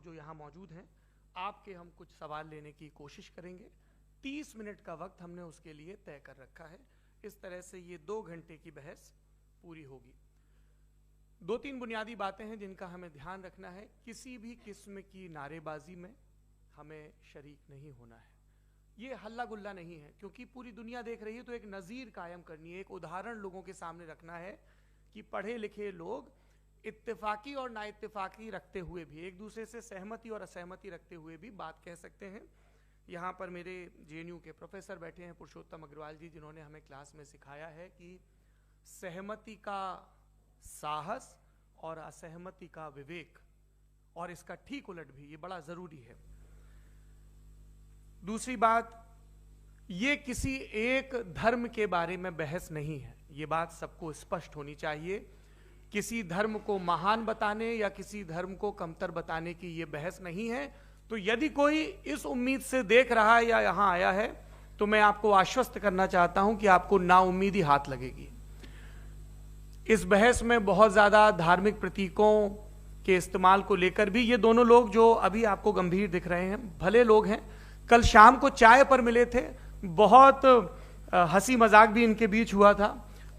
जो यहाँ मौजूद हैं, आपके हम कुछ सवाल लेने की कोशिश करेंगे। 30 मिनट का वक्त हमने उसके लिए तय कर रखा है। इस तरह से ये 2 घंटे की बहस पूरी होगी। 2-3 बुनियादी बातें हैं जिनका हमें ध्यान रखना है। किसी भी किस्म की नारेबाजी में हमें शरीक नहीं होना है। ये हल्ला गुल्ला नहीं है, क्योंकि पूरी दुनिया देख रही है, तो एक नज़ीर कायम करनी है, एक उदाहरण लोगों के सामने रखना है कि पढ़े लिखे लोग इत्तेफाकी और नाइत्तेफाकी रखते हुए भी, एक दूसरे से सहमति और असहमति रखते हुए भी बात कह सकते हैं। यहाँ पर मेरे JNU के प्रोफेसर बैठे हैं, पुरुषोत्तम अग्रवाल जी, जिन्होंने हमें क्लास में सिखाया है कि सहमति का साहस और असहमति का विवेक, और इसका ठीक उलट भी, ये बड़ा जरूरी है। दूसरी बात, ये किसी एक धर्म के बारे में बहस नहीं है, ये बात सबको स्पष्ट होनी चाहिए। किसी धर्म को महान बताने या किसी धर्म को कमतर बताने की ये बहस नहीं है। तो यदि कोई इस उम्मीद से देख रहा है या यहां आया है, तो मैं आपको आश्वस्त करना चाहता हूं कि आपको नाउम्मीदी हाथ लगेगी। इस बहस में बहुत ज्यादा धार्मिक प्रतीकों के इस्तेमाल को लेकर भी ये दोनों लोग जो अभी आपको गंभीर दिख रहे हैं, भले लोग हैं, कल शाम को चाय पर मिले थे, बहुत हंसी मजाक भी इनके बीच हुआ था,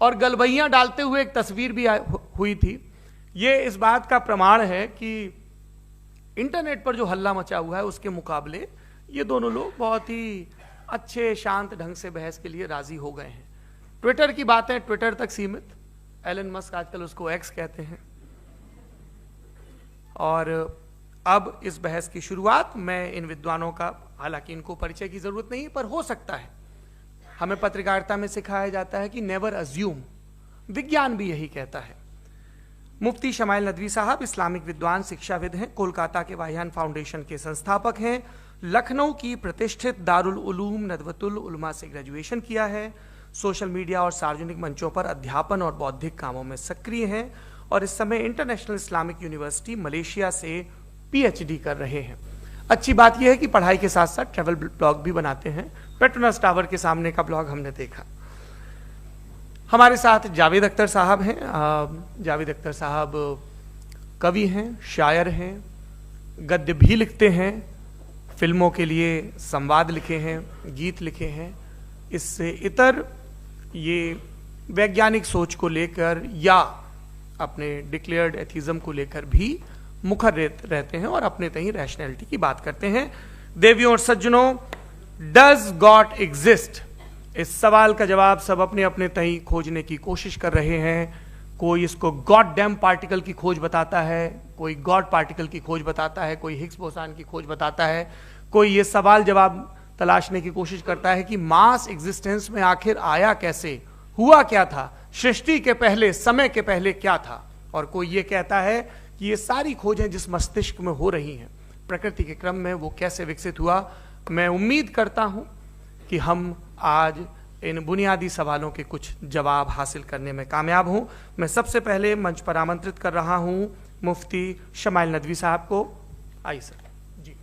और गलबैयां डालते हुए एक तस्वीर भी हुई थी। ये इस बात का प्रमाण है कि इंटरनेट पर जो हल्ला मचा हुआ है उसके मुकाबले ये दोनों लोग बहुत ही अच्छे शांत ढंग से बहस के लिए राजी हो गए हैं। ट्विटर की बातें ट्विटर तक सीमित, एलन मस्क आजकल उसको एक्स कहते हैं। और अब इस बहस की शुरुआत मैं इन विद्वानों का, हालांकि इनको परिचय की जरूरत नहीं, पर हो सकता है, हमें पत्रकारिता में सिखाया जाता है कि नेवर अज्यूम, विज्ञान भी यही कहता है। मुफ्ती शमाइल नदवी साहब इस्लामिक विद्वान, शिक्षाविद हैं, कोलकाता के वाहियान फाउंडेशन के संस्थापक हैं, लखनऊ की प्रतिष्ठित दारुल उलूम नदवतुल उलमा से ग्रेजुएशन किया है, सोशल मीडिया और सार्वजनिक मंचों पर अध्यापन और बौद्धिक कामों में सक्रिय हैं, और इस समय इंटरनेशनल इस्लामिक यूनिवर्सिटी मलेशिया से PhD कर रहे हैं। अच्छी बात यह है कि पढ़ाई के साथ साथ ट्रैवल ब्लॉग भी बनाते हैं। पेट्रोनस टावर के सामने का ब्लॉग हमने देखा। हमारे साथ जावेद अख्तर साहब हैं। जावेद अख्तर साहब कवि हैं, शायर हैं, गद्य भी लिखते हैं, फिल्मों के लिए संवाद लिखे हैं, गीत लिखे हैं। इससे इतर ये वैज्ञानिक सोच को लेकर या अपने डिक्लेयर्ड एथिज्म को लेकर भी मुखर रहते हैं और अपने तहीं रैशनैलिटी की बात करते हैं। देवियों और सज्जनों, डज गॉड एग्जिस्ट? इस सवाल का जवाब सब अपने अपने तहीं खोजने की कोशिश कर रहे हैं। कोई इसको गॉड डैम पार्टिकल की खोज बताता है, कोई गॉड पार्टिकल की खोज बताता है, कोई हिग्स बोसान की खोज बताता है, कोई ये सवाल जवाब तलाशने की कोशिश करता है कि मास एग्जिस्टेंस में आखिर आया कैसे, हुआ क्या था, सृष्टि के पहले, समय के पहले क्या था, और कोई ये कहता है कि ये सारी खोजें जिस मस्तिष्क में हो रही हैं प्रकृति के क्रम में, वो कैसे विकसित हुआ। मैं उम्मीद करता हूं कि हम आज इन बुनियादी सवालों के कुछ जवाब हासिल करने में कामयाब हों। मैं सबसे पहले मंच पर आमंत्रित कर रहा हूं मुफ्ती शमाइल नदवी साहब को। आइए सर। जी,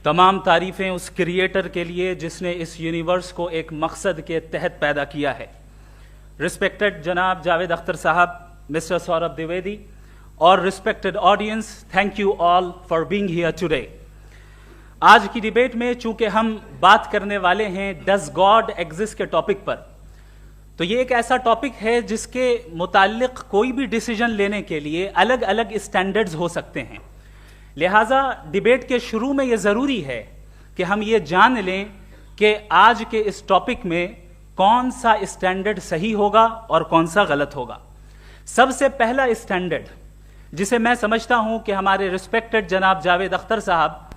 तमाम तारीफ़ें उस क्रिएटर के लिए जिसने इस यूनिवर्स को एक मकसद के तहत पैदा किया है। रिस्पेक्टेड जनाब जावेद अख्तर साहब, मिस्टर सौरभ द्विवेदी, और respected audience, thank you all for being here today. आज की डिबेट में चूंकि हम बात करने वाले हैं डज गॉड एग्जिस्ट के टॉपिक पर, तो ये एक ऐसा टॉपिक है जिसके मुताल्लिक कोई भी डिसीजन लेने के लिए अलग अलग स्टैंडर्ड्स हो सकते हैं। लिहाजा डिबेट के शुरू में यह जरूरी है कि हम ये जान लें कि आज के इस टॉपिक में कौन सा स्टैंडर्ड सही होगा और कौन सा गलत होगा। सबसे पहला स्टैंडर्ड जिसे मैं समझता हूं कि हमारे रिस्पेक्टेड जनाब जावेद अख्तर साहब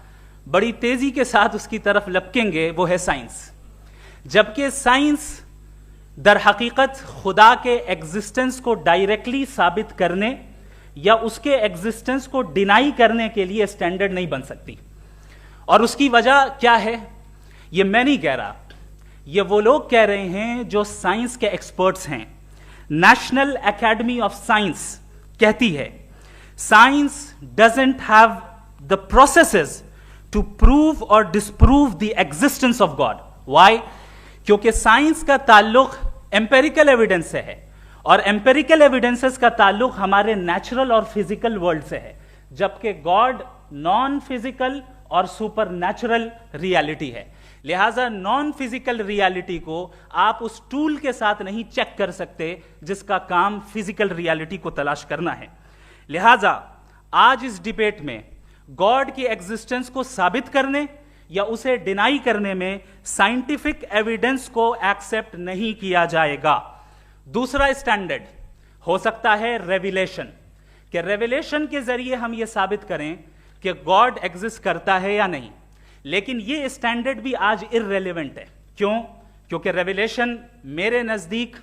बड़ी तेजी के साथ उसकी तरफ लपकेंगे, वो है साइंस। जबकि साइंस दर हकीकत खुदा के एग्जिस्टेंस को डायरेक्टली साबित करने या उसके एग्जिस्टेंस को डिनाई करने के लिए स्टैंडर्ड नहीं बन सकती। और उसकी वजह क्या है, ये मैं नहीं कह रहा, ये वो लोग कह रहे हैं जो साइंस के एक्सपर्ट्स हैं। नेशनल एकेडमी ऑफ साइंस कहती है science doesn't have the processes to prove और disprove the existence of God. Why? क्योंकि साइंस का ताल्लुक एम्पेरिकल एविडेंस से है और एम्पेरिकल एविडेंसेस का ताल्लुक हमारे नेचुरल और फिजिकल वर्ल्ड से है, जबकि गॉड नॉन फिजिकल और सुपर नेचुरल रियलिटी है। लिहाजा नॉन फिजिकल रियलिटी को आप उस टूल के साथ नहीं चेक कर सकते जिसका काम फिजिकल रियलिटी को तलाश करना है। लिहाजा आज इस डिबेट में गॉड की एग्जिस्टेंस को साबित करने या उसे डिनाई करने में साइंटिफिक एविडेंस को एक्सेप्ट नहीं किया जाएगा। दूसरा स्टैंडर्ड हो सकता है रेविलेशन, कि रेविलेशन के जरिए हम यह साबित करें कि गॉड एग्जिस्ट करता है या नहीं। लेकिन यह स्टैंडर्ड भी आज इररेलेवेंट है। क्यों? क्योंकि रेविलेशन मेरे नजदीक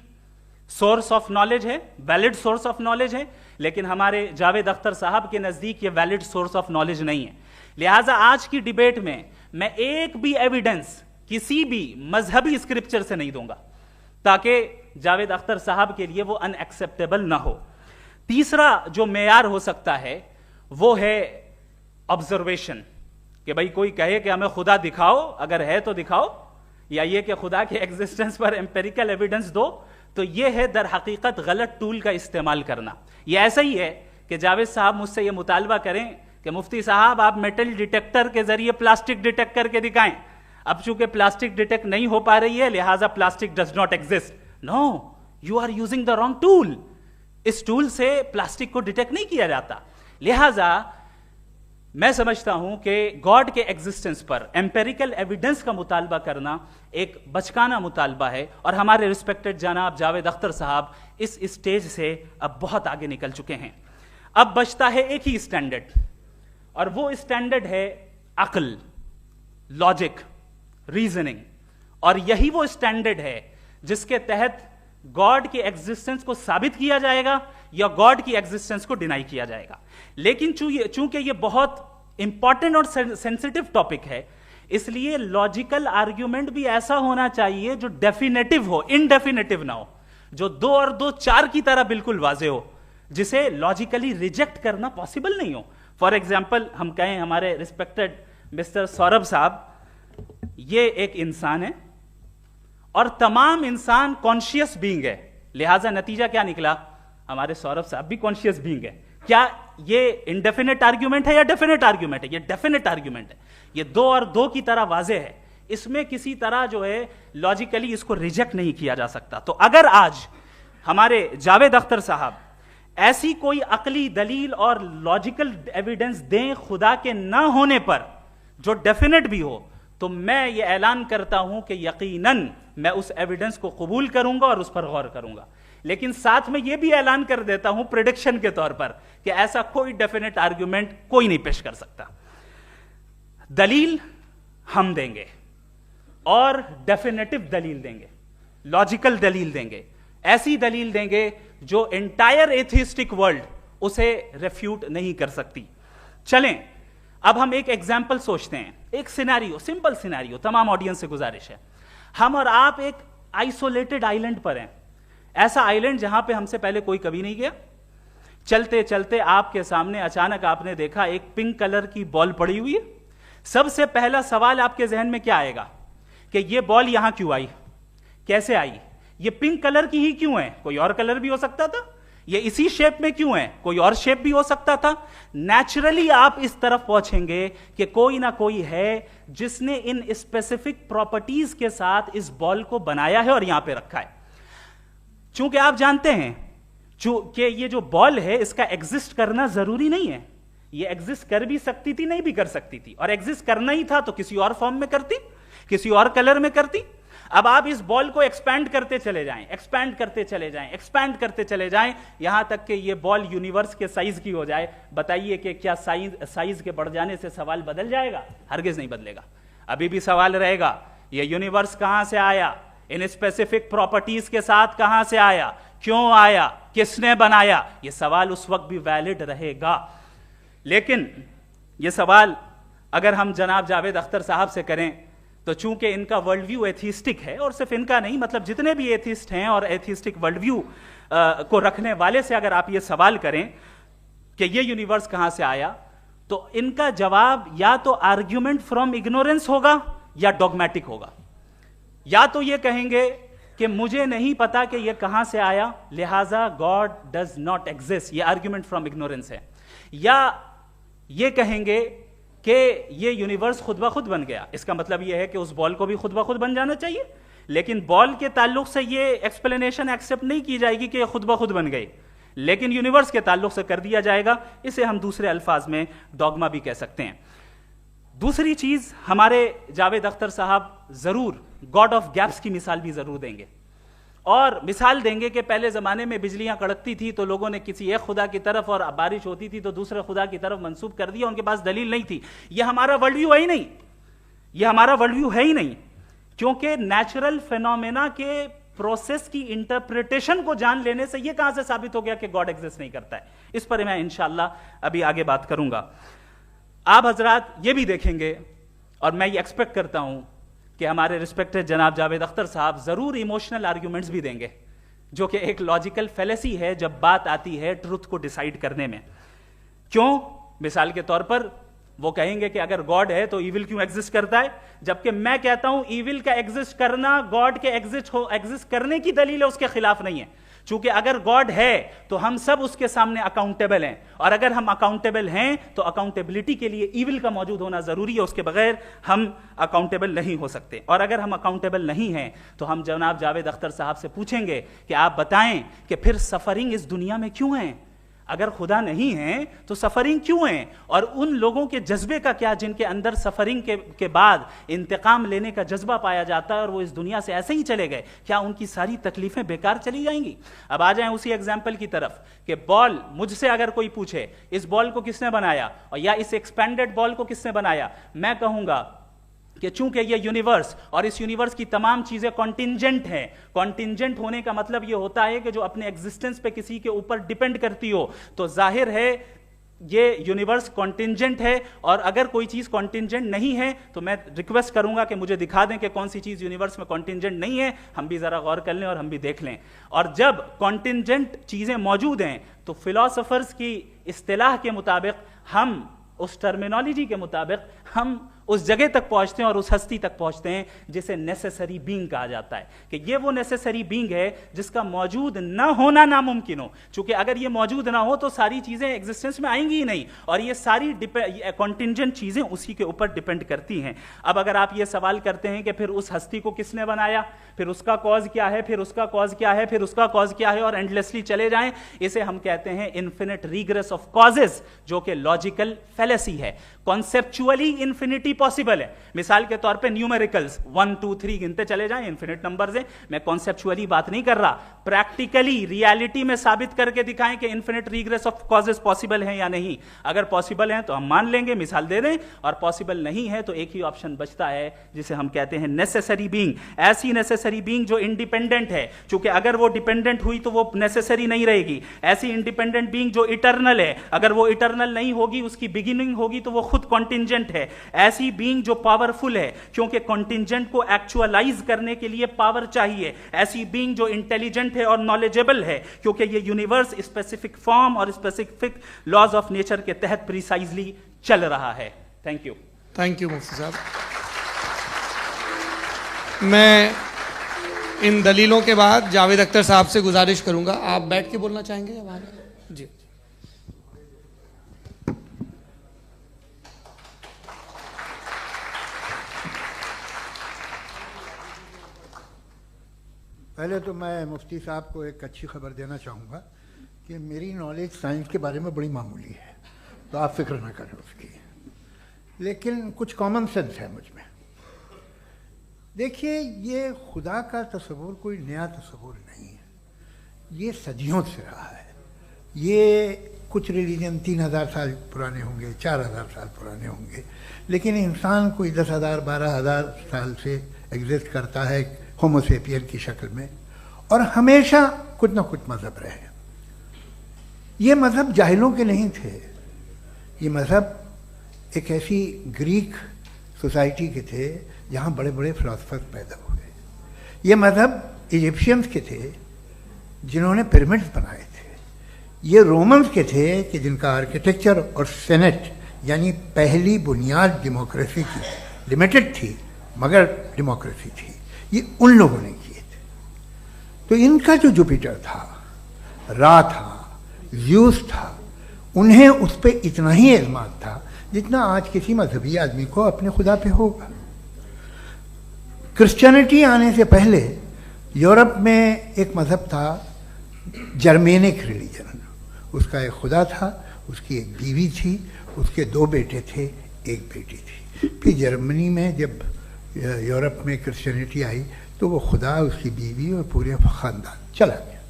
सोर्स ऑफ नॉलेज है, वैलिड सोर्स ऑफ नॉलेज है, लेकिन हमारे जावेद अख्तर साहब के नजदीक यह वैलिड सोर्स ऑफ नॉलेज नहीं है। लिहाजा आज की डिबेट में मैं एक भी एविडेंस किसी भी मजहबी स्क्रिप्चर से नहीं दूंगा ताकि जावेद अख्तर साहब के लिए वो अनएक्सेप्टेबल ना हो। तीसरा जो मेयार हो सकता है वो है ऑब्जर्वेशन, कि भाई कोई कहे कि हमें खुदा दिखाओ, अगर है तो दिखाओ, या ये कि खुदा के एग्जिस्टेंस पर एम्पेरिकल एविडेंस दो, तो ये है दर हकीकत गलत टूल का इस्तेमाल करना। ये ऐसा ही है कि जावेद साहब मुझसे ये मुतालबा करें कि मुफ्ती साहब आप मेटल डिटेक्टर के जरिए प्लास्टिक डिटेक्ट करके दिखाएं। अब चूंकि प्लास्टिक डिटेक्ट नहीं हो पा रही है लिहाजा plastic does not exist. No, you are using the wrong tool. इस टूल से प्लास्टिक को डिटेक्ट नहीं किया जाता। लिहाजा मैं समझता हूं कि गॉड के एग्जिस्टेंस पर एम्पेरिकल एविडेंस का मुतालबा करना एक बचकाना मुतालबा है, और हमारे रिस्पेक्टेड जनाब जावेद अख्तर साहब इस स्टेज से अब बहुत आगे निकल चुके हैं। अब बचता है एक ही स्टैंडर्ड, और वो स्टैंडर्ड है अक्ल, लॉजिक, रीजनिंग। और यही वो स्टैंडर्ड है जिसके तहत गॉड की एग्जिस्टेंस को साबित किया जाएगा या गॉड की एग्जिस्टेंस को डिनाई किया जाएगा। लेकिन चूंकि ये बहुत इंपॉर्टेंट और सेंसिटिव टॉपिक है, इसलिए लॉजिकल आर्ग्यूमेंट भी ऐसा होना चाहिए जो डेफिनेटिव हो, इनडेफिनेटिव ना हो, जो 2 और 2 4 की तरह बिल्कुल वाजे हो, जिसे लॉजिकली रिजेक्ट करना पॉसिबल नहीं हो। फॉर एग्जाम्पल हम कहें हमारे रिस्पेक्टेड मिस्टर सौरभ साहब, ये एक इंसान है और तमाम इंसान कॉन्शियस बीइंग है, लिहाजा नतीजा क्या निकला, हमारे सौरभ साहब भी कॉन्शियस बीइंग है। क्या ये इनडेफिनेट आर्ग्यूमेंट है या डेफिनेट आर्ग्यूमेंट है? ये डेफिनेट आर्ग्यूमेंट है। ये 2 और 2 की तरह वाजे है, इसमें किसी तरह जो है लॉजिकली इसको रिजेक्ट नहीं किया जा सकता। तो अगर आज हमारे जावेद अख्तर साहब ऐसी कोई अकली दलील और लॉजिकल एविडेंस दें खुदा के ना होने पर जो डेफिनेट भी हो, तो मैं ये ऐलान करता हूं कि यकीनन मैं उस एविडेंस को कबूल करूंगा और उस पर गौर करूंगा। लेकिन साथ में यह भी ऐलान कर देता हूं प्रेडिक्शन के तौर पर कि ऐसा कोई डेफिनेट आर्ग्यूमेंट कोई नहीं पेश कर सकता। दलील हम देंगे और डेफिनेटिव दलील देंगे, लॉजिकल दलील देंगे, ऐसी दलील देंगे जो एंटायर एथिस्टिक वर्ल्ड उसे रेफ्यूट नहीं कर सकती। चलें अब हम एक एग्जाम्पल सोचते हैं, एक सिनेरियो, सिंपल सिनेरियो, तमाम ऑडियंस से गुजारिश है, हम और आप एक आइसोलेटेड आइलैंड पर हैं, ऐसा आइलैंड जहां पे हमसे पहले कोई कभी नहीं गया। चलते चलते आपके सामने अचानक आपने देखा एक पिंक कलर की बॉल पड़ी हुई है। सबसे पहला सवाल आपके जहन में क्या आएगा कि ये बॉल यहां क्यों आई, कैसे आई, ये पिंक कलर की ही क्यों है, कोई और कलर भी हो सकता था, ये इसी शेप में क्यों है, कोई और शेप भी हो सकता था। नेचुरली आप इस तरफ पहुंचेंगे कि कोई ना कोई है जिसने इन स्पेसिफिक प्रॉपर्टीज के साथ इस बॉल को बनाया है और यहां पे रखा है। चूंकि आप जानते हैं कि ये जो बॉल है इसका एग्जिस्ट करना जरूरी नहीं है, ये एग्जिस्ट कर भी सकती थी, नहीं भी कर सकती थी, और एग्जिस्ट करना ही था तो किसी और फॉर्म में करती, किसी और कलर में करती। अब आप इस बॉल को एक्सपैंड करते चले जाएं, एक्सपैंड करते चले जाएं, एक्सपैंड करते चले जाएं, यहां तक कि ये बॉल यूनिवर्स के साइज की हो जाए। बताइए कि क्या साइज के बढ़ जाने से सवाल बदल जाएगा? हरगिज नहीं बदलेगा। अभी भी सवाल रहेगा ये यूनिवर्स कहां से आया, इन स्पेसिफिक प्रॉपर्टीज के साथ कहां से आया, क्यों आया, किसने बनाया, यह सवाल उस वक्त भी वैलिड रहेगा। लेकिन यह सवाल अगर हम जनाब जावेद अख्तर साहब से करें तो चूंकि इनका वर्ल्ड व्यू एथिस्टिक है, और सिर्फ इनका नहीं, मतलब जितने भी एथिस्ट हैं और एथिस्टिक वर्ल्ड व्यू को रखने वाले से अगर आप ये सवाल करें कि ये यूनिवर्स कहां से आया, तो इनका जवाब या तो आर्ग्यूमेंट फ्रॉम इग्नोरेंस होगा या डॉगमेटिक होगा। या तो ये कहेंगे कि मुझे नहीं पता कि ये कहां से आया, लिहाजा गॉड डज नॉट एग्जिस्ट, ये आर्ग्यूमेंट फ्रॉम इग्नोरेंस है, या ये कहेंगे कि ये यूनिवर्स खुद ब खुद बन गया। इसका मतलब ये है कि उस बॉल को भी खुद ब खुद बन जाना चाहिए, लेकिन बॉल के ताल्लुक से ये एक्सप्लेनेशन एक्सेप्ट नहीं की जाएगी कि ये खुद ब खुद बन गई, लेकिन यूनिवर्स के ताल्लुक से कर दिया जाएगा। इसे हम दूसरे अल्फाज में डॉगमा भी कह सकते हैं। दूसरी चीज, हमारे जावेद अख्तर साहब जरूर गॉड ऑफ गैप्स की मिसाल भी जरूर देंगे, और मिसाल देंगे कि पहले जमाने में बिजलियां कड़कती थी तो लोगों ने किसी एक खुदा की तरफ, और बारिश होती थी तो दूसरे खुदा की तरफ मंसूब कर दिया, उनके पास दलील नहीं थी। यह हमारा वर्ल्ड व्यू है ही नहीं, यह हमारा वर्ल्ड व्यू है ही नहीं, क्योंकि नेचुरल फेनोमेना के प्रोसेस की इंटरप्रिटेशन को जान लेने से यह कहां से साबित हो गया कि गॉड एग्जिस्ट नहीं करता है। इस पर मैं इंशाअल्लाह अभी आगे बात करूंगा। आप हजरात ये भी देखेंगे, और मैं ये एक्सपेक्ट करता हूं कि हमारे रिस्पेक्टेड जनाब जावेद अख्तर साहब जरूर इमोशनल आर्ग्यूमेंट्स भी देंगे, जो कि एक लॉजिकल फेलेसी है जब बात आती है ट्रुथ को डिसाइड करने में। क्यों? मिसाल के तौर पर वो कहेंगे कि अगर गॉड है तो ईविल क्यों एग्जिस्ट करता है, जबकि मैं कहता हूं ईविल का एग्जिस्ट करना गॉड के एग्जिस्ट करने की दलील है, उसके खिलाफ नहीं है। चूंकि अगर गॉड है तो हम सब उसके सामने अकाउंटेबल हैं, और अगर हम अकाउंटेबल हैं तो अकाउंटेबिलिटी के लिए ईविल का मौजूद होना जरूरी है, उसके बगैर हम अकाउंटेबल नहीं हो सकते। और अगर हम अकाउंटेबल नहीं हैं तो हम जनाब जावेद अख्तर साहब से पूछेंगे कि आप बताएं कि फिर सफरिंग इस दुनिया में क्यों है? अगर खुदा नहीं है तो सफरिंग क्यों है? और उन लोगों के जज्बे का क्या जिनके अंदर सफरिंग के बाद इंतकाम लेने का जज्बा पाया जाता है और वो इस दुनिया से ऐसे ही चले गए, क्या उनकी सारी तकलीफें बेकार चली जाएंगी? अब आ जाएं उसी एग्जाम्पल की तरफ कि बॉल, मुझसे अगर कोई पूछे इस बॉल को किसने बनाया और या इस एक्सपेंडेड बॉल को किसने बनाया, मैं कहूंगा कि चूंकि ये यूनिवर्स और इस यूनिवर्स की तमाम चीजें कॉन्टिंजेंट हैं। कॉन्टिंजेंट होने का मतलब ये होता है कि जो अपने एग्जिस्टेंस पे किसी के ऊपर डिपेंड करती हो, तो जाहिर है ये यूनिवर्स कॉन्टिंजेंट है। और अगर कोई चीज कॉन्टिंजेंट नहीं है तो मैं रिक्वेस्ट करूंगा कि मुझे दिखा दें कि कौन सी चीज यूनिवर्स में कॉन्टिंजेंट नहीं है, हम भी जरा गौर कर लें और हम भी देख लें। और जब कॉन्टिंजेंट चीजें मौजूद हैं तो फिलोसोफर्स की इस्तिलाह के मुताबिक, हम उस टर्मिनोलॉजी के मुताबिक हम उस जगह तक पहुंचते हैं और उस हस्ती तक पहुंचते हैं जिसे नेसेसरी बीइंग कहा जाता है, कि ये वो नेसेसरी बीइंग है जिसका मौजूद ना होना नामुमकिन हो। क्योंकि अगर ये मौजूद ना हो तो सारी चीजें एग्जिस्टेंस में आएंगी ही नहीं, और ये सारी कॉन्टिंजेंट चीजें उसी के ऊपर डिपेंड करती हैं। अब अगर आप ये सवाल करते हैं कि फिर उस हस्ती को किसने बनाया, फिर उसका कॉज क्या है, फिर उसका कॉज क्या है, फिर उसका कॉज क्या है, और एंडलेसली चले जाएं, इसे हम कहते हैं इन्फिनिट रीग्रेस ऑफ कॉजेस, जो कि लॉजिकल फेलेसी है। कॉन्सेप्चुअली इंफिनिटी पॉसिबल है। मिसाल के तौर पे न्यूमेरिकल्स 1 2 3 गिनते चले जाएं, इन्फिनिट नंबर्स हैं। मैं कॉन्सेप्चुअली बात नहीं कर रहा, प्रैक्टिकली रियलिटी में साबित करके दिखाएं कि infinite regress of causes possible हैं या नहीं। अगर पॉसिबल हैं तो हम मान लेंगे, मिसाल दे दें, और पॉसिबल नहीं है तो एक ही ऑप्शन बचता है जिसे हम कहते हैं नेसेसरी बीइंग। ऐसी नेसेसरी बीइंग जो इंडिपेंडेंट है, क्योंकि अगर वो डिपेंडेंट हुई तो वो नेसेसरी नहीं रहेगी। ऐसी इंडिपेंडेंट बीइंग जो इटर्नल है, अगर वो इटर्नल नहीं होगी, उसकी बिगिनिंग होगी तो वो खुद कॉन्टिंजेंट है। ऐसी बीइंग जो पावरफुल है, क्योंकि कॉन्टिंजेंट को एक्चुअलाइज करने के लिए पावर चाहिए। ऐसी बीइंग जो इंटेलिजेंट है और नॉलेजेबल है, क्योंकि ये यूनिवर्स स्पेसिफिक फॉर्म और स्पेसिफिक लॉज ऑफ नेचर के तहत प्रिसाइजली चल रहा है। थैंक यू मुफ्ती साहब। मैं इन दलीलों के बाद जावेद अख्तर साहब से गुजारिश करूंगा, आप बैठ के बोलना चाहेंगे या आगे? जी। पहले तो मैं मुफ्ती साहब को एक अच्छी खबर देना चाहूँगा कि मेरी नॉलेज साइंस के बारे में बड़ी मामूली है, तो आप फिक्र ना करें उसकी, लेकिन कुछ कॉमन सेंस है मुझ में। देखिए, ये खुदा का तस्वुर कोई नया तस्वुर नहीं है, ये सदियों से रहा है। ये कुछ रिलीजन 3000 साल पुराने होंगे, 4000 साल पुराने होंगे, लेकिन इंसान कोई 10,000 12,000 साल से एग्जिस्ट करता है होमोसेपियन की शक्ल में, और हमेशा कुछ ना कुछ मजहब रहे। ये मजहब जाहिलों के नहीं थे, ये मजहब एक ऐसी ग्रीक सोसाइटी के थे जहाँ बड़े बड़े फिलोसफर्स पैदा हुए। ये मजहब इजिप्शियंस के थे जिन्होंने पिरामिड्स बनाए थे। ये रोमन्स के थे कि जिनका आर्किटेक्चर और सेनेट यानी पहली बुनियाद डेमोक्रेसी की लिमिटेड थी मगर डेमोक्रेसी थी, ये उन लोगों ने किए थे। तो इनका जो जुपिटर था, रा था, ज़्यूस था, उन्हें उस पर इतना ही एतमाद था जितना आज किसी मजहबी आदमी को अपने खुदा पे होगा। क्रिश्चियनिटी आने से पहले यूरोप में एक मजहब था जर्मेनिक रिलीजन। उसका एक खुदा था, उसकी एक बीवी थी, उसके 2 बेटे थे, एक बेटी थी। फिर जर्मनी में जब यूरोप में क्रिश्चियनिटी आई तो वो खुदा, उसकी बीवी और पूरे ख़ानदान चला गया।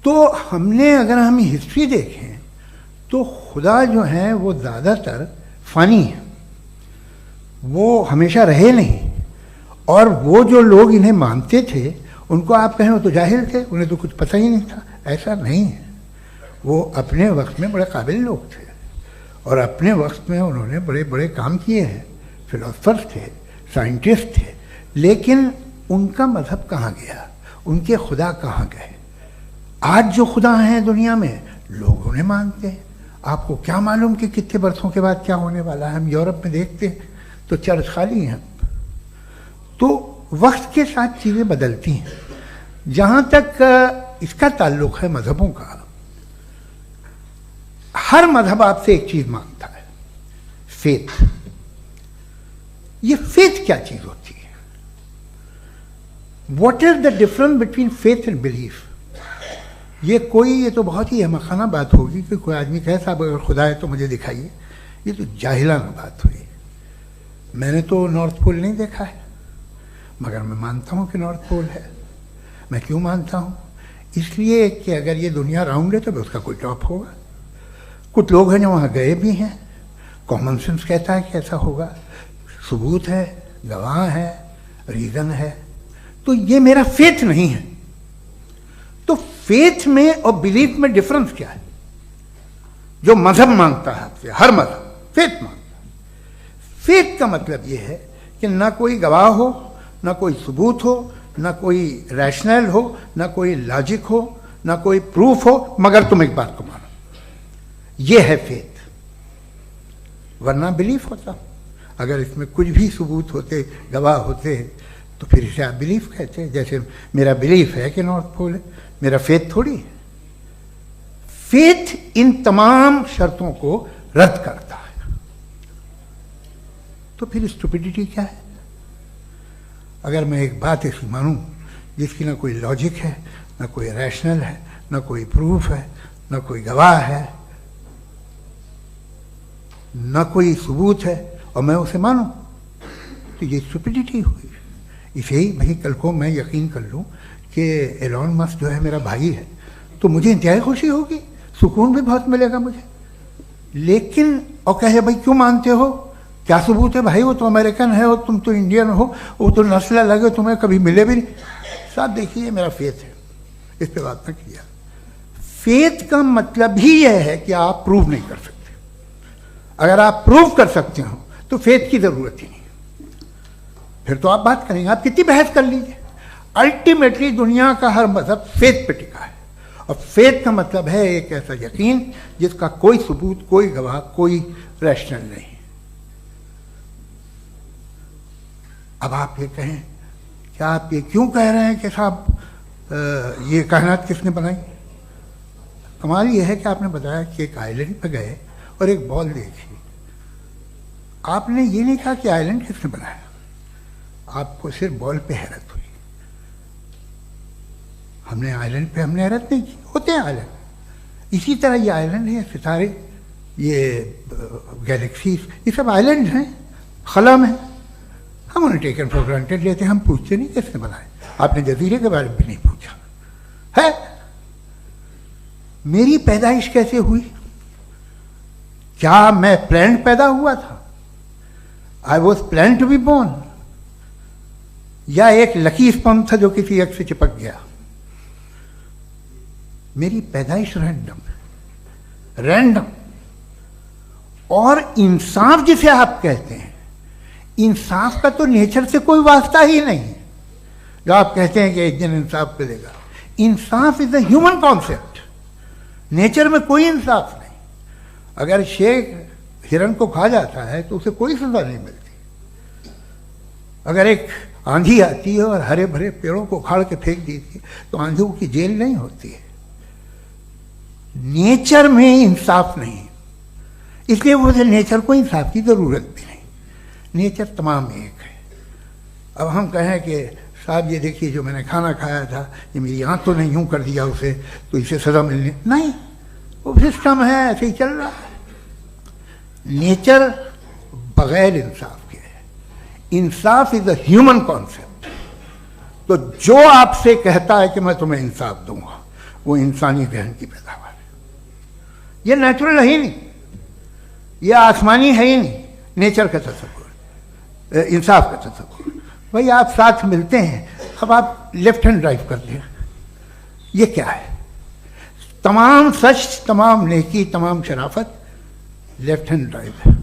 तो हमने अगर हम हिस्ट्री देखें तो खुदा जो हैं वो ज़्यादातर फ़नी है, वो हमेशा रहे नहीं। और वो जो लोग इन्हें मानते थे उनको आप कहें वो तो जाहिल थे, उन्हें तो कुछ पता ही नहीं था, ऐसा नहीं है। वो अपने वक्त में बड़े काबिल लोग थे और अपने वक्त में उन्होंने बड़े बड़े काम किए हैं, फिलोसफर्स थे, साइंटिस्ट थे। लेकिन उनका मजहब कहाँ गया, उनके खुदा कहाँ गए? आज जो खुदा हैं दुनिया में लोग उन्हें मानते हैं। आपको क्या मालूम कि कितने बरसों के बाद क्या होने वाला है? हम यूरोप में देखते हैं तो चर्च खाली हैं। तो वक्त के साथ चीज़ें बदलती हैं। जहाँ तक इसका ताल्लुक है मजहबों का, हर मजहब आपसे एक चीज़ मांगता है, फेथ। ये फेथ क्या चीज़ होती है? What is the difference between faith and belief? ये तो बहुत ही अहमखाना बात होगी कि कोई आदमी कहे साहब अगर खुदा है तो मुझे दिखाइए। ये तो जाहिलाना बात हुई। मैंने तो नॉर्थ पोल नहीं देखा है मगर मैं मानता हूँ कि नॉर्थ पोल है। मैं क्यों मानता हूँ? इसलिए कि अगर ये दुनिया राउंड है तो उसका कोई टॉप होगा। कुछ लोग हैं जो वहाँ गए भी हैं, कॉमन सेंस कहता है कि ऐसा होगा, सबूत है, गवाह है, रीज़न है। तो ये मेरा फेथ नहीं है। तो फेथ में और बिलीफ में डिफरेंस क्या है? जो मजहब मांगता है आपसे, हर मजहब फेथ मांगता है। फेथ का मतलब ये है कि ना कोई गवाह हो, ना कोई सबूत हो, ना कोई रैशनल हो, ना कोई लॉजिक हो, ना कोई प्रूफ हो, मगर तुम एक बात को मानो। ये है फेथ। वरना बिलीफ होता। अगर इसमें कुछ भी सबूत होते, गवाह होते, तो फिर इसे आप बिलीफ कहते। जैसे मेरा बिलीफ है कि नॉर्थ पोल है, मेरा फेथ थोड़ी है। फेथ इन तमाम शर्तों को रद्द करता है। तो फिर स्टुपिडिटी क्या है? अगर मैं एक बात ऐसी मानूं जिसकी ना कोई लॉजिक है, ना कोई रैशनल है, ना कोई प्रूफ है, ना कोई गवाह है, ना कोई सबूत है, और मैं उसे मानूं, तो ये स्टुपिडिटी हुई। इसे ही भाई कल को मैं यकीन कर लूं कि एलोन मस्क जो है मेरा भाई है, तो मुझे इंतहाई खुशी होगी, सुकून भी बहुत मिलेगा मुझे। लेकिन और कहे भाई क्यों मानते हो, क्या सबूत है भाई, वो तो अमेरिकन है और तुम तो इंडियन हो, वो तो नस्ल अलग है, तुम्हें कभी मिले भी नहीं। साहब देखिए मेरा फेथ है, इस पर बात न किया। फेथ का मतलब ही यह है कि आप प्रूव नहीं कर सकते। अगर आप प्रूव कर सकते हो तो फेथ की जरूरत ही नहीं, फिर तो आप बात करेंगे, आप कितनी बहस कर लीजिए। अल्टीमेटली दुनिया का हर मजहब फेथ पे टिका है, और फेथ का मतलब है एक ऐसा यकीन जिसका कोई सबूत, कोई गवाह, कोई रैशनल नहीं। अब आप ये कहें, क्या आप ये क्यों कह रहे हैं कि साहब ये कायनात किसने बनाई? कमाल ये है कि आपने बताया कि एक आइलैंड पर गए और एक बॉल देखी। आपने ये नहीं कहा कि आइलैंड किसने बनाया, आपको सिर्फ बॉल पे हैरत हुई। हमने आइलैंड पे हमने हैरत नहीं की, होते हैं आइलैंड। इसी तरह ये आइलैंड है, सितारे, ये गैलेक्सीज, ये सब आइलैंड हैं, खला में। हम उन्हें टेकन फॉर ग्रांटेड लेते हैं, हम पूछते नहीं किसने बनाए। आपने जजीरे के बारे में भी नहीं पूछा है। मेरी पैदाइश कैसे हुई? क्या मैं प्लान पैदा हुआ था? I was plan to be born. या एक लकी स्पर्म था जो किसी एग से चिपक गया। मेरी पैदाइश रैंडम। और इंसाफ जिसे आप कहते हैं, इंसाफ का तो नेचर से कोई वास्ता ही नहीं है। जो आप कहते हैं कि एक दिन इंसाफ मिलेगा, इंसाफ is a human concept, nature में कोई इंसाफ नहीं। अगर शेर हिरन को खा जाता है तो उसे कोई सजा नहीं मिलती। अगर एक आंधी आती है और हरे भरे पेड़ों को उखाड़ के फेंक देती है तो आंधियों की जेल नहीं होती है। नेचर में इंसाफ नहीं, इसलिए वो नेचर को इंसाफ की जरूरत भी नहीं। नेचर तमाम एक है। अब हम कहें कि साहब ये देखिए जो मैंने खाना खाया था ये मेरी आंख तो नहीं यूं कर दिया उसे तो इसे सजा मिलनी नहीं, वो सिस्टम है, ऐसे ही चल रहा है। नेचर बगैर इंसाफ के है। इंसाफ इज अ ह्यूमन कॉन्सेप्ट। तो जो आपसे कहता है कि मैं तुम्हें इंसाफ दूंगा वो इंसानी जहन की पैदावार है। ये नेचुरल है ही नहीं, ये आसमानी है ही नहीं। नेचर का तसव्वुर, इंसाफ का तसव्वुर। भाई आप साथ मिलते हैं, अब आप लेफ्ट हैंड ड्राइव करते हैं, ये क्या है? तमाम सच, तमाम नेकी, तमाम शराफत लेफ्ट हैंड ड्राइव है।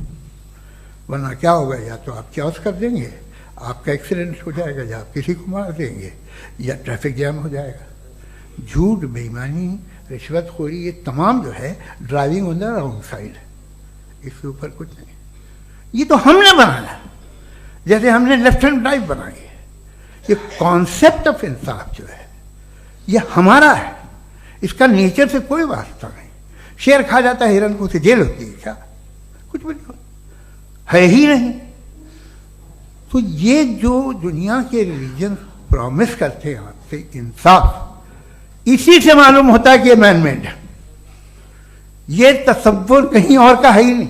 वरना क्या होगा, या तो आप क्रॉस कर देंगे, आपका एक्सीडेंट हो जाएगा, या आप किसी को मार देंगे, या ट्रैफिक जैम हो जाएगा। झूठ, बेईमानी, रिश्वतखोरी, ये तमाम जो है driving on the wrong side है। इसके ऊपर कुछ नहीं। ये तो हमने बनाया, जैसे हमने लेफ्ट हैंड ड्राइव बनाई है। ये कॉन्सेप्ट ऑफ इंसाफ जो है ये हमारा है, इसका नेचर से कोई वास्ता नहीं। शेर खा जाता है हिरन को, उसे जेल होती है क्या? कुछ भी नहीं, है ही नहीं। तो ये जो दुनिया के रिलीजन प्रॉमिस करते हैं आपसे इंसाफ, इसी से मालूम होता है कि ये मैन मेड है। ये तसव्वुर कहीं और का है ही नहीं।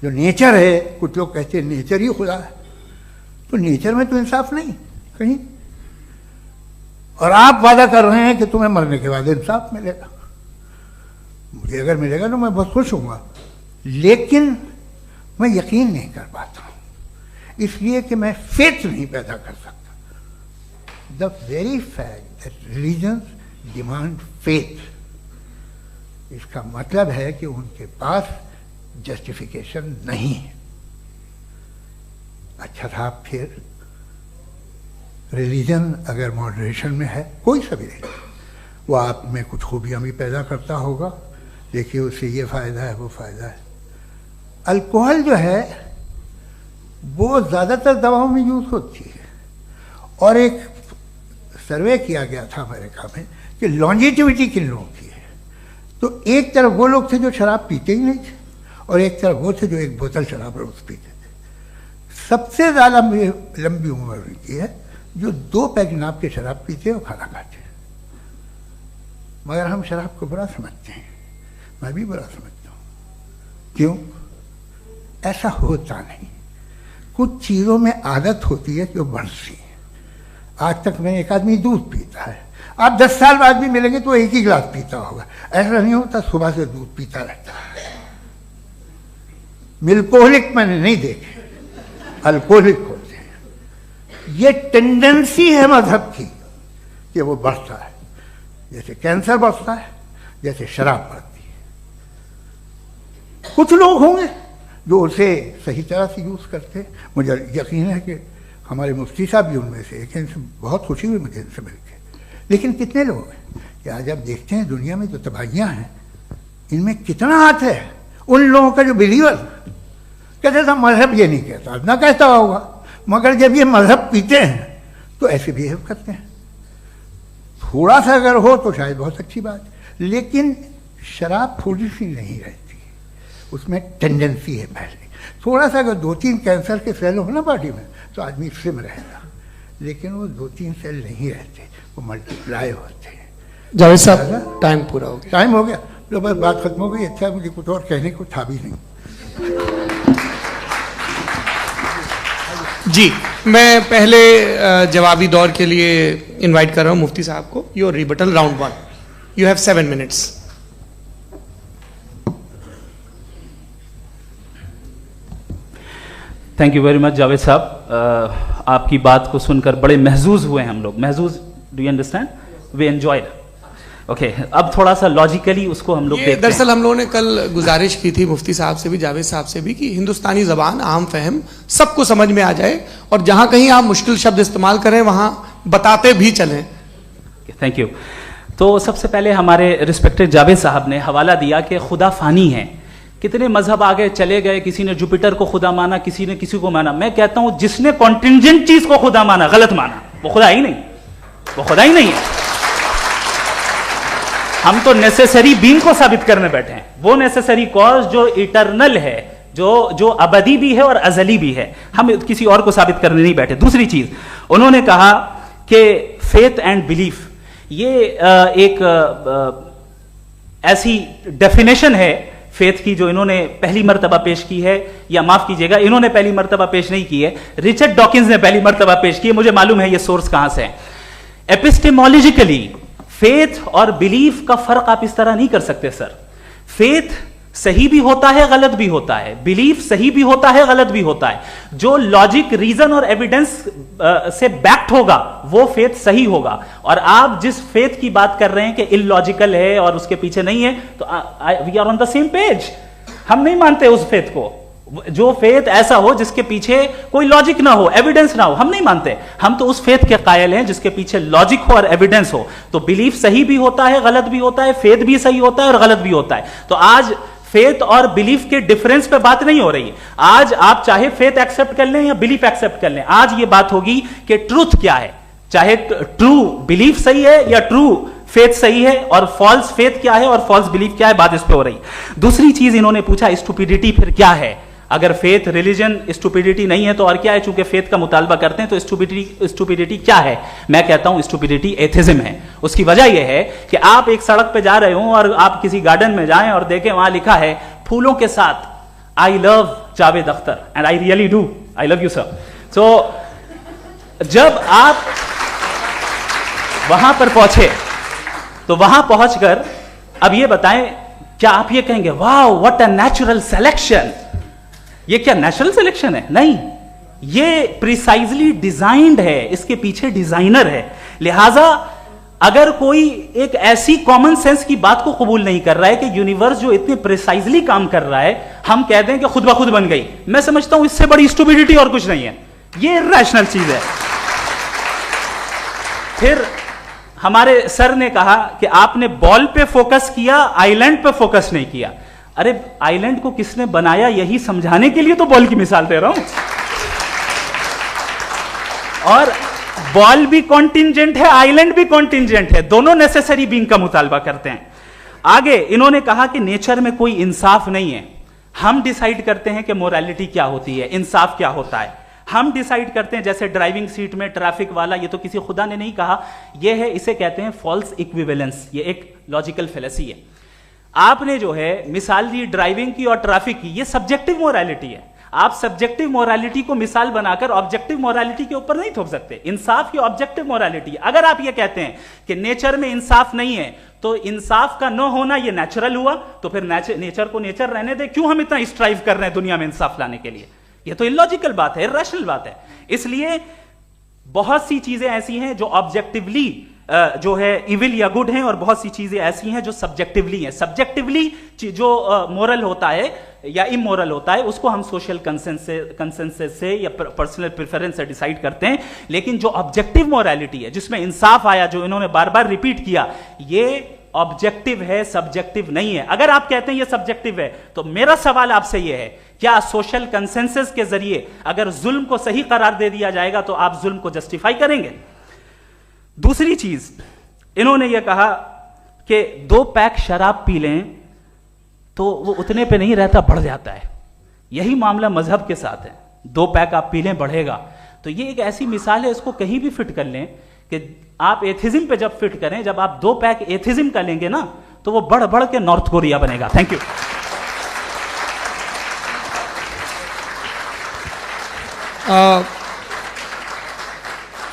जो नेचर है, कुछ लोग कहते हैं नेचर ही खुदा है, तो नेचर में तो इंसाफ नहीं कहीं। और आप वादा कर रहे हैं कि तुम्हें मरने के बाद इंसाफ मिलेगा। मुझे अगर मिलेगा तो मैं बहुत खुश होऊंगा, लेकिन मैं यकीन नहीं कर पाता हूं, इसलिए कि मैं फेथ नहीं पैदा कर सकता। The very fact that religions demand faith, इसका मतलब है कि उनके पास जस्टिफिकेशन नहीं है। अच्छा था फिर रिलीजन अगर मॉडरेशन में है, कोई सा भी नहीं, वो आप में कुछ खूबियां भी पैदा करता होगा, देखिए उससे ये फ़ायदा है, वो फ़ायदा है। अल्कोहल जो है वो ज़्यादातर दवाओं में यूज़ होती है। और एक सर्वे किया गया था अमेरिका में कि लॉन्जेटिविटी किन लोगों की है, तो एक तरफ वो लोग थे जो शराब पीते ही नहीं थे, और एक तरफ वो थे जो एक बोतल शराब रोज पीते थे। सबसे ज़्यादा लंबी उम्र की है जो 2 पैक नाप के शराब पीते और खाना खाते हैं। मगर हम शराब को बुरा समझते हैं, मैं भी बुरा समझता हूँ। क्यों? ऐसा होता नहीं। कुछ चीज़ों में आदत होती है जो बढ़ती है। आज तक में एक आदमी दूध पीता है, आप 10 साल बाद भी मिलेंगे तो एक ही गिलास पीता होगा। ऐसा नहीं होता, सुबह से दूध पीता रहता है। मिल्कोहलिक मैंने नहीं देखे, अल्कोहलिक होते हैं। ये टेंडेंसी है मजहब की कि वो बढ़ता है, जैसे कैंसर बढ़ता है, जैसे शराब बढ़ती है। कुछ लोग होंगे जो उसे सही तरह से यूज़ करते हैं। मुझे यकीन है कि हमारे मुफ्ती साहब भी उनमें से एक, इनसे बहुत खुशी हुई मुझे इनसे मिलकर। लेकिन कितने लोग हैं कि आज आप देखते हैं दुनिया में जो तबाहियाँ हैं, इनमें कितना हाथ है उन लोगों का जो बिलीवर कहते था मजहब ये नहीं कहता, ना कहता होगा, मगर जब ये मजहब पीते हैं तो ऐसे बिहेव करते हैं। थोड़ा सा अगर हो तो शायद बहुत अच्छी बात, लेकिन शराब थोड़ी सी नहीं रहती, उसमें टेंडेंसी है पहले। थोड़ा सा अगर 2-3 कैंसर के सेल हो ना बॉडी में तो आदमी स्लिम रहेगा, लेकिन वो 2-3 सेल नहीं रहते, वो मल्टीप्लाई होते हैं। जावेद साहब टाइम पूरा हो गया। टाइम हो गया, तो बस बात खत्म हो गई। अच्छा, मुझे कुछ और कहने को था भी नहीं। जी, मैं पहले जवाबी दौर के लिए इनवाइट कर रहा हूं मुफ्ती साहब को। Your rebuttal round 1, you have 7 minutes. Thank you very much Javed साहब। आपकी बात को सुनकर बड़े महजूज हुए हम लोग। महजूज, do you understand? We enjoyed. Okay, अब थोड़ा सा लॉजिकली उसको हम लोग देखते हैं। दरअसल हम लोगों ने कल गुजारिश की थी मुफ्ती साहब से भी, जावेद साहब से भी, कि हिंदुस्तानी जबान आम फहम सबको समझ में आ जाए और जहां कहीं आप मुश्किल शब्द इस्तेमाल करें वहां बताते भी चलें। Thank you. तो सबसे पहले हमारे रिस्पेक्टेड जावेद साहब ने हवाला दिया कि खुदा फानी है। कितने मजहब आगे चले गए, किसी ने जुपिटर को खुदा माना, किसी ने किसी को माना। मैं कहता हूं जिसने कॉन्टिंजेंट चीज को खुदा माना, गलत माना, वो खुदा ही नहीं, वो खुदा ही नहीं है। हम तो नेसेसरी बीइंग को साबित करने बैठे हैं, वो नेसेसरी कॉज जो इटरनल है, जो अबदी भी है और अजली भी है। हम किसी और को साबित करने नहीं बैठे। दूसरी चीज उन्होंने कहा कि फेथ एंड बिलीफ, ये एक ऐसी डेफिनेशन है फेथ की जो इन्होंने पहली मर्तबा पेश की है, या माफ कीजिएगा इन्होंने पहली मर्तबा पेश नहीं की है, रिचर्ड डॉकिंस ने पहली मर्तबा पेश की है। मुझे मालूम है ये सोर्स कहां से है। एपिस्टेमोलॉजिकली फेथ और बिलीफ का फर्क आप इस तरह नहीं कर सकते सर। फेथ सही भी होता है, गलत भी होता है, बिलीफ सही भी होता है, गलत भी होता है। जो लॉजिक, रीजन और एविडेंस से बैक्ड होगा वो फेथ सही होगा। और आप जिस फेथ की बात कर रहे हैं कि इलॉजिकल है और उसके पीछे नहीं है, तो we are on the same page. हम नहीं मानते उस फेथ को, जो फेथ ऐसा हो जिसके पीछे कोई लॉजिक ना हो, एविडेंस ना हो, हम नहीं मानते। हम तो उस फेथ के कायल हैं जिसके पीछे लॉजिक हो और एविडेंस हो। तो बिलीफ सही भी होता है, गलत भी होता है, फेथ भी सही होता है और गलत भी होता है। तो आज फेथ और बिलीफ के डिफरेंस पे बात नहीं हो रही। आज आप चाहे फेथ एक्सेप्ट कर लें या बिलीफ एक्सेप्ट कर लें, आज ये बात होगी कि ट्रूथ क्या है, चाहे ट्रू बिलीफ सही है या ट्रू फेथ सही है, और फॉल्स फेथ क्या है और फॉल्स बिलीफ क्या है, बात इस पे हो रही। दूसरी चीज इन्होंने पूछा स्टुपिडिटी फिर क्या है। अगर फेथ रिलीजन स्टुपिडिटी नहीं है तो और क्या है? चूंकि फेथ का मुतालबा करते हैं तो स्टुपिडिटी क्या है? मैं कहता हूं स्टुपिडिटी एथिज्म है। उसकी वजह यह है कि आप एक सड़क पे जा रहे हो और आप किसी गार्डन में जाएं और देखें वहां लिखा है फूलों के साथ I love Javed Akhtar, and I really do, I love you sir. So जब आप वहां पर पहुंचे तो वहां पहुंचकर अब ये बताएं, क्या आप ये कहेंगे वाह व्हाट अ नेचुरल सिलेक्शन? ये क्या नेचुरल सिलेक्शन है? नहीं, ये प्रिसाइजली डिजाइंड है, इसके पीछे डिजाइनर है। लिहाजा अगर कोई एक ऐसी कॉमन सेंस की बात को कबूल नहीं कर रहा है कि यूनिवर्स जो इतने प्रिसाइजली काम कर रहा है, हम कह दें कि खुद ब खुद बन गई, मैं समझता हूं इससे बड़ी स्टुपिडिटी और कुछ नहीं है। ये रैशनल चीज है। फिर हमारे सर ने कहा कि आपने बॉल पे फोकस किया, आइलैंड पे फोकस नहीं किया। अरे आइलैंड को किसने बनाया यही समझाने के लिए तो बॉल की मिसाल दे रहा हूं। और बॉल भी कॉन्टिंजेंट है, आइलैंड भी कॉन्टिंजेंट है, दोनों नेसेसरी बीइंग का मुतालबा करते हैं। आगे इन्होंने कहा कि नेचर में कोई इंसाफ नहीं है। हम डिसाइड करते हैं कि मोरालिटी क्या होती है, इंसाफ क्या होता है। हम डिसाइड करते हैं, जैसे ड्राइविंग सीट में ट्रैफिक वाला, ये तो किसी खुदा ने नहीं कहा, ये है, इसे कहते हैं फॉल्स इक्विवेलेंस। ये एक लॉजिकल फेलेसी है। आपने जो है मिसाल दी ड्राइविंग की और ट्रैफिक की, ये सब्जेक्टिव मोरालिटी है। आप सब्जेक्टिव मोरालिटी को मिसाल बनाकर ऑब्जेक्टिव मोरालिटी के ऊपर नहीं थोप सकते। इंसाफ की ऑब्जेक्टिव मोरालिटी। अगर आप ये कहते हैं कि नेचर में इंसाफ नहीं है, तो इंसाफ का न होना ये नेचुरल हुआ, तो फिर नेचर को नेचर रहने दे। क्यों हम इतना स्ट्राइव कर रहे हैं दुनिया में इंसाफ लाने के लिए? ये तो इलॉजिकल बात है, इरैशनल बात है। इसलिए बहुत सी चीजें ऐसी हैं जो ऑब्जेक्टिवली जो है इविल या गुड हैं, और बहुत सी चीजें ऐसी हैं जो सब्जेक्टिवली हैं। सब्जेक्टिवली जो मोरल होता है या इमोरल होता है, उसको हम सोशल कंसेंसस से या पर्सनल प्रेफरेंस से डिसाइड करते हैं। लेकिन जो ऑब्जेक्टिव मोरालिटी है, जिसमें इंसाफ आया, जो इन्होंने बार बार रिपीट किया, ये ऑब्जेक्टिव है, सब्जेक्टिव नहीं है। अगर आप कहते हैं ये सब्जेक्टिव है, तो मेरा सवाल आपसे यह है, क्या सोशल कंसेंसस के जरिए अगर जुल्म को सही करार दे दिया जाएगा तो आप जुल्म को जस्टिफाई करेंगे? दूसरी चीज इन्होंने यह कहा कि 2 पैक शराब पी लें तो वो उतने पे नहीं रहता, बढ़ जाता है। यही मामला मजहब के साथ है। 2 पैक आप पी लें, बढ़ेगा। तो ये एक ऐसी मिसाल है, इसको कहीं भी फिट कर लें कि आप एथिज्म पे जब फिट करें, जब आप 2 पैक एथिज्म का लेंगे ना, तो वो बढ़ बढ़ के नॉर्थ कोरिया बनेगा। Thank you.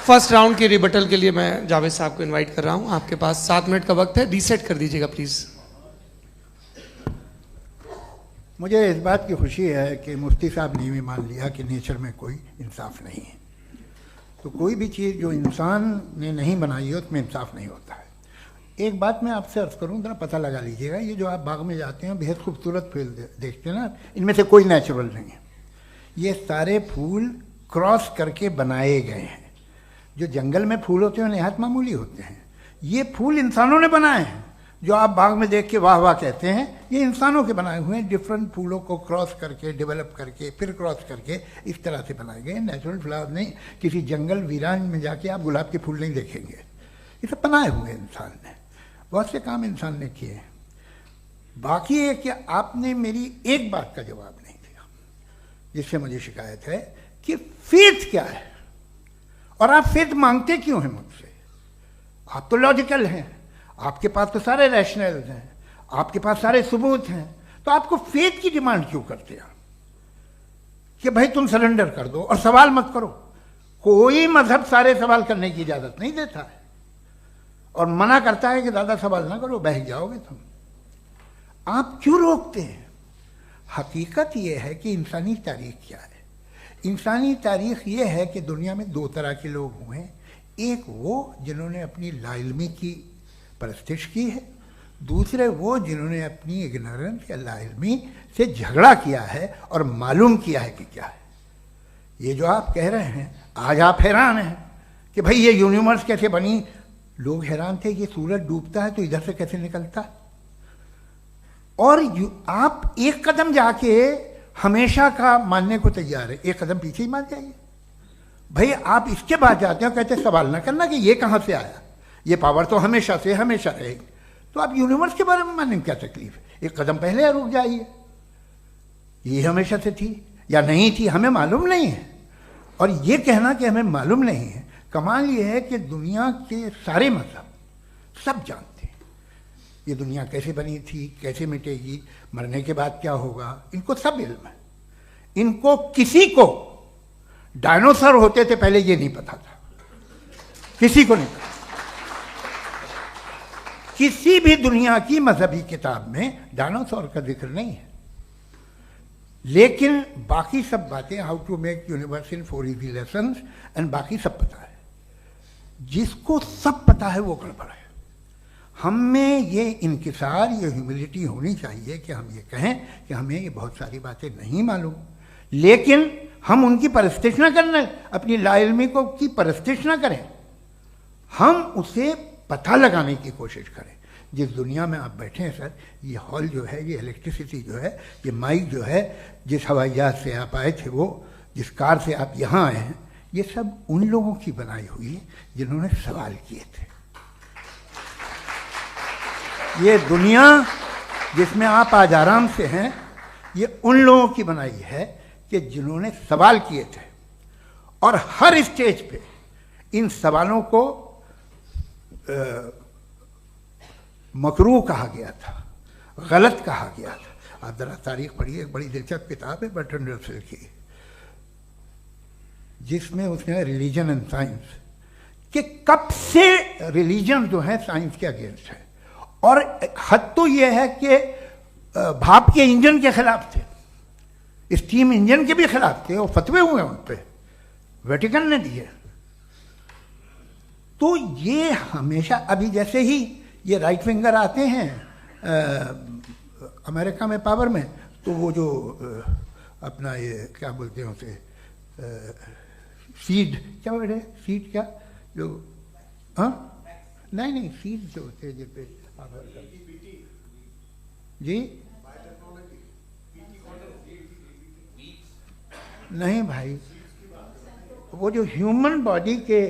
फर्स्ट राउंड की रिबटल के लिए मैं जावेद साहब को इनवाइट कर रहा हूं। आपके पास 7 मिनट का वक्त है, रीसेट कर दीजिएगा प्लीज। मुझे इस बात की खुशी है कि मुफ्ती साहब ने भी मान लिया कि नेचर में कोई इंसाफ नहीं है। तो कोई भी चीज़ जो इंसान ने नहीं बनाई है उसमें इंसाफ नहीं होता है। एक बात मैं आपसे अर्ज़ करूँ, जरा पता लगा लीजिएगा, ये जो आप बाग में जाते हैं बेहद खूबसूरत फूल देखते हैं ना, इनमें से कोई नेचुरल नहीं है। ये सारे फूल क्रॉस करके बनाए गए हैं। जो जंगल में फूल होते हैं नहायत मामूली होते हैं, ये फूल इंसानों ने बनाए हैं। जो आप बाग में देख के वाह वाह कहते हैं, ये इंसानों के बनाए हुए हैं। डिफरेंट फूलों को क्रॉस करके, डेवलप करके, फिर क्रॉस करके इस तरह से बनाए गए। नेचुरल फ्लावर नहीं। किसी जंगल वीरान में जाके आप गुलाब के फूल नहीं देखेंगे। ये सब बनाए हुए इंसान ने, बहुत से काम इंसान ने किए। बाकी है कि आपने मेरी एक बात का जवाब नहीं दिया, जिससे मुझे शिकायत है कि फेथ क्या है और आप फेथ मांगते क्यों हैं मुझसे। आप तो लॉजिकल हैं, आपके पास तो सारे रैशनल हैं, आपके पास सारे सबूत हैं, तो आपको फेथ की डिमांड क्यों करते हैं कि भाई तुम सरेंडर कर दो और सवाल मत करो। कोई मजहब सारे सवाल करने की इजाजत नहीं देता है और मना करता है कि ज़्यादा सवाल ना करो, बह जाओगे तुम। आप क्यों रोकते हैं? हकीकत यह है कि इंसानी तारीख क्या है। इंसानी तारीख ये है कि दुनिया में दो तरह के लोग हुए हैं। एक वो जिन्होंने अपनी लाइल्मी की परस्तिश की है, दूसरे वो जिन्होंने अपनी इग्नोरेंस या लाइल्मी से झगड़ा किया है और मालूम किया है कि क्या है। ये जो आप कह रहे हैं, आज आप हैरान हैं कि भाई ये यूनिवर्स कैसे बनी। लोग हैरान थे कि सूरज डूबता है तो इधर से कैसे निकलता। और आप एक कदम जाके हमेशा का मानने को तैयार है, एक कदम पीछे ही मान जाइए। भाई आप इसके बाद जाते हो, कहते सवाल ना करना कि ये कहाँ से आया, ये पावर तो हमेशा से हमेशा रहेगी। तो आप यूनिवर्स के बारे में मानने में क्या तकलीफ है? एक कदम पहले रुक जाइए। ये हमेशा से थी या नहीं थी हमें मालूम नहीं है। और ये कहना कि हमें मालूम नहीं है, कमाल ये है कि दुनिया के सारे मजहब सब जानते हैं ये दुनिया कैसे बनी थी, कैसे मिटेगी, मरने के बाद क्या होगा, इनको सब इल्म है। इनको किसी को डायनासोर होते थे पहले ये नहीं पता था, किसी को नहीं पता। किसी भी दुनिया की मजहबी किताब में डायनासोर का जिक्र नहीं है। लेकिन बाकी सब बातें, how to make universe in 4 easy lessons and बाकी सब पता है। जिसको सब पता है वो गड़बड़ है। हम में ये इनकिसार, ये ह्यूमिलिटी होनी चाहिए कि हम ये कहें कि हमें ये बहुत सारी बातें नहीं मालूम, लेकिन हम उनकी परस्तिश ना करना, अपनी लाइल्मी को की परस्तिश ना करें, हम उसे पता लगाने की कोशिश करें। जिस दुनिया में आप बैठे हैं सर, ये हॉल जो है, ये इलेक्ट्रिसिटी जो है, ये माइक जो है, जिस हवाई जहाज से आप आए थे, वो जिस कार से आप यहाँ आए हैं, ये सब उन लोगों की बनाई हुई है जिन्होंने सवाल किए थे। ये दुनिया जिसमें आप आज आराम से हैं, ये उन लोगों की बनाई है कि जिन्होंने सवाल किए थे। और हर स्टेज पे इन सवालों को मकरूह कहा गया था, गलत कहा गया था। आप जरा तारीख पढ़िए, एक बड़ी दिलचस्प किताब है बर्ट्रैंड रसेल की, जिसमें उसने रिलीजन एंड साइंस कि कब से रिलीजन जो है साइंस के अगेंस्ट है। और हद तो यह है कि भाप के इंजन के खिलाफ थे, स्टीम इंजन के भी खिलाफ थे, और फतवे हुए उन पर, वेटिकन ने दिए। तो ये हमेशा, अभी जैसे ही ये राइट विंगर आते हैं अमेरिका में पावर में, तो वो जो अपना ये क्या बोलते हैं उसे, सीड क्या बोलते हैं, सीड क्या जो, हाँ नहीं सीड जो होते हैं जिस पे जी, नहीं भाई, वो जो ह्यूमन बॉडी के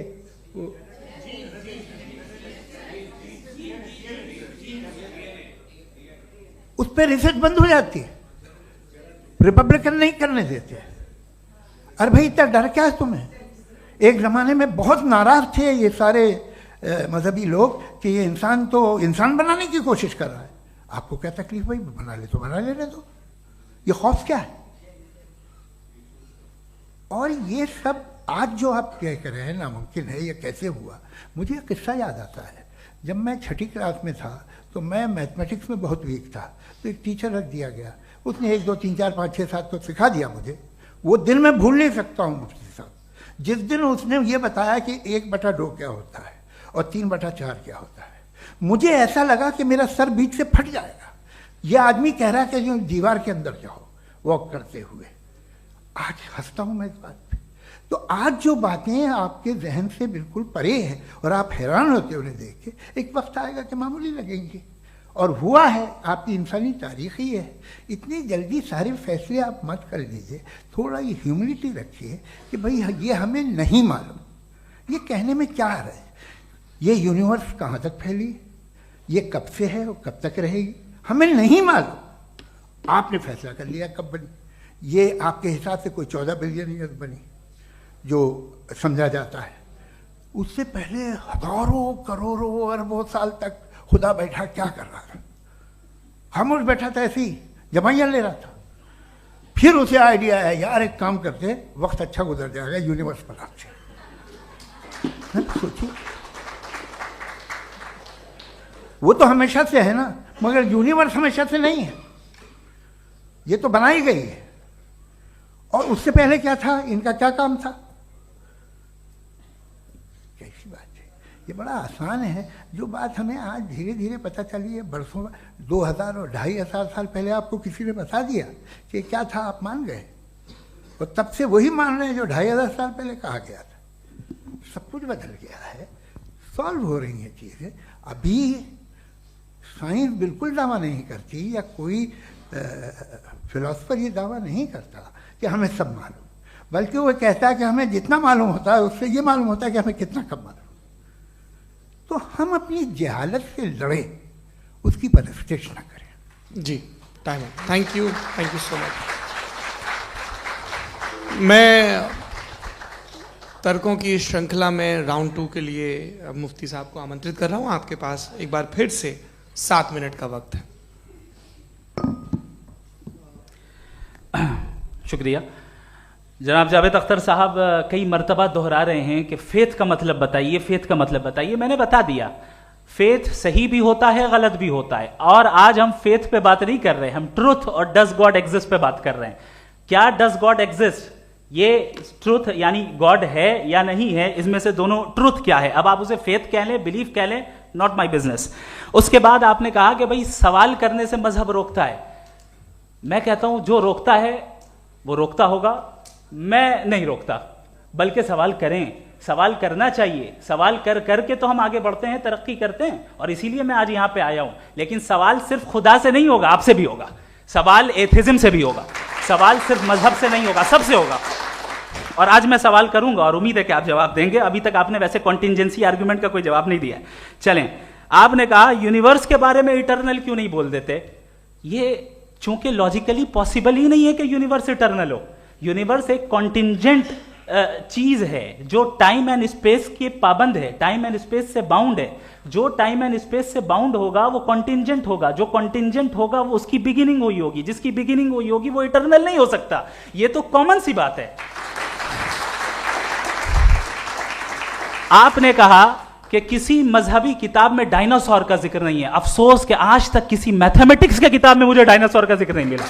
उस पर रिसर्च बंद हो जाती है, रिपब्लिकन नहीं करने देते। अरे भाई इतना डर क्या है तुम्हें? एक ज़माने में बहुत नाराज थे ये सारे मजहबी लोग कि ये इंसान तो इंसान बनाने की कोशिश कर रहा है। आपको क्या तकलीफ भाई, बना ले तो बना लेने दो, ये खौफ क्या है? और ये सब आज जो आप कह रहे हैं नामुमकिन है, ये कैसे हुआ? मुझे एक किस्सा याद आता है। जब मैं 6ठी क्लास में था तो मैं मैथमेटिक्स में बहुत वीक था, तो एक टीचर रख दिया गया, उसने 1 2 3 4 5 6 7 तो सिखा दिया मुझे। वो दिन मैं भूल नहीं सकता हूँ मुफ्ती साहब, जिस दिन उसने ये बताया कि 1/2 क्या होता है और 3/4 क्या होता है, मुझे ऐसा लगा कि मेरा सर बीच से फट जाएगा। ये आदमी कह रहा है कि जो दीवार के अंदर जाओ वॉक करते हुए। आज हंसता हूं मैं इस बात पे। तो आज जो बातें आपके जहन से बिल्कुल परे हैं और आप हैरान होते हो उन्हें देख के, एक वक्त आएगा कि मामूली लगेंगे। और हुआ है, आपकी इंसानी तारीख ही है। इतनी जल्दी सारे फैसले आप मत कर लीजिए, थोड़ा ये ह्यूमिलिटी रखिए कि भाई ये हमें नहीं मालूम। ये कहने में क्या आ रहा है? ये यूनिवर्स कहाँ तक फैली, ये कब से है और कब तक रहेगी, हमें नहीं मालूम। आपने फैसला कर लिया कब बनी। ये आपके हिसाब से कोई 14 बिलियन ईयर बनी जो समझा जाता है। उससे पहले हजारों करोड़ों अरबों साल तक खुदा बैठा क्या कर रहा था? खामोश बैठा था, ऐसी जमाइयाँ ले रहा था। फिर उसे आइडिया आया, यार एक काम करते, वक्त अच्छा गुजर जाएगा, यूनिवर्स बना से। सोचिए, वो तो हमेशा से है ना, मगर यूनिवर्स हमेशा से नहीं है, ये तो बनाई गई है। और उससे पहले क्या था, इनका क्या काम था? कैसी बात है, ये बड़ा आसान है। जो बात हमें आज धीरे धीरे पता चली है, बरसों 2000 और 2500 साल पहले आपको किसी ने बता दिया कि क्या था, आप मान गए और तब से वही मान रहे हैं जो 2500 साल पहले कहा गया था। सब कुछ बदल गया है, सॉल्व हो रही हैं चीज़ें। अभी साइंस बिल्कुल दावा नहीं करती, या कोई फिलोसफर ये दावा नहीं करता कि हमें सब मालूम, बल्कि वो कहता है कि हमें जितना मालूम होता है उससे ये मालूम होता है कि हमें कितना कम मालूम। तो हम अपनी जहालत से लड़े, उसकी परस्तिश न करें। जी, टाइम है। Thank you so much. मैं तर्कों की श्रृंखला में राउंड 2 के लिए मुफ्ती साहब को आमंत्रित कर रहा हूं। आपके पास एक बार फिर से 7 मिनट का वक्त है। शुक्रिया। जनाब जावेद अख्तर साहब कई मर्तबा दोहरा रहे हैं कि फेथ का मतलब बताइए, फेथ का मतलब बताइए। मैंने बता दिया, फेथ सही भी होता है, गलत भी होता है। और आज हम फेथ पे बात नहीं कर रहे, हम ट्रुथ और डज गॉड एग्जिस्ट पे बात कर रहे हैं। क्या डज गॉड एग्जिस्ट, ये ट्रुथ यानी गॉड है या नहीं है, इसमें से दोनों ट्रुथ क्या है। अब आप उसे फेथ कह लें, बिलीफ कह लें, नॉट माई बिजनेस। उसके बाद आपने कहा कि भाई सवाल करने से मजहब रोकता है। मैं कहता हूं जो रोकता है वो रोकता होगा, मैं नहीं रोकता, बल्कि सवाल करें, सवाल करना चाहिए। सवाल कर करके तो हम आगे बढ़ते हैं, तरक्की करते हैं, और इसीलिए मैं आज यहां पे आया हूं। लेकिन सवाल सिर्फ खुदा से नहीं होगा, आपसे भी होगा। सवाल एथिज्म से भी होगा, सवाल सिर्फ मजहब से नहीं होगा, सबसे होगा। और आज मैं सवाल करूंगा और उम्मीद है कि आप जवाब देंगे। अभी तक आपने वैसे कॉन्टिंजेंसी आर्ग्यूमेंट का कोई जवाब नहीं दिया। चलें, आपने कहा यूनिवर्स के बारे में इटर्नल क्यों नहीं बोल देते। ये चूंकि लॉजिकली पॉसिबल ही नहीं है कि यूनिवर्स इटर्नल हो। यूनिवर्स एक कॉन्टिंजेंट चीज है जो टाइम एंड स्पेस के पाबंद है, टाइम एंड स्पेस से बाउंड है। जो टाइम एंड स्पेस से बाउंड होगा वो कॉन्टिंजेंट होगा, जो कॉन्टिंजेंट होगा वो उसकी बिगिनिंग हुई होगी, जिसकी बिगिनिंग हुई होगी वो इटर्नल नहीं हो सकता। ये तो कॉमन सी बात है। आपने कहा कि किसी मजहबी किताब में डायनासोर का जिक्र नहीं है। अफसोस कि आज तक किसी मैथमेटिक्स के किताब में मुझे डायनासोर का जिक्र नहीं मिला।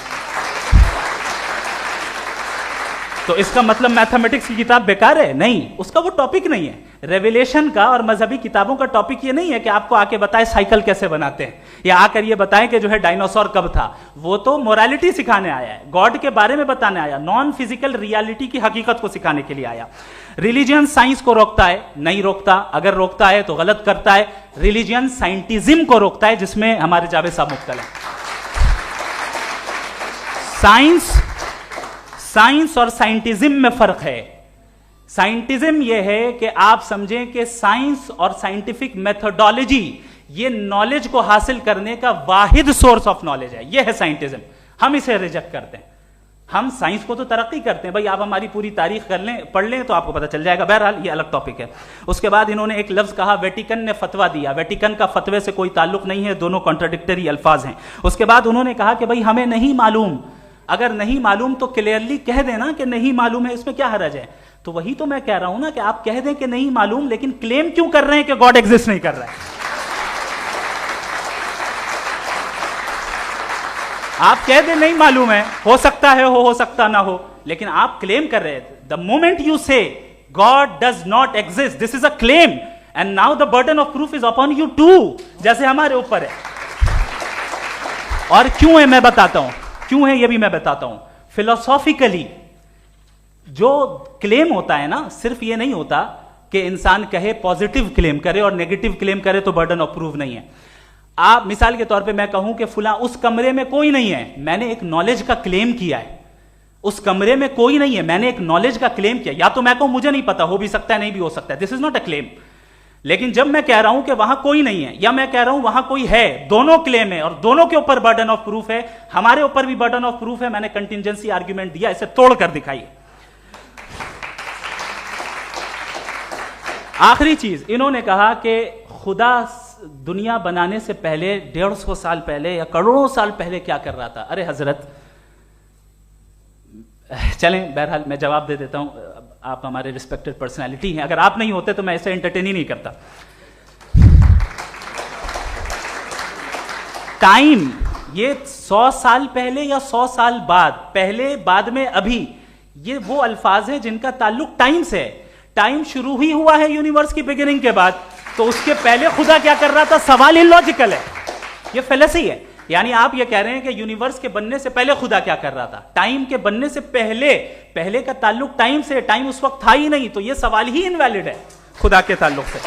तो इसका मतलब मैथमेटिक्स की किताब बेकार है? नहीं, उसका वो टॉपिक नहीं है। रेवलेशन का और मजहबी किताबों का टॉपिक ये नहीं है कि आपको आके बताए साइकिल कैसे बनाते हैं, या आकर ये बताएं कि जो है डायनासोर कब था। वो तो मोरालिटी सिखाने आया है, गॉड के बारे में बताने आया, नॉन फिजिकल रियलिटी की हकीकत को सिखाने के लिए आया। रिलीजियन साइंस को रोकता है? नहीं रोकता। अगर रोकता है तो गलत करता है। रिलीजियन साइंटिज्म को रोकता है, जिसमें हमारे जावेद साहब मुब्तला है। साइंस और साइंटिज्म में फर्क है। साइंटिज्म यह है कि आप समझें कि साइंस और साइंटिफिक मेथोडोलॉजी ये नॉलेज को हासिल करने का वाहिद सोर्स ऑफ नॉलेज है। यह है साइंटिज्म। हम इसे रिजेक्ट करते हैं। हम साइंस को तो तरक्की करते हैं, भाई आप हमारी पूरी तारीख कर लें, पढ़ लें तो आपको पता चल जाएगा। बहरहाल ये अलग टॉपिक है। उसके बाद इन्होंने एक लफ्ज कहा, वेटिकन ने फतवा दिया। वेटिकन का फतवे से कोई ताल्लुक नहीं है, दोनों कॉन्ट्राडिक्टरी अल्फाज हैं। उसके बाद उन्होंने कहा कि भाई हमें नहीं मालूम। अगर नहीं मालूम तो क्लियरली कह देना कि नहीं मालूम है, इसमें क्या हरज है। तो वही तो मैं कह रहा हूं ना कि आप कह दें कि नहीं मालूम, लेकिन क्लेम क्यों कर रहे हैं कि गॉड एग्जिस्ट नहीं कर रहा है। आप कह दें नहीं मालूम है, हो सकता है हो सकता ना हो, लेकिन आप क्लेम कर रहे हैं। द मोमेंट यू से God does not exist. This is a claim. And now the burden of proof is upon you too. जैसे हमारे ऊपर है. और क्यों है मैं बताता हूं. क्यों है ये भी मैं बताता हूं. Philosophically जो क्लेम होता है ना, सिर्फ ये नहीं होता कि इंसान कहे पॉजिटिव क्लेम करे और नेगेटिव क्लेम करे तो बर्डन ऑफ प्रूफ नहीं है. आप मिसाल के तौर पे मैं कहूं कि फुला उस कमरे में कोई नहीं है, मैंने एक नॉलेज का क्लेम किया है. उस कमरे में कोई नहीं है, मैंने एक नॉलेज का क्लेम किया. या तो मैं कहूं मुझे नहीं पता, हो भी सकता है नहीं भी हो सकता है, this is not a claim. लेकिन जब मैं कह रहा हूं कि वहां कोई नहीं है या मैं कह रहा हूं वहां कोई है, दोनों क्लेम है और दोनों के ऊपर बर्डन ऑफ प्रूफ है. हमारे ऊपर भी बर्डन ऑफ प्रूफ है. मैंने कंटिजेंसी आर्ग्यूमेंट दिया, इसे तोड़कर दिखाइए. आखिरी चीज, इन्होंने कहा कि खुदा दुनिया बनाने से पहले 150 साल पहले या करोड़ों साल पहले क्या कर रहा था. अरे हजरत, चलें बहरहाल मैं जवाब दे देता हूं. आप हमारे रिस्पेक्टेड पर्सनालिटी हैं, अगर आप नहीं होते तो मैं ऐसे एंटरटेन ही नहीं करता. टाइम, ये 100 साल पहले या 100 साल बाद, पहले बाद में अभी, ये वो अल्फाज हैं जिनका ताल्लुक टाइम से है. टाइम शुरू ही हुआ है यूनिवर्स की बिगिनिंग के बाद, तो उसके पहले खुदा क्या कर रहा था. सवाल इलॉजिकल है, ये फेलेसी है. यानी आप ये कह रहे हैं कि यूनिवर्स के बनने से पहले खुदा क्या कर रहा था. टाइम के बनने से पहले, पहले का ताल्लुक टाइम से, टाइम उस वक्त था ही नहीं, तो ये सवाल ही इनवैलिड है खुदा के ताल्लुक से.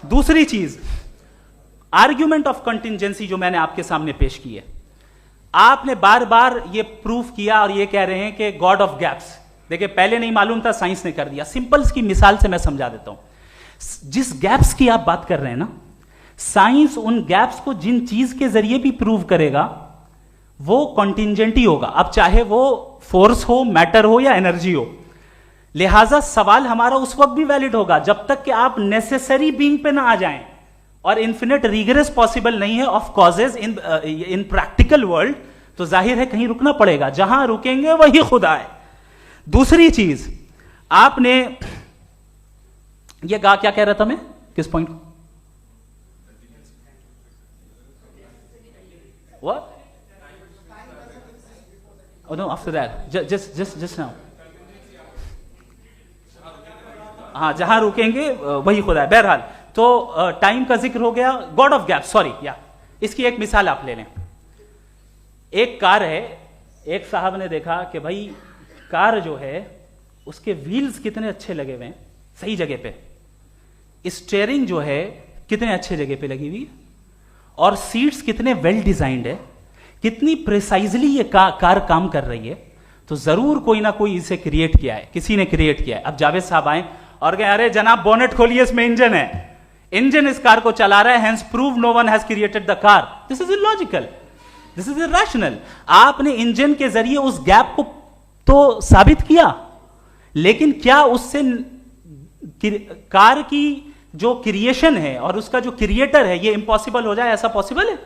दूसरी चीज, आर्ग्यूमेंट ऑफ कंटिजेंसी जो मैंने आपके सामने पेश की है, आपने बार बार ये प्रूफ किया और ये कह रहे हैं कि गॉड ऑफ गैप्स. देखिए पहले नहीं मालूम था, साइंस ने कर दिया. सिंपल्स की मिसाल से मैं समझा देता हूं. जिस गैप्स की आप बात कर रहे हैं ना, साइंस उन गैप्स को जिन चीज के जरिए भी प्रूव करेगा वो कॉन्टिंजेंट ही होगा. अब चाहे वो फोर्स हो, मैटर हो या एनर्जी हो. लिहाजा सवाल हमारा उस वक्त भी वैलिड होगा जब तक कि आप नेसेसरी बीइंग पे ना आ जाएं. और इन्फिनिट रिग्रेस पॉसिबल नहीं है of causes in practical world, तो जाहिर है कहीं रुकना पड़ेगा. जहां रुकेंगे वही खुदा है. दूसरी चीज, आपने ये क्या कह रहा था मैं, किस पॉइंट को? What? Oh no, after that. Just now. हाँ, जहां रुकेंगे वही खुदा है. बहरहाल, तो टाइम का जिक्र हो गया. गॉड ऑफ गैप, सॉरी, या इसकी एक मिसाल आप ले लें. एक कार है, एक साहब ने देखा कि भाई कार जो है उसके व्हील्स कितने अच्छे लगे हुए हैं सही जगह पे, स्टीयरिंग जो है कितने अच्छे जगह पे लगी हुई, और सीट्स कितने वेल डिजाइंड है, कितनी प्रिसाइजली ये कार काम कर रही है. तो जरूर कोई ना कोई इसे क्रिएट किया है, किसी ने क्रिएट किया है. अब जावेद साहब आए और कहे अरे जनाब बोनेट खोलिए, इसमें इंजन है, इंजन इस कार को चला रहा है, hence prove no one has created the car. This is illogical, this is irrational. आपने इंजन के जरिए उस गैप को तो साबित किया, लेकिन क्या उससे कार की जो क्रिएशन है और उसका जो क्रिएटर है ये इम्पॉसिबल हो जाए? ऐसा पॉसिबल है?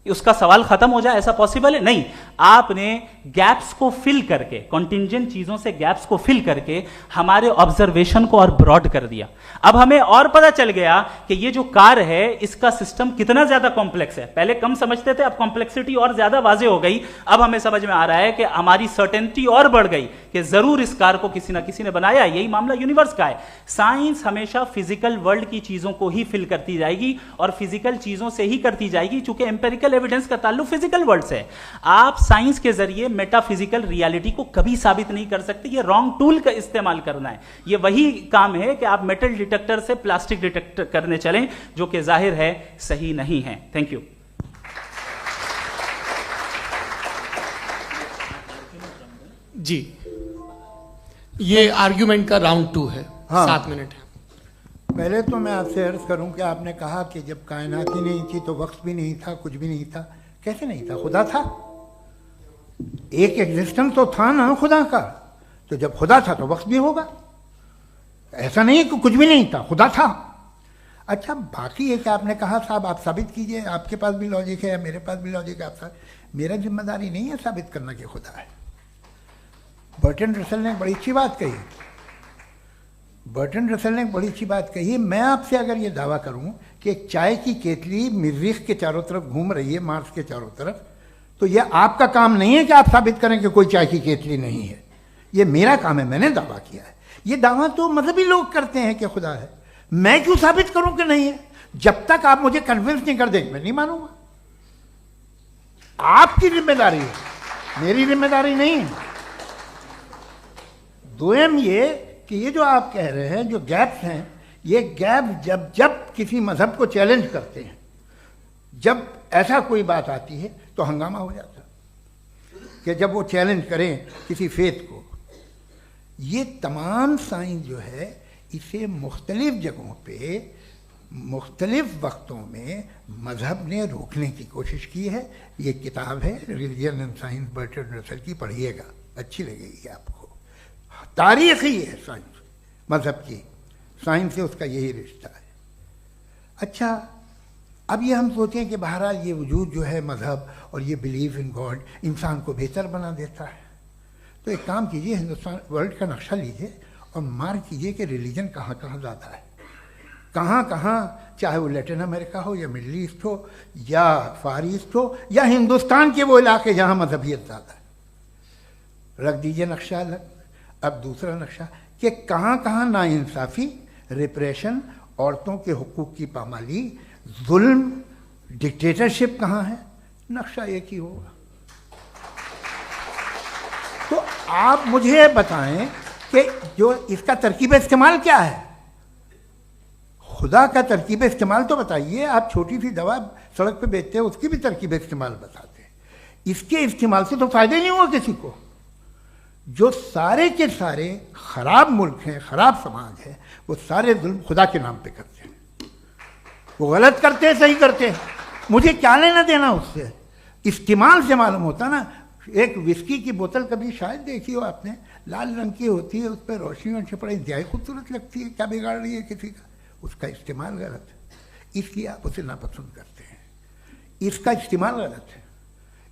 उसका सवाल खत्म हो जाए, ऐसा पॉसिबल है? नहीं. आपने गैप्स को फिल करके, कॉन्टिंजेंट चीजों से गैप्स को फिल करके हमारे ऑब्जर्वेशन को और ब्रॉड कर दिया. अब हमें और पता चल गया कि ये जो कार है इसका सिस्टम कितना ज्यादा कॉम्प्लेक्स है. पहले कम समझते थे, अब कॉम्प्लेक्सिटी और ज्यादा वाजे हो गई. अब हमें समझ में आ रहा है कि हमारी सर्टेनिटी और बढ़ गई कि जरूर इस कार को किसी ना किसी ने बनाया. यही मामला यूनिवर्स का है. साइंस हमेशा फिजिकल वर्ल्ड की चीजों को ही फिल करती जाएगी और फिजिकल चीजों से ही करती जाएगी, चूंकि एम्पेरिकल एविडेंस का ताल्लुक फिजिकल वर्ल्ड से है. आप साइंस के जरिए मेटाफिजिकल रियलिटी को कभी साबित नहीं कर सकते. ये रॉन्ग टूल का इस्तेमाल करना है. ये वही काम है कि आप मेटल डिटेक्टर से प्लास्टिक डिटेक्टर करने चलें, जो कि जाहिर है सही नहीं है. Thank you. जी, ये आर्ग्यूमेंट का राउंड 2 है. हाँ. 7 मिनट है. पहले तो मैं आपसे अर्ज करूं कि आपने कहा कि जब कायनात ही नहीं थी तो वक्त भी नहीं था, कुछ भी नहीं था. कैसे नहीं था? खुदा था. एक एग्जिस्टेंस तो था ना खुदा का. तो जब खुदा था तो वक्त भी होगा. ऐसा नहीं कि कुछ भी नहीं था, खुदा था. अच्छा, बाकी एक आपने कहा साहब आप साबित कीजिए, आपके पास भी लॉजिक है या मेरे पास भी लॉजिक है. आप मेरा जिम्मेदारी नहीं है साबित करना कि खुदा है. बर्टन रसल ने बड़ी अच्छी बात कही. बर्टन रसल ने बड़ी अच्छी बात कही. मैं आपसे अगर ये दावा करूं कि एक चाय की केतली मरीख के चारों तरफ घूम रही है, मार्स के चारों तरफ, तो यह आपका काम नहीं है कि आप साबित करें कि कोई चाय की केतली नहीं है. ये मेरा काम है, मैंने दावा किया है। ये दावा तो मजहबी लोग करते हैं कि खुदा है, मैं क्यों साबित करूं कि नहीं है? जब तक आप मुझे कन्विंस नहीं कर देंगे मैं नहीं मानूंगा। आपकी जिम्मेदारी है, मेरी जिम्मेदारी नहीं है। दोयम ये कि ये जो आप कह रहे हैं, जो गैप्स हैं, ये गैप जब जब किसी मजहब को चैलेंज करते हैं, जब ऐसा कोई बात आती है तो हंगामा हो जाता है कि जब वो चैलेंज करें किसी फेथ को। ये तमाम साइंस जो है इसे मुख्तलिफ जगहों पे मुख्तलिफ वक्तों में मजहब ने रोकने की कोशिश की है। ये किताब है religion and science Bertrand Russell की, पढ़िएगा, अच्छी लगेगी आपको। तारीख ही है साइंस, मजहब की साइंस से उसका यही रिश्ता है। अच्छा, अब ये हम सोचें कि बहरहाल ये वजूद जो है मजहब और ये बिलीव इन गॉड इंसान को बेहतर बना देता है, तो एक काम कीजिए, हिंदुस्तान वर्ल्ड का नक्शा लीजिए और मार्क कीजिए कि रिलीजन कहाँ कहाँ ज़्यादा है, कहाँ कहाँ, चाहे वो लैटिन अमेरिका हो या मिडल ईस्ट हो या फार ईस्ट हो या हिंदुस्तान के वो इलाके जहाँ मजहबियत ज़्यादा है। रख दीजिए नक्शा अलग। अब दूसरा नक्शा कि कहाँ कहाँ नाइंसाफ़ी, रिप्रेशन, औरतों के हुकूक की पामाली, जुल्म, डिक्टेटरशिप कहाँ है, नक्शा एक ही होगा। तो आप मुझे बताएं कि जो इसका तरकीब इस्तेमाल क्या है, खुदा का तरकीब इस्तेमाल तो बताइए। आप छोटी सी दवा सड़क पे बेचते हैं, उसकी भी तरकीब इस्तेमाल बताते हैं। इसके इस्तेमाल से तो फायदे नहीं हुआ किसी को। जो सारे के सारे खराब मुल्क हैं, खराब समाज है, वो सारे जुल्म खुदा के नाम पे करते हैं। वो गलत करते हैं, सही करते हैं, मुझे क्या लेना देना उससे। इस्तेमाल से मालूम होता ना। एक विस्की की बोतल कभी शायद देखी हो आपने, लाल रंग की होती है, उस पर रोशनी और छपड़ा इंतहाई खूबसूरत लगती है, क्या बिगाड़ रही है किसी का? उसका इस्तेमाल गलत है, इसलिए आप उसे नापसंद करते हैं। इसका इस्तेमाल गलत है,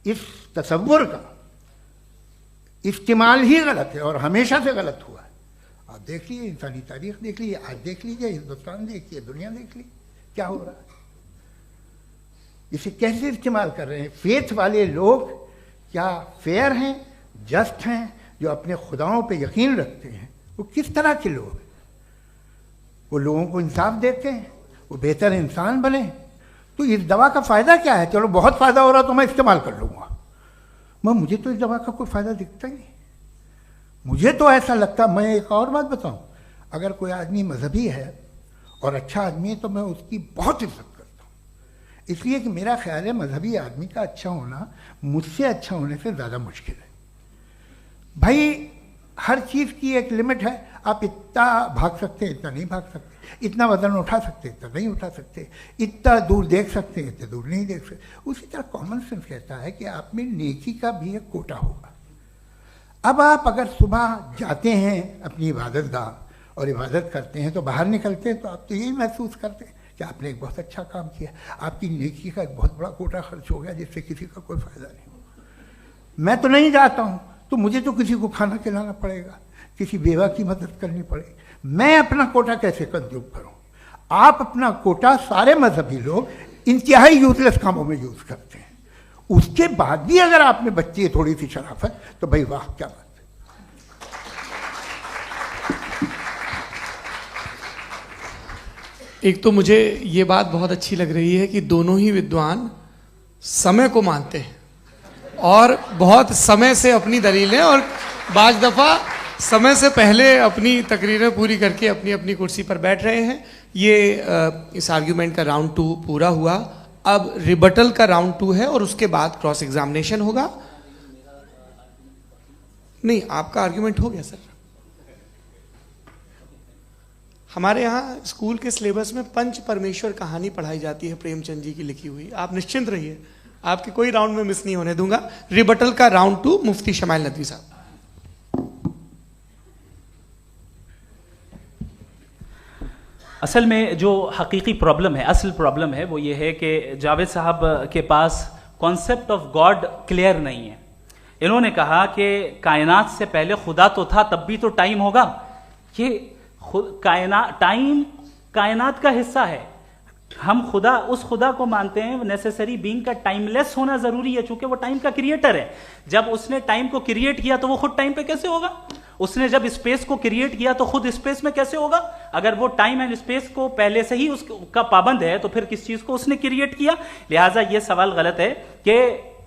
इस तसव्वुर का इस्तेमाल ही गलत है और हमेशा से गलत हुआ है। आप देख लीजिए, इंसानी तारीख देख लीजिए, आज देख लीजिए, हिंदुस्तान देखिए, दुनिया देख लीजिए, क्या हो रहा है। इसे कैसे इस्तेमाल कर रहे हैं फेथ वाले लोग? क्या फेयर हैं, जस्ट हैं, जो अपने खुदाओं पे यकीन रखते हैं? वो किस तरह के लोग हैं? वो लोगों को इंसाफ देते हैं, वो बेहतर इंसान बने। तो इस दवा का फ़ायदा क्या है? चलो बहुत फ़ायदा हो रहा तो मैं इस्तेमाल कर लूँगा, मैं मुझे तो इस दवा का कोई फ़ायदा दिखता ही नहीं। मुझे तो ऐसा लगता, मैं एक और बात बताऊँ, अगर कोई आदमी मजहबी है और अच्छा आदमी है तो मैं उसकी बहुत इज्जत करता हूँ, इसलिए कि मेरा ख्याल है मजहबी आदमी का अच्छा होना मुझसे अच्छा होने से ज़्यादा मुश्किल है। भाई हर चीज़ की एक लिमिट है। आप इतना भाग सकते हैं, इतना नहीं भाग सकते, इतना वजन उठा सकते, इतना नहीं उठा सकते, इतना दूर देख सकते हैं, इतना दूर नहीं देख सकते। उसी तरह कॉमन सेंस कहता है कि आप में नेकी का भी एक कोटा होगा। अब आप अगर सुबह जाते हैं अपनी इबादत गाह और इबादत करते हैं तो बाहर निकलते हैं तो आप तो यही महसूस करते हैं कि आपने एक बहुत अच्छा काम किया, आपकी नेकी का एक बहुत बड़ा कोटा खर्च हो गया जिससे किसी का कोई फ़ायदा नहीं हो। मैं तो नहीं जाता हूँ तो मुझे तो किसी को खाना खिलाना पड़ेगा, किसी बेवा की मदद करनी पड़ेगी। मैं अपना कोटा कैसे कंज्यूम करूँ? आप अपना कोटा सारे मजहबी लोग इंतहाई यूजलेस कामों में यूज़ करते हैं। उसके बाद भी अगर आप में बच्ची है थोड़ी सी शराफत तो भाई वाह क्या बात है। एक तो मुझे ये बात बहुत अच्छी लग रही है कि दोनों ही विद्वान समय को मानते हैं और बहुत समय से अपनी दलीलें और बाज दफ़ा समय से पहले अपनी तकरीरें पूरी करके अपनी अपनी कुर्सी पर बैठ रहे हैं। ये इस आर्ग्यूमेंट का राउंड 2 पूरा हुआ। अब रिबटल का राउंड 2 है और उसके बाद क्रॉस एग्जामिनेशन होगा। नहीं, आपका आर्ग्यूमेंट हो गया सर। हमारे यहाँ स्कूल के सिलेबस में पंच परमेश्वर कहानी पढ़ाई जाती है, प्रेमचंद जी की लिखी हुई। आप निश्चिंत रहिए, आपके कोई राउंड में मिस नहीं होने दूंगा। रिबटल का राउंड 2 मुफ्ती शमाइल नदवी साहब। असल में जो हकीकी प्रॉब्लम है, असल प्रॉब्लम है वो ये है कि जावेद साहब के पास कॉन्सेप्ट ऑफ गॉड क्लियर नहीं है। इन्होंने कहा कि कायनात से पहले खुदा तो था, तब भी तो टाइम होगा। ये टाइम कायनात का हिस्सा है। हम खुदा, उस खुदा को मानते हैं नेसेसरी बीइंग का टाइमलेस होना जरूरी है, चूंकि वो टाइम का क्रिएटर है। जब उसने टाइम को क्रिएट किया तो वो खुद टाइम पे कैसे होगा? उसने जब स्पेस को क्रिएट किया तो खुद स्पेस में कैसे होगा? अगर वो टाइम एंड स्पेस को पहले से ही उसका पाबंद है तो फिर किस चीज को उसने क्रिएट किया? लिहाजा ये सवाल गलत है कि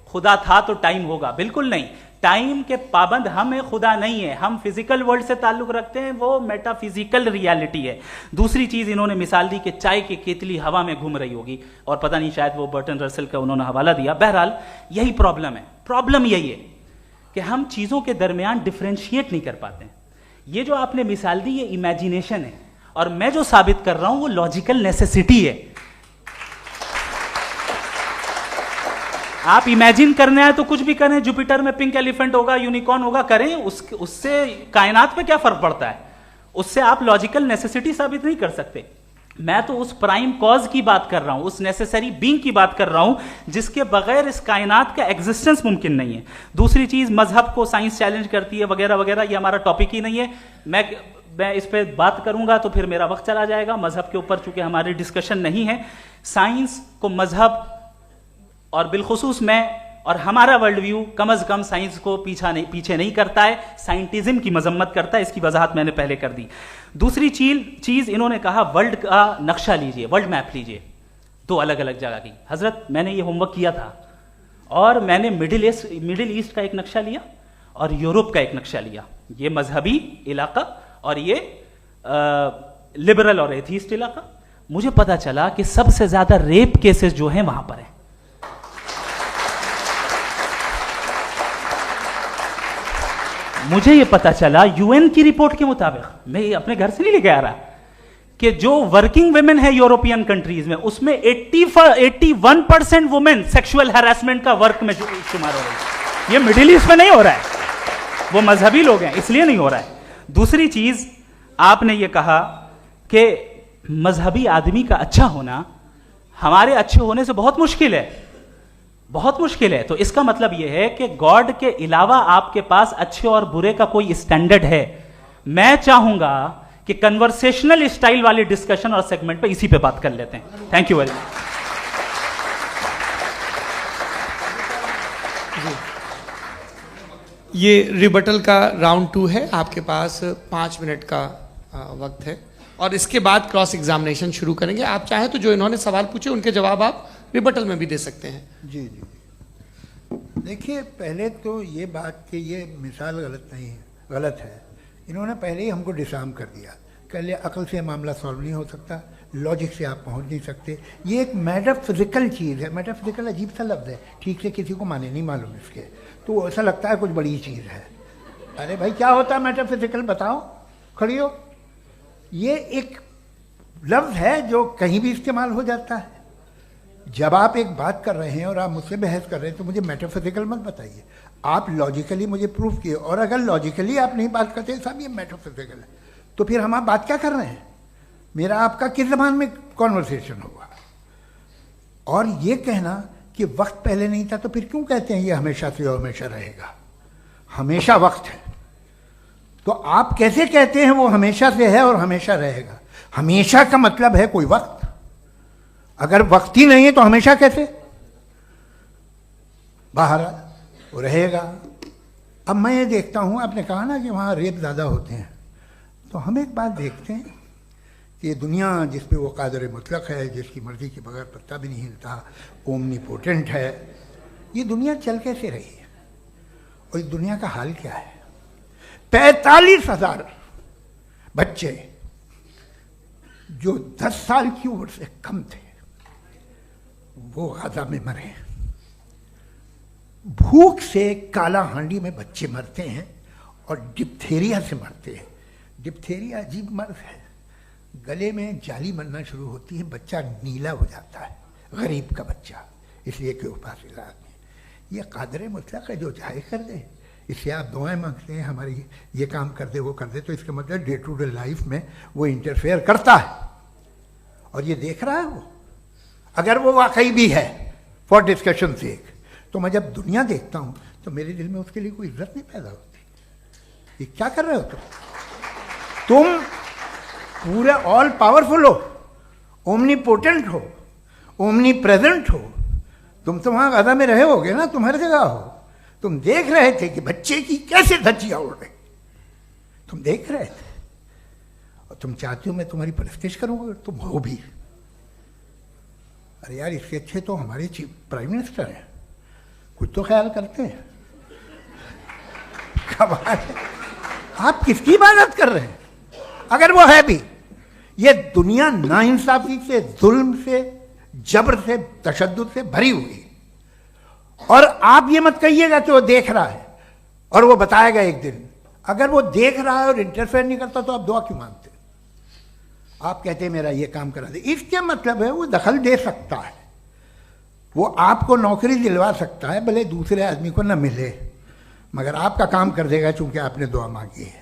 खुदा था तो टाइम होगा, बिल्कुल नहीं। टाइम के पाबंद हम है, खुदा नहीं है। हम फिजिकल वर्ल्ड से ताल्लुक रखते हैं, वो मेटाफिजिकल रियलिटी है। दूसरी चीज इन्होंने मिसाल दी कि चाय की केतली हवा में घूम रही होगी, और पता नहीं शायद वो बर्टन रसल का उन्होंने हवाला दिया। बहरहाल यही प्रॉब्लम है। प्रॉब्लम यही है कि हम चीजों के दरमियान डिफरेंशिएट नहीं कर पाते। ये जो आपने मिसाल दी ये इमेजिनेशन है, और मैं जो साबित कर रहा हूं वो लॉजिकल नेसेसिटी है। आप इमेजिन करना है तो कुछ भी करें, जुपिटर में पिंक एलिफेंट होगा, यूनिकॉर्न होगा, करें, उससे कायनात पे क्या फर्क पड़ता है? उससे आप लॉजिकल नेसेसिटी साबित नहीं कर सकते। मैं तो उस प्राइम कॉज की बात कर रहा हूं, उस नेसेसरी बीइंग की बात कर रहा हूं जिसके बगैर इस कायनात का एग्जिस्टेंस मुमकिन नहीं है। दूसरी चीज, मजहब को साइंस चैलेंज करती है वगैरह वगैरह, ये हमारा टॉपिक ही नहीं है। मैं इस पे बात करूंगा तो फिर मेरा वक्त चला जाएगा। मजहब के ऊपर चूंकि हमारी डिस्कशन नहीं है, साइंस को मजहब और बिलखुसूस मैं और हमारा वर्ल्ड व्यू कम अज कम साइंस को पीछे नहीं करता है, साइंटिज्म की मजम्मत करता है। इसकी वजाहत मैंने पहले कर दी। दूसरी चीज इन्होंने कहा वर्ल्ड का नक्शा लीजिए, वर्ल्ड मैप लीजिए, दो अलग अलग जगह की। हजरत मैंने ये होमवर्क किया था, और मैंने मिडिल ईस्ट का एक नक्शा लिया और यूरोप का एक नक्शा लिया। ये मजहबी इलाका और ये लिबरल और एथीस्ट इलाका। मुझे पता चला कि सबसे ज्यादा रेप केसेस जो हैं वहां पर हैं। मुझे ये पता चला यूएन की रिपोर्ट के मुताबिक, मैं ये अपने घर से नहीं लेके आ रहा, कि जो वर्किंग वुमेन है यूरोपियन कंट्रीज में, उसमें 81% वुमेन सेक्सुअल हैरेसमेंट का वर्क में शुमार हो रही है। ये मिडिल ईस्ट में नहीं हो रहा है, वो मजहबी लोग हैं इसलिए नहीं हो रहा है। दूसरी चीज, आपने ये कहा कि मजहबी आदमी का अच्छा होना हमारे अच्छे होने से बहुत मुश्किल है, बहुत मुश्किल है। तो इसका मतलब यह है कि गॉड के अलावा आपके पास अच्छे और बुरे का कोई स्टैंडर्ड है। मैं चाहूंगा कि कन्वर्सेशनल स्टाइल वाली डिस्कशन और सेगमेंट पे इसी पे बात कर लेते हैं। Thank you very much. ये रिबटल का राउंड 2 है। आपके पास 5 मिनट का वक्त है, और इसके बाद क्रॉस एग्जामिनेशन शुरू करेंगे। आप चाहें तो जो इन्होंने सवाल पूछे उनके जवाब आप रिबटल में भी दे सकते हैं। जी जी, देखिए, पहले तो ये बात कि ये मिसाल गलत नहीं है, गलत है। इन्होंने पहले ही हमको डिसार्म कर दिया। कह लिया अकल से मामला सॉल्व नहीं हो सकता, लॉजिक से आप पहुंच नहीं सकते। ये एक मेटाफिजिकल चीज़ है। मेटाफिजिकल अजीब सा लफ्ज़ है, ठीक से किसी को माने नहीं मालूम इसके, तो ऐसा लगता है कुछ बड़ी चीज़ है। अरे भाई, क्या होता है मेटाफिजिकल, बताओ, खड़ी हो। ये एक लफ्ज़ है जो कहीं भी इस्तेमाल हो जाता है। जब आप एक बात कर रहे हैं और आप मुझसे बहस कर रहे हैं तो मुझे मेटाफिजिकल मत बताइए, आप लॉजिकली मुझे प्रूफ किए। और अगर लॉजिकली आप नहीं बात करते साहब ये मेटाफिजिकल है, तो फिर हम आप बात क्या कर रहे हैं? मेरा आपका किस ज़बान में कॉन्वर्सेशन होगा? और ये कहना कि वक्त पहले नहीं था, तो फिर क्यों कहते हैं ये हमेशा से और हमेशा रहेगा? हमेशा वक्त है, तो आप कैसे कहते हैं वो हमेशा से है और हमेशा रहेगा? हमेशा का मतलब है कोई वक्त, अगर वक्त ही नहीं है तो हमेशा कैसे? बाहर वो रहेगा। अब मैं ये देखता हूँ, आपने कहा ना कि वहाँ रेप ज़्यादा होते हैं, तो हम एक बात देखते हैं कि ये दुनिया जिस पे वो कादर मुतलक है, जिसकी मर्ज़ी के बगैर पत्ता भी नहीं हिलता, ओमनीपोटेंट है, ये दुनिया चल कैसे रही है? और इस दुनिया का हाल क्या है? 45,000 बच्चे जो 10 साल की उम्र से कम थे वो गाजा में मरे। भूख से काला हांडी में बच्चे मरते हैं और डिप्थेरिया से मरते हैं। डिप्थेरिया अजीब मर्ज है, गले में जाली बनना शुरू होती है, बच्चा नीला हो जाता है, गरीब का बच्चा, इसलिए कि उपास इलाज में। ये कादर मुतलक है जो चाहे कर दे, इससे आप दुआएं मांगते हैं हमारी ये काम कर दे वो कर दे, तो इसका मतलब डे टू डे लाइफ में वो इंटरफेयर करता है और ये देख रहा है वो। अगर वो वाकई भी है फॉर डिस्कशन से, तो मैं जब दुनिया देखता हूँ तो मेरे दिल में उसके लिए कोई इज्जत नहीं पैदा होती। ये क्या कर रहे हो तुम पूरे ऑल पावरफुल हो, ओमनीपोटेंट हो, ओमनी प्रेजेंट हो। तुम तो वहाँ गाजा में रहे होगे ना, तुम हर जगह हो। तुम देख रहे थे कि बच्चे की कैसे धज्जियाँ उड़ रही, तुम देख रहे थे और तुम चाहते हो मैं तुम्हारी परस्तिश करूँगा, तुम हो भी। अरे यार, इससे अच्छे तो हमारे चीफ प्राइम मिनिस्टर हैं, कुछ तो ख्याल करते हैं। कमाल है, आप किसकी इबादत कर रहे हैं? अगर वो है भी, ये दुनिया नाइंसाफी से, जुल्म से, जबर से, तशद्दुद से भरी हुई। और आप ये मत कहिएगा कि वो देख रहा है और वो बताएगा एक दिन। अगर वो देख रहा है और इंटरफेयर नहीं करता तो आप दुआ क्यों मांगते? आप कहते हैं मेरा ये काम करा दे, इसके मतलब है वो दखल दे सकता है, वो आपको नौकरी दिलवा सकता है, भले दूसरे आदमी को न मिले, मगर आपका काम कर देगा चूंकि आपने दुआ मांगी है।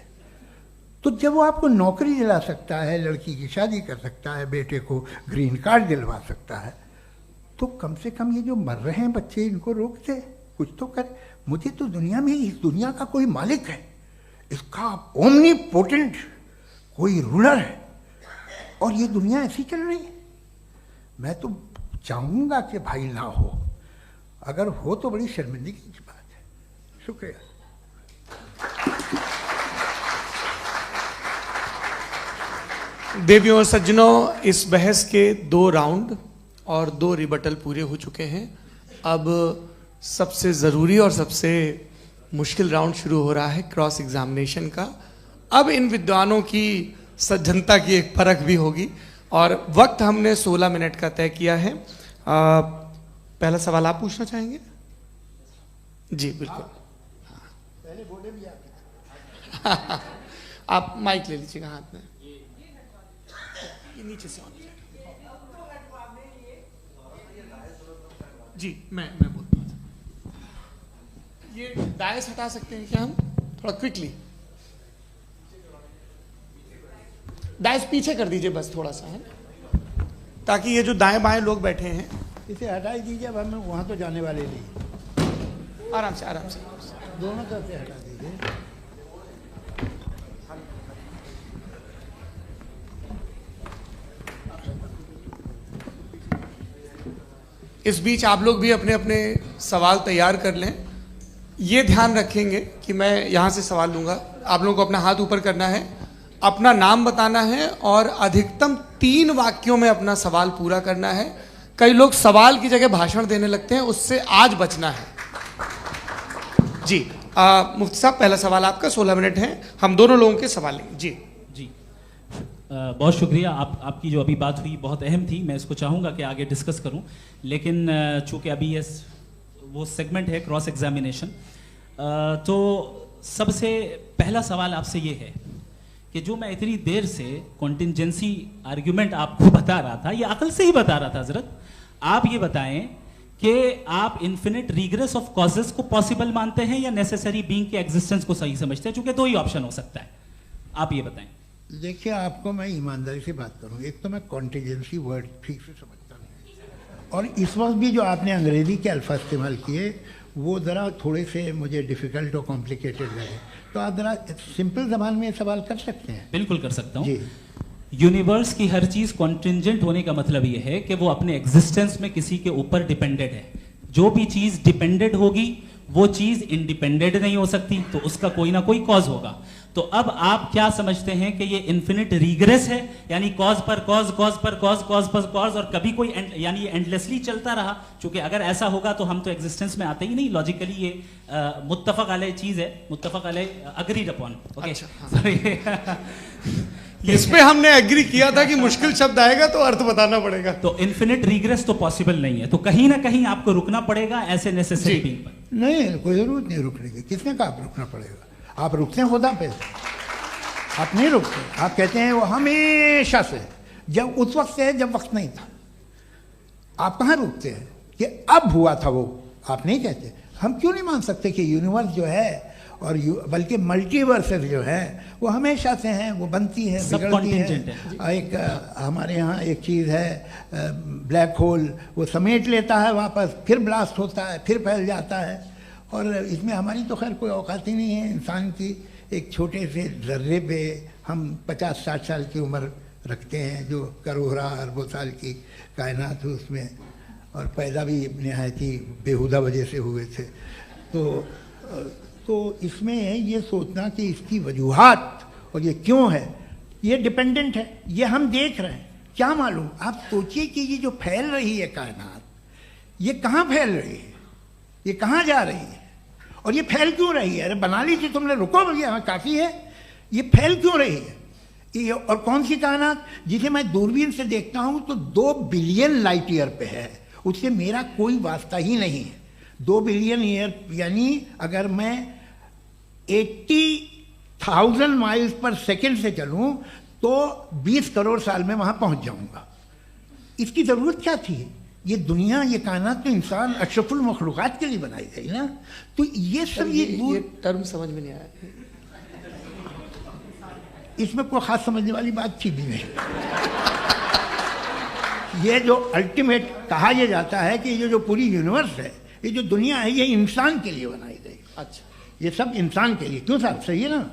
तो जब वो आपको नौकरी दिला सकता है, लड़की की शादी कर सकता है, बेटे को ग्रीन कार्ड दिलवा सकता है, तो कम से कम ये जो मर रहे हैं बच्चे, इनको रोक दे, कुछ तो करे। मुझे तो दुनिया में, इस दुनिया का कोई मालिक है, इसका ओमनीपोटेंट कोई रूलर है, और ये दुनिया ऐसी चल रही है। मैं तो चाहूँगा कि भाई ना हो, अगर हो तो बड़ी शर्मिंदगी की बात है। शुक्रिया। देवियों और सज्जनों, इस बहस के 2 राउंड और 2 रिबटल पूरे हो चुके हैं। अब सबसे ज़रूरी और सबसे मुश्किल राउंड शुरू हो रहा है, क्रॉस एग्जामिनेशन का। अब इन विद्वानों की सज्जनता की एक परख भी होगी, और वक्त हमने 16 मिनट का तय किया है। पहला सवाल आप पूछना चाहेंगे? जी बिल्कुल। पहले बोले भी आप माइक ले लीजिएगा हाथ में, ये नीचे से ऑन जी। मैं बोलता हूँ, ये डायस हटा सकते हैं क्या हम थोड़ा क्विकली? डायस पीछे कर दीजिए बस थोड़ा सा, है, ताकि ये जो दाएं बाएं लोग बैठे हैं, इसे हटा ही दीजिए। अब हम वहाँ तो जाने वाले नहीं। आराम से आराम से दोनों तरफ से हटा दीजिए। इस बीच आप लोग भी अपने अपने सवाल तैयार कर लें। ये ध्यान रखेंगे कि मैं यहाँ से सवाल लूँगा, आप लोगों को अपना हाथ ऊपर करना है, अपना नाम बताना है और अधिकतम 3 वाक्यों में अपना सवाल पूरा करना है। कई लोग सवाल की जगह भाषण देने लगते हैं, उससे आज बचना है। जी मुफ्ती साहब, पहला सवाल आपका, 16 मिनट हैं, हम दोनों लोगों के सवाल लेंगे। जी जी बहुत शुक्रिया। आपकी जो अभी बात हुई बहुत अहम थी, मैं इसको चाहूँगा कि आगे डिस्कस करूँ, लेकिन चूँकि अभी ये वो सेगमेंट है क्रॉस एग्जामिनेशन, तो सबसे पहला सवाल आपसे ये है कि जो मैं इतनी देर से कॉन्टिंजेंसी आर्ग्यूमेंट आपको बता रहा था, ये अकल से ही बता रहा था हजरत, आप ये बताएं कि आप इन्फिनिट रिग्रेस ऑफ कॉजेस को पॉसिबल मानते हैं या नेसेसरी बीइंग के एग्जिस्टेंस को सही समझते हैं? चूंकि 2 ही ऑप्शन हो सकता है, आप ये बताएं। देखिए, आपको मैं ईमानदारी से बात करूं, एक तो मैं कॉन्टिजेंसी वर्ड ठीक से समझता नहीं, और इस वक्त भी जो आपने अंग्रेजी के अल्फाज इस्तेमाल किए वो ज़रा थोड़े से मुझे डिफ़िकल्ट और कॉम्प्लिकेटेड लगे, तो आप ज़रा सिंपल ज़बान में सवाल कर सकते हैं? बिल्कुल कर सकता हूँ जी। यूनिवर्स की हर चीज कॉन्टिंजेंट होने का मतलब यह है कि वो अपने एग्जिस्टेंस में किसी के ऊपर डिपेंडेड है। जो भी चीज डिपेंडेड होगी वो चीज इंडिपेंडेंट नहीं हो सकती, तो उसका कोई ना कोई कॉज होगा। तो अब आप क्या समझते हैं कि ये इन्फिनिट रिग्रेस है, यानी कॉज पर कॉज, कॉज पर कॉज, कॉज पर कॉज, और कभी कोई यानी ये एंडलेसली चलता रहा? क्योंकि अगर ऐसा होगा तो हम तो एग्जिस्टेंस में आते ही नहीं। लॉजिकली ये मुत्तफक अलैह चीज है, मुत्तफक अलैह अग्रीड अपॉन। ओके, इस पे हमने एग्री किया था कि मुश्किल शब्द आएगा तो अर्थ बताना पड़ेगा। तो इन्फिनिट रिग्रेस तो पॉसिबल नहीं है, तो कहीं ना कहीं आपको रुकना पड़ेगा ऐसे नेसेसरी बीइंग पर। नहीं, कोई जरूरत नहीं रुकने की। किसने कहा आप रुकना पड़ेगा? आप रुकते हैं खुदा पे, आप नहीं रुकते। आप कहते हैं वो हमेशा से, जब उस वक्त से जब वक्त नहीं था। आप कहाँ रुकते हैं कि अब हुआ था वो? आप नहीं कहते। हम क्यों नहीं मान सकते कि यूनिवर्स जो है और बल्कि मल्टीवर्सेस जो है वो हमेशा से हैं, वो बनती है, बिगड़ती है। एक हमारे यहाँ एक चीज़ है ब्लैक होल, वो समेट लेता है वापस, फिर ब्लास्ट होता है, फिर फैल जाता है। और इसमें हमारी तो खैर कोई औकात ही नहीं है इंसान की। एक छोटे से ज़र्रे पे हम 50-60 साल की उम्र रखते हैं, जो करोड़ों अरबों साल की कायनात है उसमें, और पैदा भी नहायत ही बेहुदा वजह से हुए थे। तो इसमें ये सोचना कि इसकी वजूहात और ये क्यों है, ये डिपेंडेंट है, ये हम देख रहे हैं। क्या मालूम, आप सोचिए कि ये जो फैल रही है कायनात, ये कहाँ फैल रही है, ये कहाँ जा रही है, और ये फैल क्यों रही है? अरे बना ली थी तुमने, रुको भैया, काफ़ी है। ये फैल क्यों रही है? ये और कौन सी कायनात जिसे मैं दूरबीन से देखता हूँ तो 2 बिलियन लाइट ईयर पे है, उससे मेरा कोई वास्ता ही नहीं है। 2 बिलियन ईयर यानी अगर मैं 80,000 माइल्स पर सेकेंड से चलूँ तो 20 करोड़ साल में वहाँ पहुँच जाऊँगा। इसकी ज़रूरत क्या थी? ये दुनिया, ये कायनात तो इंसान अशरफुल मखलूक़ात के लिए बनाई गई ना। तो ये सब ये टर्म समझ में नहीं आया, इसमें कोई खास समझने वाली बात थी भी नहीं। ये जो अल्टीमेट कहा यह जाता है कि ये जो पूरी यूनिवर्स है, ये जो दुनिया है, ये इंसान के लिए बनाई गई। अच्छा, ये सब इंसान के लिए। क्यों साहब, सही है ना?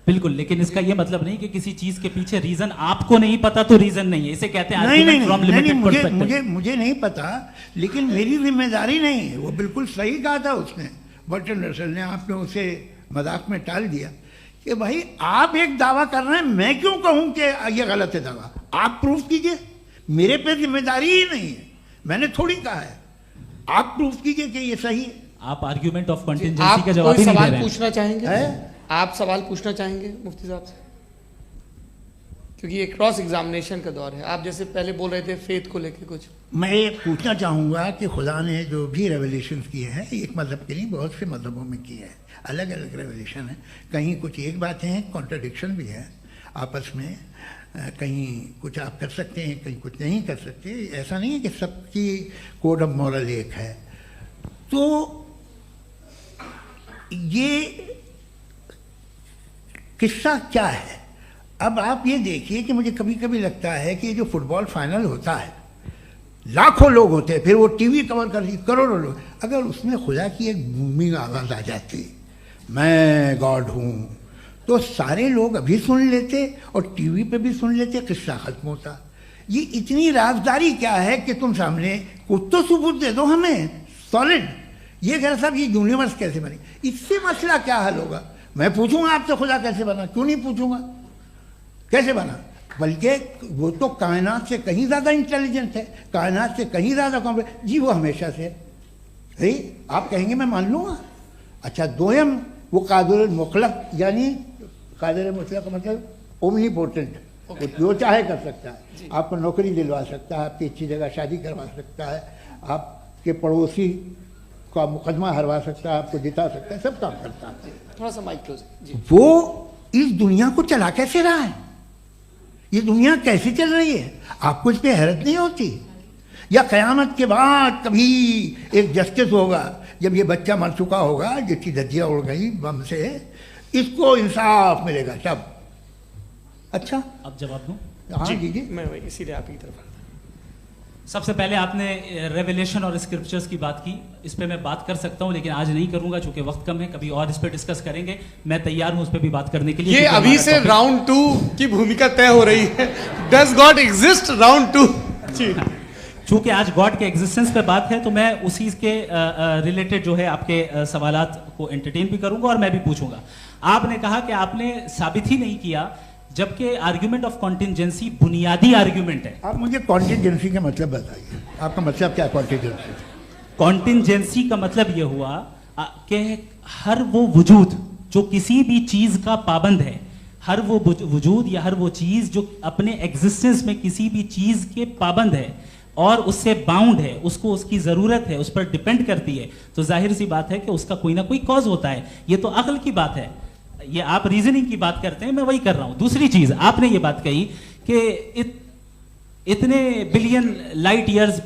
बिल्कुल, लेकिन इसका ये मतलब नहीं कि किसी चीज के पीछे रीजन आपको नहीं पता तो रीजन नहीं है, इसे कहते हैं नहीं, मुझे नहीं पता, लेकिन मेरी जिम्मेदारी नहीं है। वो बिल्कुल सही कहा था उसने, बर्टन रसल ने, आपने उसे मजाक में टाल दिया कि भाई आप एक दावा कर रहे हैं, मैं क्यों कहूं कि ये गलत है दावा? आप प्रूफ कीजिए, मेरे पे जिम्मेदारी ही नहीं है, मैंने थोड़ी कहा है। आप प्रूफ कीजिए कि ये सही है। आप आर्ग्यूमेंट ऑफ कंटिंजेंसी का जवाब ही नहीं दे रहे हैं। सवाल पूछना चाहेंगे? आप सवाल पूछना चाहेंगे मुफ्ती साहब से? क्योंकि ये क्रॉस एग्जामिनेशन का दौर है। आप जैसे पहले बोल रहे थे फेथ को लेके कुछ, मैं ये पूछना चाहूँगा कि खुदा ने जो भी रेवलेशन किए हैं, एक मज़हब के लिए बहुत से मज़हबों में किए हैं, अलग अलग रेवलेशन है। कहीं कुछ एक बातें हैं, कॉन्ट्रडिक्शन भी है आपस में, कहीं कुछ आप कर सकते हैं, कहीं कुछ नहीं कर सकते। ऐसा नहीं है कि सबकी कोड ऑफ मॉरल एक है। तो ये किस्सा क्या है? अब आप ये देखिए कि मुझे कभी कभी लगता है कि जो फुटबॉल फाइनल होता है, लाखों लोग होते हैं, फिर वो टीवी कवर कर रही करोड़ों लोग, अगर उसमें खुदा की एक बूमिंग आवाज़ आ जाती, मैं गॉड हूँ, तो सारे लोग अभी सुन लेते और टीवी पे भी सुन लेते, किस्सा खत्म होता। ये इतनी राजदारी क्या है कि तुम सामने कुछ तो सबूत दे दो हमें सॉलिड। ये कह साहब ये यूनिवर्स कैसे बनी, इससे मसला क्या हल होगा? मैं पूछूंगा आपसे खुदा कैसे बना? क्यों नहीं पूछूंगा कैसे बना? बल्कि वो तो कायनात से कहीं ज़्यादा इंटेलिजेंट है, कायनात से कहीं ज़्यादा कॉम्प्लेक्स। जी वो हमेशा से है, आप कहेंगे मैं मान लूँगा। अच्छा, दोयम वो कादिर मुतलक, यानी कादिर मुतलक का मतलब ओमनीपोटेंट, वो जो चाहे कर सकता है। आपको नौकरी दिलवा सकता है, आपकी अच्छी जगह शादी करवा सकता है, आपके पड़ोसी का मुकदमा हरवा सकता है, आपको जिता सकता है, सब काम करता है। थोड़ा सा माइक क्लोज जी। वो इस दुनिया को चला कैसे रहा है? ये दुनिया कैसे चल रही है? आपको इस पर हैरत नहीं होती? या क़यामत के बाद कभी एक जस्टिस होगा, जब ये बच्चा मर चुका होगा, जिसकी धज्जियाँ उड़ गई बम से, इसको इंसाफ मिलेगा तब? अच्छा, अब जवाब दूं? हाँ जी, मैं इसीलिए आप की तरफ। सबसे पहले आपने रेवलेशन और स्क्रिप्चर्स की बात की, इस पे मैं बात कर सकता हूं, लेकिन आज नहीं करूंगा चूंकि वक्त कम है, कभी और इस पे डिस्कस करेंगे। मैं तैयार हूं उस पे भी बात करने के लिए। ये अभी से राउंड 2 की भूमिका तय हो रही है। Does God exist round 2? चूंकि आज गॉड के एग्जिस्टेंस पे बात है, तो मैं उसी के रिलेटेड जो है आपके सवालात को एंटरटेन भी करूंगा और मैं भी पूछूंगा। आपने कहा कि आपने साबित ही नहीं किया, जबकि आर्ग्यूमेंट ऑफ कॉन्टिंजेंसी बुनियादी आर्ग्यूमेंट है। आप मुझे कॉन्टिंजेंसी का मतलब बताइए, आपका मतलब क्या है कॉन्टिंजेंसी? कॉन्टिंजेंसी का मतलब यह हुआ कि हर वो वजूद जो किसी भी चीज का पाबंद है, हर वो वजूद या हर वो चीज जो अपने एग्जिस्टेंस में किसी भी चीज के पाबंद है और उससे बाउंड है, उसको उसकी जरूरत है, उस पर डिपेंड करती है, तो जाहिर सी बात है कि उसका कोई ना कोई कॉज होता है। ये तो अक्ल की बात है। ये आप रीजनिंग की बात करते हैं, मैं वही कर रहा हूं। दूसरी चीज, आपने ये बात कही कि इतने बिलियन लाइट ईयर्स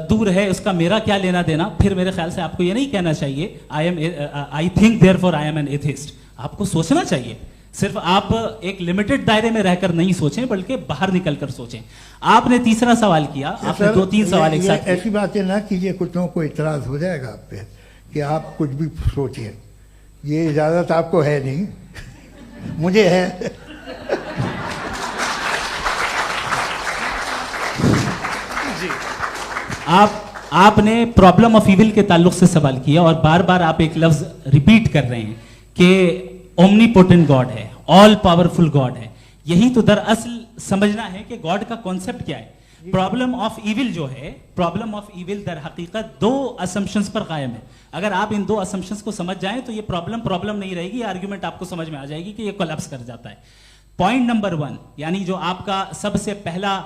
दूर है, उसका मेरा क्या लेना देना। फिर मेरे ख्याल से आपको ये नहीं कहना चाहिए I think therefore I am an atheist. आपको सोचना चाहिए, सिर्फ आप एक लिमिटेड दायरे में रहकर नहीं सोचें, बल्कि बाहर निकलकर सोचें। आपने तीसरा सवाल किया, आपने 2-3 सवाल एक साथ। ऐसी बातें ना कीजिए, कुछ लोगों को इतराज हो जाएगा आप पे कि आप कुछ भी सोचिए। ये इजाजत आपको है नहीं, मुझे है। जी, आपने प्रॉब्लम ऑफ इविल के ताल्लुक से सवाल किया और बार बार आप एक लफ्ज रिपीट कर रहे हैं कि ओमनीपोटेंट गॉड है। ऑल पावरफुल गॉड है। यही तो दरअसल समझना है कि गॉड का कॉन्सेप्ट क्या है। प्रॉब्लम ऑफ इविल जो है, प्रॉब्लम ऑफ इविल दर हकीकत दो असम्पशंस पर कायम है। अगर आप इन दो असम्पशंस को समझ जाएं तो ये प्रॉब्लम नहीं रहेगी, आर्ग्यूमेंट आपको समझ में आ जाएगी कि ये कोलैप्स कर जाता है। पॉइंट नंबर 1, यानी जो आपका सबसे पहला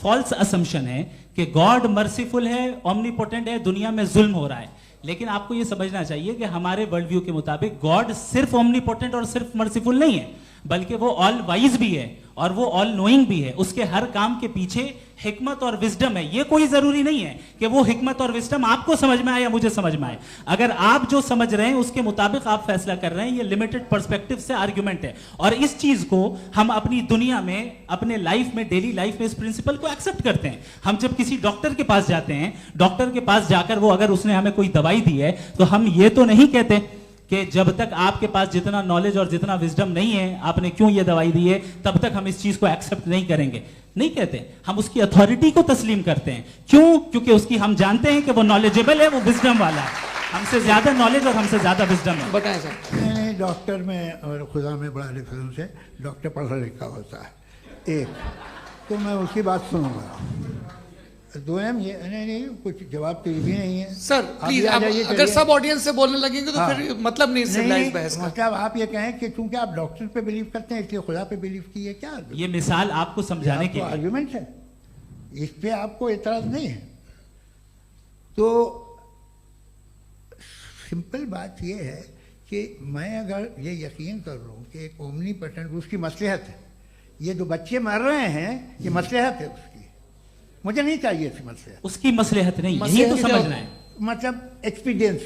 फॉल्स असम्पशन है कि गॉड मर्सीफुल है, ओमनीपोटेंट है, दुनिया में जुल्म हो रहा है। लेकिन आपको यह समझना चाहिए कि हमारे वर्ल्ड व्यू के मुताबिक गॉड सिर्फ ओमनीपोटेंट और सिर्फ मर्सीफुल नहीं है, बल्कि वो ऑल वाइज भी है और वो ऑल नोइंग भी है। उसके हर काम के पीछे हिकमत और विजडम है। ये कोई जरूरी नहीं है कि वो हिकमत और विजडम आपको समझ में आए या मुझे समझ में आए। अगर आप जो समझ रहे हैं उसके मुताबिक आप फैसला कर रहे हैं, ये लिमिटेड पर्सपेक्टिव से आर्गुमेंट है। और इस चीज को हम अपनी दुनिया में, अपने लाइफ में, डेली लाइफ में इस प्रिंसिपल को एक्सेप्ट करते हैं। हम जब किसी डॉक्टर के पास जाते हैं, डॉक्टर के पास जाकर वो अगर उसने हमें कोई दवाई दी है तो हम ये तो नहीं कहते कि जब तक आपके पास जितना नॉलेज और जितना विजडम नहीं है, आपने क्यों ये दवाई दी है, तब तक हम इस चीज को एक्सेप्ट नहीं करेंगे। नहीं कहते, हम उसकी अथॉरिटी को तस्लीम करते हैं। क्यों? क्योंकि उसकी हम जानते हैं कि वो नॉलेजेबल है, वो विजडम वाला है, हमसे ज्यादा नॉलेज और हमसे ज्यादा विजडम है। बताएं सर। नहीं, डॉक्टर में और खुदा में बड़ा डिफरेंस है। डॉक्टर पढ़ा लिखा होता है, एक तो मैं उसकी बात सुनूंगा। दोयम ये नहीं, कुछ जवाब तो ये भी नहीं है सर। प्लीज, अगर सब ऑडियंस से बोलने लगेंगे तो फिर मतलब नहीं सिविलाइज्ड बहस का। मतलब आप ये कहें कि चूंकि आप डॉक्टर पे बिलीव करते हैं इसलिए खुदा पे बिलीव किए, क्या ये मिसाल आपको समझाने के लिए आर्गुमेंट है, इस पे आपको एतराज नहीं है। तो सिंपल बात ये है कि मैं अगर ये यकीन कर लूँ कि एक ओमनीपोटेंट, उसकी मसलहत है, ये जो बच्चे मर रहे हैं ये मसलहत है उसकी, मुझे नहीं चाहिए थी मसलहत। उसकी मसलहत नहीं, यही तो समझना है, मतलब एक्सपीरियंस।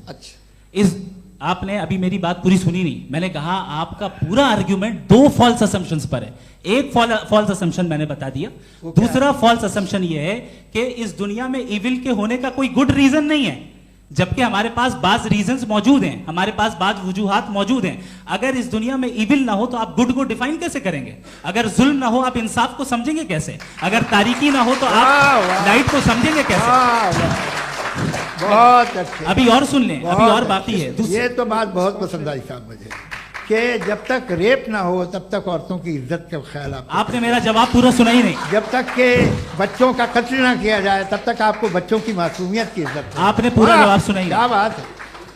अच्छा, इस आपने अभी मेरी बात पूरी सुनी नहीं। मैंने कहा आपका पूरा आर्ग्यूमेंट दो फॉल्स असम्पशंस पर है। एक फॉल्स असम्पशन मैंने बता दिया, दूसरा फॉल्स असम्पशन ये है कि इस दुनिया में इविल के होने का कोई गुड रीजन नहीं है, जबकि हमारे पास बाज रीजंस मौजूद हैं, हमारे पास बाज वजूहात मौजूद हैं। अगर इस दुनिया में इविल ना हो तो आप गुड को डिफाइन कैसे करेंगे? अगर जुल्म ना हो आप इंसाफ को समझेंगे कैसे? अगर तारीकी ना हो तो आप लाइट को समझेंगे कैसे? बहुत अच्छे। अभी और सुन लें, अभी और बाकी है। ये तो बात बहुत पसंद आई साहब मुझे, कि जब तक रेप ना हो तब तक औरतों की इज्जत का ख्याल आपने मेरा जवाब पूरा सुना ही नहीं। जब तक के बच्चों का कत्ल ना किया जाए तब तक आपको बच्चों की मासूमियत की इज्जत। आपने पूरा जवाब सुना ही नहीं। क्या बात है,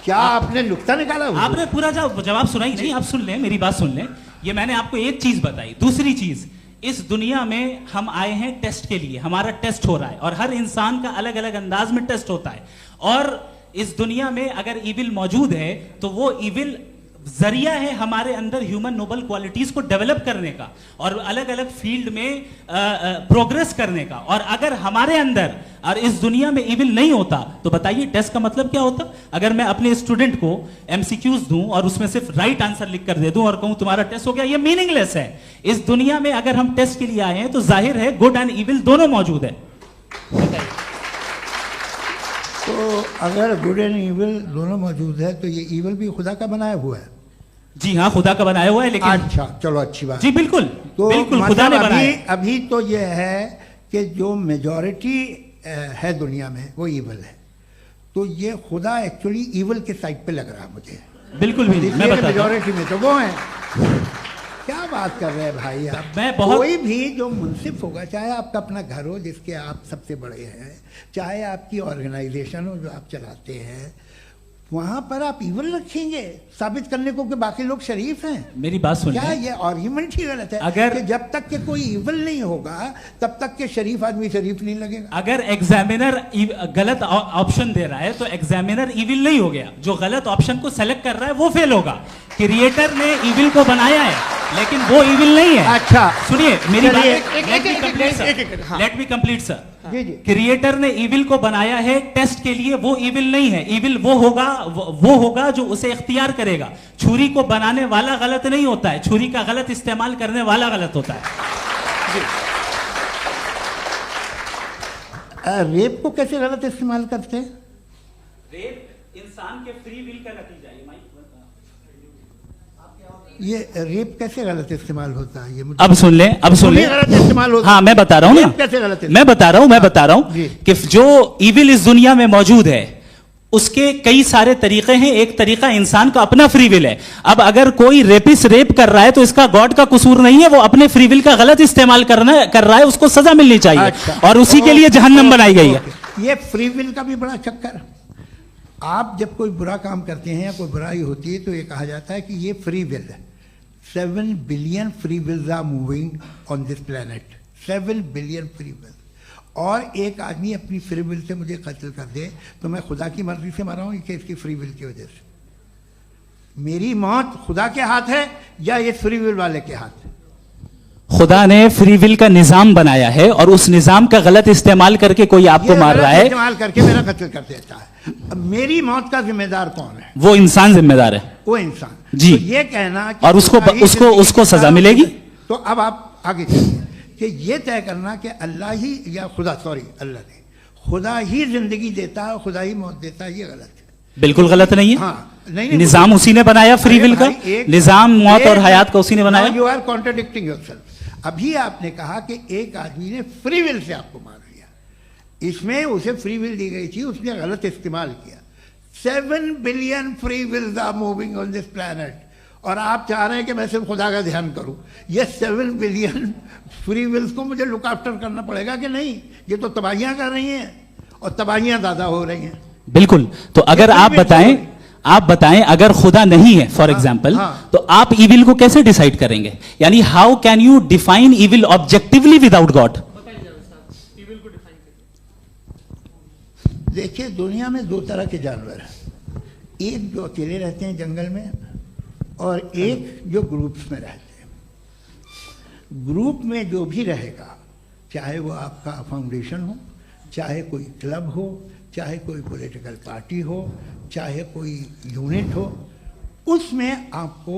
क्या आपने नुक्ता निकाला? आपने पूरा जवाब सुना ही नहीं। आप सुन लें, मेरी बात सुन लें। ये मैंने आपको एक चीज बताई। दूसरी चीज, इस दुनिया में हम आए हैं टेस्ट के लिए, हमारा टेस्ट हो रहा है और हर इंसान का अलग अलग अंदाज में टेस्ट होता है। और इस दुनिया में अगर इविल मौजूद है तो वो इविल जरिया है हमारे अंदर ह्यूमन नोबल क्वालिटीज को डेवलप करने का और अलग अलग फील्ड में प्रोग्रेस करने का। और अगर हमारे अंदर और इस दुनिया में इविल नहीं होता तो बताइए टेस्ट का मतलब क्या होता? अगर मैं अपने स्टूडेंट को एमसीक्यूज दूं और उसमें सिर्फ राइट आंसर लिख कर दे दूं और कहूं तुम्हारा टेस्ट हो गया, ये मीनिंगलेस है। इस दुनिया में अगर हम टेस्ट के लिए आए हैं तो जाहिर है गुड एंड इविल दोनों मौजूद है। तो अगर गुड एंड इविल दोनों मौजूद है तो ये इविल भी खुदा का बनाया हुआ है? जी हाँ, खुदा का बनाया हुआ है। लेकिन अच्छा, चलो अच्छी बात। जी बिल्कुल, तो बिल्कुल खुदा ने बनाया। अभी तो ये है कि जो मेजॉरिटी है दुनिया में वो इविल है, तो ये खुदा एक्चुअली इविल के साइड पे लग रहा है मुझे। बिल्कुल भी नहीं, मैं बता मेजॉरिटी में तो वो है। क्या बात कर रहे हैं भाई आप? कोई भी जो मुंसिफ होगा, चाहे आपका अपना घर हो जिसके आप सबसे बड़े हैं, चाहे आपकी ऑर्गेनाइजेशन हो जो आप चलाते हैं, वहां पर आप इविल रखेंगे साबित करने को कि बाकी लोग शरीफ हैं? मेरी बात सुनिए, क्या ये आर्ग्यूमेंट ही गलत है? अगर कि जब तक के कोई इविल नहीं होगा तब तक के शरीफ आदमी शरीफ नहीं लगेगा। अगर एग्जामिनर गलत ऑप्शन दे रहा है तो एग्जामिनर इविल नहीं हो गया, जो गलत ऑप्शन को सेलेक्ट कर रहा है वो फेल होगा। क्रिएटर ने इविल को बनाया है लेकिन वो इविल नहीं है। अच्छा सुनिए मेरी बात, let me complete sir. Creator ने इविल को बनाया है टेस्ट के लिए, वो इविल नहीं है। इविल वो होगा जो उसे इख्तियार करेगा। छुरी को बनाने वाला गलत नहीं होता है, छुरी का गलत इस्तेमाल करने वाला गलत होता है। रेप को कैसे गलत इस्तेमाल करते हैं? रेप इंसान के फ्री विल का नतीजा है। ये रेप कैसे गलत इस्तेमाल होता है? ये अब सुन ले, अब सुन ले। गलत इस्तेमाल होता है। हाँ मैं बता रहा हूँ ना, कैसे गलत? मैं बता रहा हूँ कि जो इविल इस दुनिया में मौजूद है उसके कई सारे तरीके हैं। एक तरीका इंसान का अपना फ्री विल है। अब अगर कोई रेपिस्ट रेप कर रहा है तो इसका गॉड का कसूर नहीं है, वो अपने फ्री विल का गलत इस्तेमाल कर रहा है, उसको सजा मिलनी चाहिए। अच्छा, और उसी के लिए जहन्नम बनाई गई है। ये फ्री विल का भी बड़ा चक्कर। आप जब कोई बुरा काम करते हैं या कोई बुराई होती है तो ये कहा जाता है कि ये फ्री विल है। 7 billion free wills are moving on this planet. 7 billion free will. और एक आदमी अपनी फ्री विल से मुझे कत्ल कर दे तो मैं खुदा की मर्जी से मरा हूं कि इसकी फ्री विल की वजह से? मेरी मौत खुदा के हाथ है या ये फ्री विल वाले के हाथ है? खुदा ने फ्री विल का निजाम बनाया है और उस निजाम का गलत इस्तेमाल करके कोई आपको मार रहा है, इस्तेमाल करके मेरा कत्ल कर देता है। अब मेरी मौत का जिम्मेदार कौन है? वो इंसान जिम्मेदार है। वो इंसान जी। तो ये कहना कि और उसको सजा मिलेगी। तो अब आप आगे चलिए कि ये तय करना कि अल्लाह ही या अल्लाह ने खुदा ही जिंदगी देता है, खुदा ही मौत देता है, ये गलत है। बिल्कुल गलत नहीं है। हाँ, नहीं, निजाम उसी ने बनाया फ्री विल का। निजाम मौत और हयात का उसी ने बनाया। You are contradicting yourself. अभी आपने कहा कि एक आदमी ने फ्री विल से आपको मार दिया, इसमें उसे फ्री विल दी गई थी, उसने गलत इस्तेमाल किया। 7 billion free wills are moving on this planet और आप चाह रहे हैं कि मैं सिर्फ खुदा का ध्यान करूं। ये 7 बिलियन फ्री विल्स को मुझे लुक आफ्टर करना पड़ेगा कि नहीं? ये तो तबाहियां कर रही हैं और तबाहियां ज्यादा हो रही हैं। बिल्कुल। तो अगर आप बताएं अगर खुदा नहीं है फॉर एग्जाम्पल, तो आप इविल को कैसे डिसाइड करेंगे? यानी how can you define evil objectively without God? देखिए, दुनिया में 2 तरह के जानवर हैं। एक जो अकेले रहते हैं जंगल में और एक जो ग्रुप्स में रहते हैं। ग्रुप में जो भी रहेगा, चाहे वो आपका फाउंडेशन हो, चाहे कोई क्लब हो, चाहे कोई पॉलिटिकल पार्टी हो, चाहे कोई यूनिट हो, उसमें आपको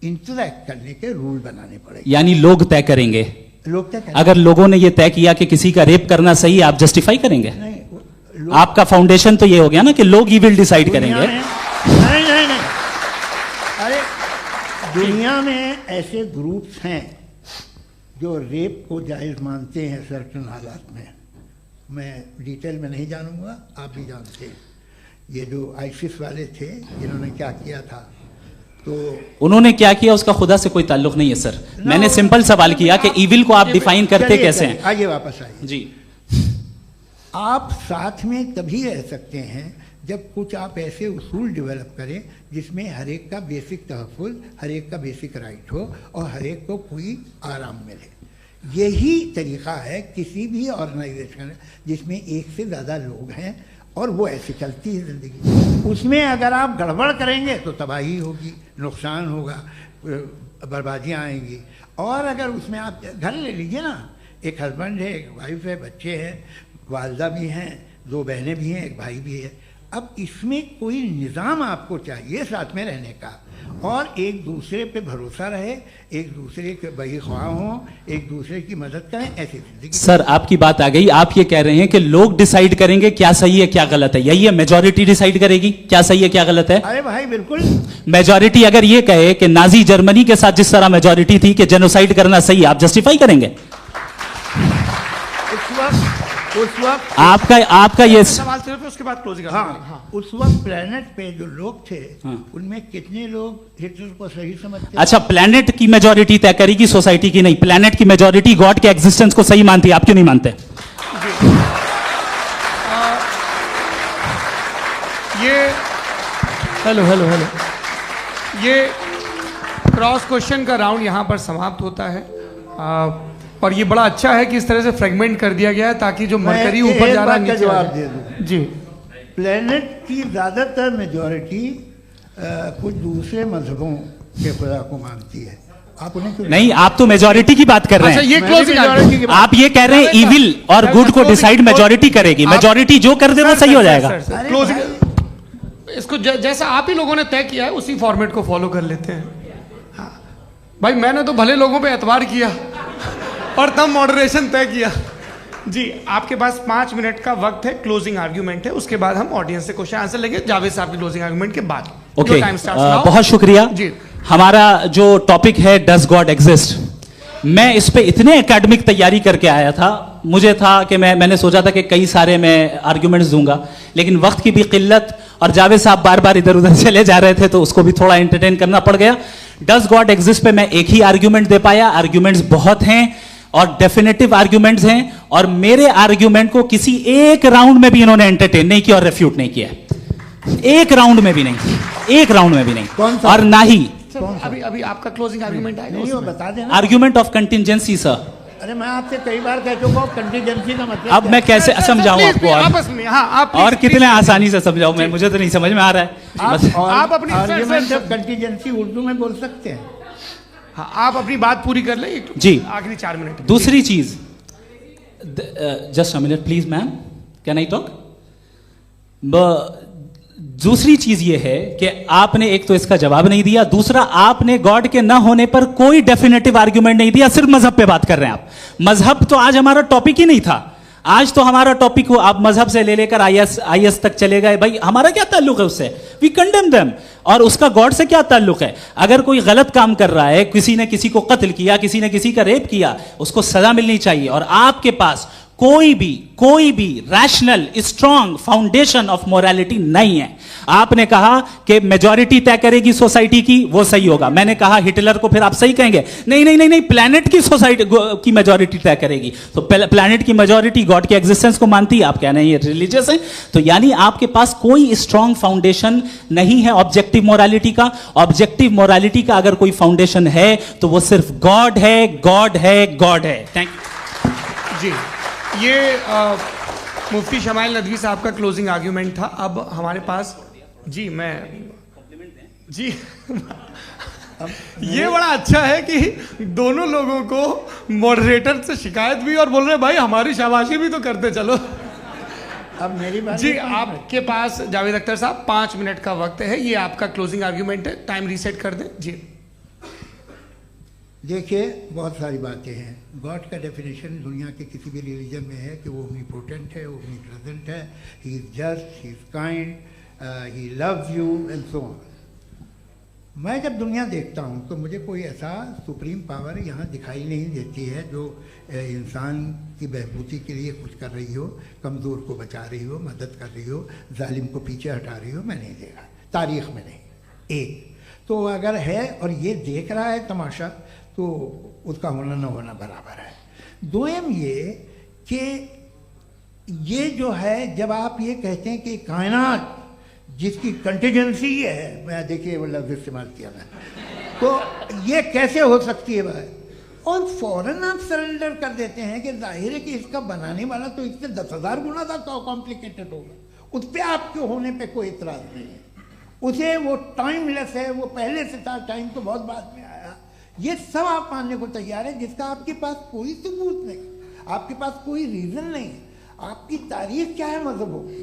इंटरैक्ट करने के रूल बनाने पड़ेंगे। यानी लोग तय करेंगे। लोग तय करेंगे। अगर लोगों ने यह तय किया कि किसी का रेप करना सही, आप जस्टिफाई करेंगे? नहीं, आपका फाउंडेशन तो ये हो गया ना कि लोग ही विल डिसाइड करेंगे। नहीं, अरे दुनिया में ऐसे ग्रुप्स हैं जो रेप को जायज़ मानते हैं सर्टेन हालात में। मैं डिटेल में नहीं जानूंगा, आप भी जानते हैं। ये जो आईसिस वाले थे जिन्होंने क्या किया था, तो उन्होंने क्या किया उसका खुदा से कोई ताल्लुक नहीं है सर। मैंने सिंपल सवाल किया कि इविल को आप डिफाइन करते कैसे हैं? आइए वापस आइए जी। आप साथ में तभी रह सकते हैं जब कुछ आप ऐसे उसूल डेवलप करें जिसमें हर एक का बेसिक तहफ़्फ़ुज़, हर एक का बेसिक राइट हो और हर एक को कोई आराम मिले। यही तरीका है किसी भी ऑर्गेनाइजेशन जिसमें एक से ज़्यादा लोग हैं और वो ऐसे चलती है ज़िंदगी। उसमें अगर आप गड़बड़ करेंगे तो तबाही होगी, नुकसान होगा, बर्बादियाँ आएंगी। और अगर उसमें आप घर ले लीजिए ना, एक हस्बैंड है, एक वाइफ है, बच्चे हैं, वालदा भी हैं, 2 बहनें भी हैं, एक भाई भी है। अब इसमें कोई निज़ाम आपको चाहिए साथ में रहने का और एक दूसरे पे भरोसा रहे, एक दूसरे के बहीख्वाह हों, एक दूसरे की मदद करें, ऐसी जिंदगी। सर आपकी बात आ गई। आप ये कह रहे हैं कि लोग डिसाइड करेंगे क्या सही है क्या गलत है, यही है? मेजॉरिटी डिसाइड करेगी क्या सही है क्या गलत है? अरे भाई बिल्कुल। मेजॉरिटी अगर ये कहे कि नाजी जर्मनी के साथ जिस तरह मेजॉरिटी थी कि जेनोसाइड करना सही, आप जस्टिफाई करेंगे? उस वक्त आपका ये सवाल सिर्फ उसके बाद क्लोजिंग। हाँ, उस वक्त प्लेनेट पे जो लोग थे उनमें कितने लोग हिटलर को सही समझते? अच्छा, प्लेनेट की मेजॉरिटी तय करेगी, सोसाइटी की नहीं। प्लेनेट की मेजॉरिटी गॉड के एग्जिस्टेंस को सही मानती है, आप क्यों नहीं मानते? हेलो ये क्रॉस क्वेश्चन का राउंड यहां पर समाप्त होता है। और ये बड़ा अच्छा है कि इस तरह से फ्रेगमेंट कर दिया गया है ताकि जो मरकरी ऊपर जा रहा है नीचे जवाब दे दूं जी। प्लेनेट की ज़्यादातर मेजॉरिटी कुछ दूसरे मजहबों के खुदा को मानती है। आप उन्हें क्यों नहीं? आप तो मेजॉरिटी की बात कर रहे हैं। अच्छा, ये क्लोजिंग आप ये कह रहे हैं इविल और गुड को डिसाइड मेजॉरिटी करेगी। मेजॉरिटी जो कर दे वो सही हो जाएगा। क्लोजिंग इसको जैसा आप ही लोगों ने तय किया है उसी फॉर्मेट को फॉलो कर लेते हैं। हाँ भाई, मैंने तो भले लोगों पे एतबार किया और तब मॉडरेशन तय किया जी। आपके पास 5 मिनट का वक्त है, क्लोजिंग आर्ग्यूमेंट है, उसके बाद हम ऑडियंस से क्वेश्चन आंसर लेंगे जावेद साहब की क्लोजिंग आर्ग्यूमेंट के बाद। ओके, बहुत शुक्रिया जी। हमारा जो टॉपिक है डज गॉड एग्जिस्ट, मैं इस पे इतने एकेडमिक तैयारी करके आया था, मुझे था कि मैंने सोचा था कि कई सारे मैं आर्ग्यूमेंट्स दूंगा, लेकिन वक्त की भी किल्लत और जावेद साहब बार बार इधर उधर चले जा रहे थे तो उसको भी थोड़ा एंटरटेन करना पड़ गया। डज गॉड एग्जिस्ट पे मैं एक ही आर्ग्यूमेंट दे पाया। आर्ग्यूमेंट्स बहुत हैं और डेफिनेटिव आर्ग्यूमेंट्स हैं, और मेरे आर्ग्यूमेंट को किसी एक राउंड में भी इन्होंने एंटरटेन नहीं किया और रेफ्यूट नहीं किया, एक राउंड में भी नहीं, एक राउंड में भी नहीं। और ना ही अभी आपका क्लोजिंग आर्ग्यूमेंट आएगा, नहीं वो बता देना। Argument of contingency sir. अरे मैं आपसे कई बार कह चुका हूँ कंटीजेंसी का मतलब अब मैं कैसे समझाऊं आपको आपस में? हाँ, आप और कितने आसानी से समझाऊं मैं, मुझे तो नहीं समझ में आ रहा है। आप अपनी आर्ग्यूमेंट ऑफ कंटीजेंसी उर्दू में बोल सकते हैं। हाँ, आप अपनी बात पूरी कर लें जी, आखिरी 4 मिनट। दूसरी चीज, just a minute please ma'am, can I talk? दूसरी चीज ये है कि आपने एक तो इसका जवाब नहीं दिया, दूसरा आपने गॉड के ना होने पर कोई डेफिनेटिव आर्ग्यूमेंट नहीं दिया, सिर्फ मजहब पे बात कर रहे हैं आप। मजहब तो आज हमारा टॉपिक ही नहीं था, आज तो हमारा टॉपिक हो, आप मजहब से ले लेकर आईएस तक चले गए। भाई हमारा क्या ताल्लुक है उससे? We condemn them. और उसका गॉड से क्या ताल्लुक है? अगर कोई गलत काम कर रहा है, किसी ने किसी को कत्ल किया, किसी ने किसी का रेप किया, उसको सजा मिलनी चाहिए। और आपके पास कोई भी rational strong foundation of morality नहीं है। आपने कहा कि मेजॉरिटी तय करेगी सोसाइटी की, वो सही होगा। मैंने कहा हिटलर को फिर आप सही कहेंगे, नहीं नहीं नहीं नहीं, प्लैनेट की सोसाइटी की मेजॉरिटी तय करेगी। तो प्लैनेट की मेजॉरिटी गॉड के एग्जिस्टेंस को मानती है, आप कह रहे हैं ये रिलीजियस है। तो यानी आपके पास कोई स्ट्रॉन्ग फाउंडेशन नहीं है ऑब्जेक्टिव मोरालिटी का। ऑब्जेक्टिव मोरालिटी का अगर कोई फाउंडेशन है तो वो सिर्फ गॉड है, गॉड है, गॉड है। थैंक यू जी। ये मुफ्ती शमाइल नदवी साहब का क्लोजिंग आर्ग्यूमेंट था। अब हमारे पास जी, मैं जी ये बड़ा अच्छा है कि दोनों लोगों को मॉडरेटर से शिकायत भी और बोल रहे हैं भाई हमारी शाबाशी भी तो करते चलो। अब मेरी बात जी, आपके पास जावेद अख्तर साहब 5 मिनट का वक्त है, ये आपका क्लोजिंग आर्ग्यूमेंट है, टाइम रीसेट कर दें जी। देखिए, बहुत सारी बातें हैं। गॉड का डेफिनेशन दुनिया के किसी भी रिलीजन में है कि वो ओमनीपोटेंट है, ओमनीप्रेजेंट है, he is just, he is kind, he loves you and so on. मैं जब दुनिया देखता हूँ तो मुझे कोई ऐसा सुप्रीम पावर यहाँ दिखाई नहीं देती है जो इंसान की बहबूदी के लिए कुछ कर रही हो, कमज़ोर को बचा रही हो, मदद कर रही हो, जालिम को पीछे हटा रही हो। मैं नहीं देखा, तारीख़ में नहीं। एक तो अगर है और ये देख रहा है तमाशा, तो उसका होना न होना बराबर है। दोयम ये कि ये जो है, जब आप ये कहते हैं कि कायनात जिसकी कंटीजेंसी है, मैं देखिए वो लफ्ज़ इस्तेमाल किया मैं, तो ये कैसे हो सकती है भाई? और फौरन आप सरेंडर कर देते हैं कि जाहिर है कि इसका बनाने वाला तो इससे 10,000 गुना था कॉम्प्लिकेटेड होगा। उस पर आपके होने पे कोई इतराज़ नहीं है। उसे वो टाइमलेस है, वो पहले से था, टाइम तो बहुत बाद में आया। ये सब आप मानने को तैयार है जिसका आपके पास कोई सबूत नहीं, आपके पास कोई रीज़न नहीं है। आपकी तारीफ क्या है मजहबों की?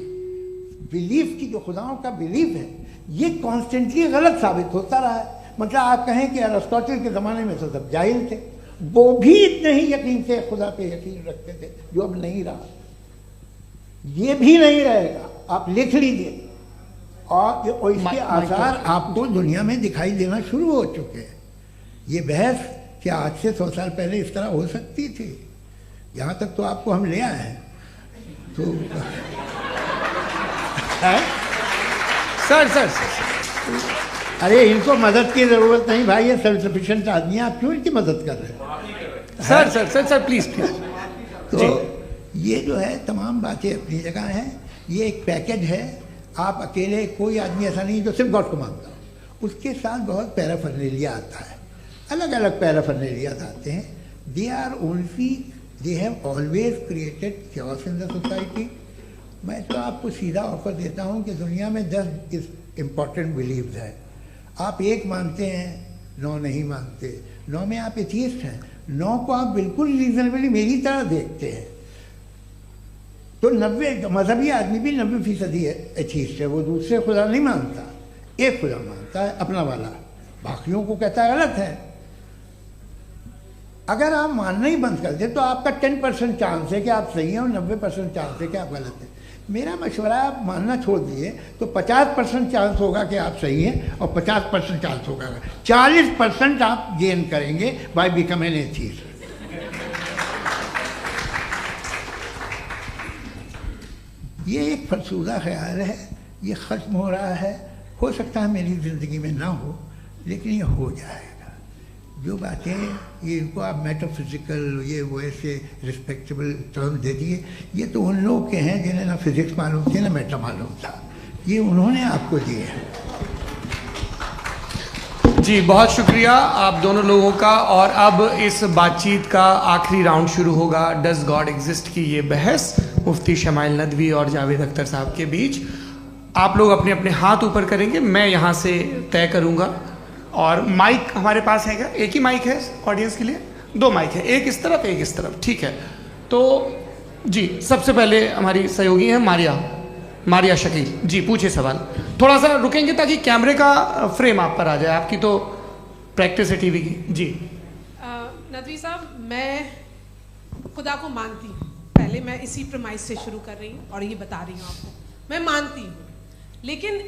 बिलीफ की, जो खुदाओं का बिलीफ है, ये कॉन्स्टेंटली गलत साबित होता रहा है। मतलब आप कहें कि अरिस्टोटल के ज़माने में तो सब जाहिल थे, वो भी इतने ही यकीन से खुदा पे यकीन रखते थे, जो अब नहीं रहा। ये भी नहीं रहेगा, आप लिख लीजिए। और इसके आसार आपको दुनिया में दिखाई देना शुरू हो चुके हैं। ये बहस क्या आज से 100 साल पहले इस तरह हो सकती थी? यहाँ तक तो आपको हम ले आए हैं। तो सर अरे इनको मदद की ज़रूरत नहीं भाई, ये सेल्फ सफिशिएंट आदमी है, आप क्यों इनकी मदद कर रहे हैं? Sir please. तो ये जो है तमाम बातें अपनी जगह हैं। ये एक पैकेज है। आप अकेले, कोई आदमी ऐसा नहीं जो सिर्फ गॉड को मानता हो, उसके साथ बहुत पैराफर्नेलिया आता है, अलग अलग पैराफर्नेलियाज आते हैं। They are only, they have always created chaos in the society. मैं तो आपको सीधा ऑफर देता हूँ कि दुनिया में 10 इम्पॉर्टेंट बिलीव्स हैं। आप 1 मानते हैं, 9 नहीं मानते, 9 में आप एथियस्ट हैं, 9 को आप बिल्कुल रीजनेबली मेरी तरह देखते हैं। तो 90 मजहबी आदमी भी 90% एथियस्ट है। वो दूसरे खुदा नहीं मानता, एक खुदा मानता है, अपना वाला, बाकियों को कहता है गलत है। अगर आप मानना ही बंद कर दे तो आपका 10% चांस है कि आप सही हैं और 90% चांस है कि आप गलत हैं। मेरा मशवरा है, आप मानना छोड़ दिए तो 50% चांस होगा कि आप सही हैं और 50% चांस होगा, 40% आप गेन करेंगे बाय बिकमिंग एन एथियस्ट। ये एक फरसूदा ख्याल है, ये ख़त्म हो रहा है। हो सकता है मेरी ज़िंदगी में ना हो, लेकिन ये हो जाएगा। जो बातें ये इनको आप मेटाफिज़िकल ये वो ऐसे रिस्पेक्टेबल टर्म दे दिए, ये तो उन लोग के हैं जिन्हें ना फिज़िक्स मालूम थी ना मेटा मालूम था, ये उन्होंने आपको दिए हैं। जी बहुत शुक्रिया आप दोनों लोगों का। और अब इस बातचीत का आखिरी राउंड शुरू होगा, डज गॉड एग्जिस्ट की ये बहस मुफ्ती शमाइल नदवी और जावेद अख्तर साहब के बीच। आप लोग अपने अपने हाथ ऊपर करेंगे, मैं यहाँ से तय करूँगा। और माइक हमारे पास है क्या? एक ही माइक है ऑडियंस के लिए? 2 माइक है, एक इस तरफ एक इस तरफ, ठीक है। तो जी सबसे पहले हमारी सहयोगी हैं मारिया शकील जी, पूछिए सवाल। थोड़ा सा रुकेंगे ताकि कैमरे का फ्रेम आप पर आ जाए, आपकी तो प्रैक्टिस है टीवी की। जी नदवी साहब, मैं खुदा को मानती हूँ, पहले मैं इसी प्रमाइस से शुरू कर रही हूँ और ये बता रही हूँ आपको, मैं मानती हूँ। लेकिन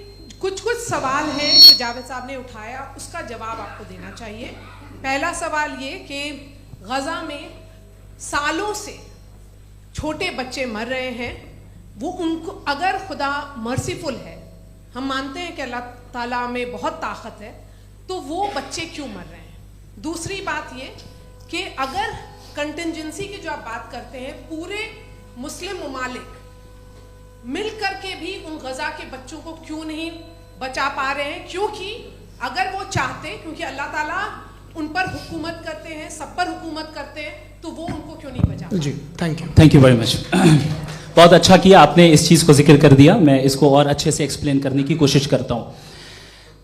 कुछ सवाल हैं जो जावेद साहब ने उठाया, उसका जवाब आपको देना चाहिए। पहला सवाल ये कि गज़ा में सालों से छोटे बच्चे मर रहे हैं, वो उनको अगर खुदा मर्सीफुल है, हम मानते हैं कि अल्लाह ताला में बहुत ताकत है, तो वो बच्चे क्यों मर रहे हैं? दूसरी बात ये कि अगर कंटिजेंसी की जो आप बात करते हैं, पूरे मुस्लिम ममालिक मिल करके भी उन गज़ा के बच्चों को क्यों नहीं बचा पा रहे हैं? क्योंकि अगर वो चाहते, क्योंकि अल्लाह ताला उन पर हुकूमत करते हैं, सब पर हुकूमत करते हैं, तो वो उनको क्यों नहीं बचा? जी थैंक यू वेरी मच। बहुत अच्छा किया आपने इस चीज़ को जिक्र कर दिया, मैं इसको और अच्छे से एक्सप्लेन करने की कोशिश करता हूँ।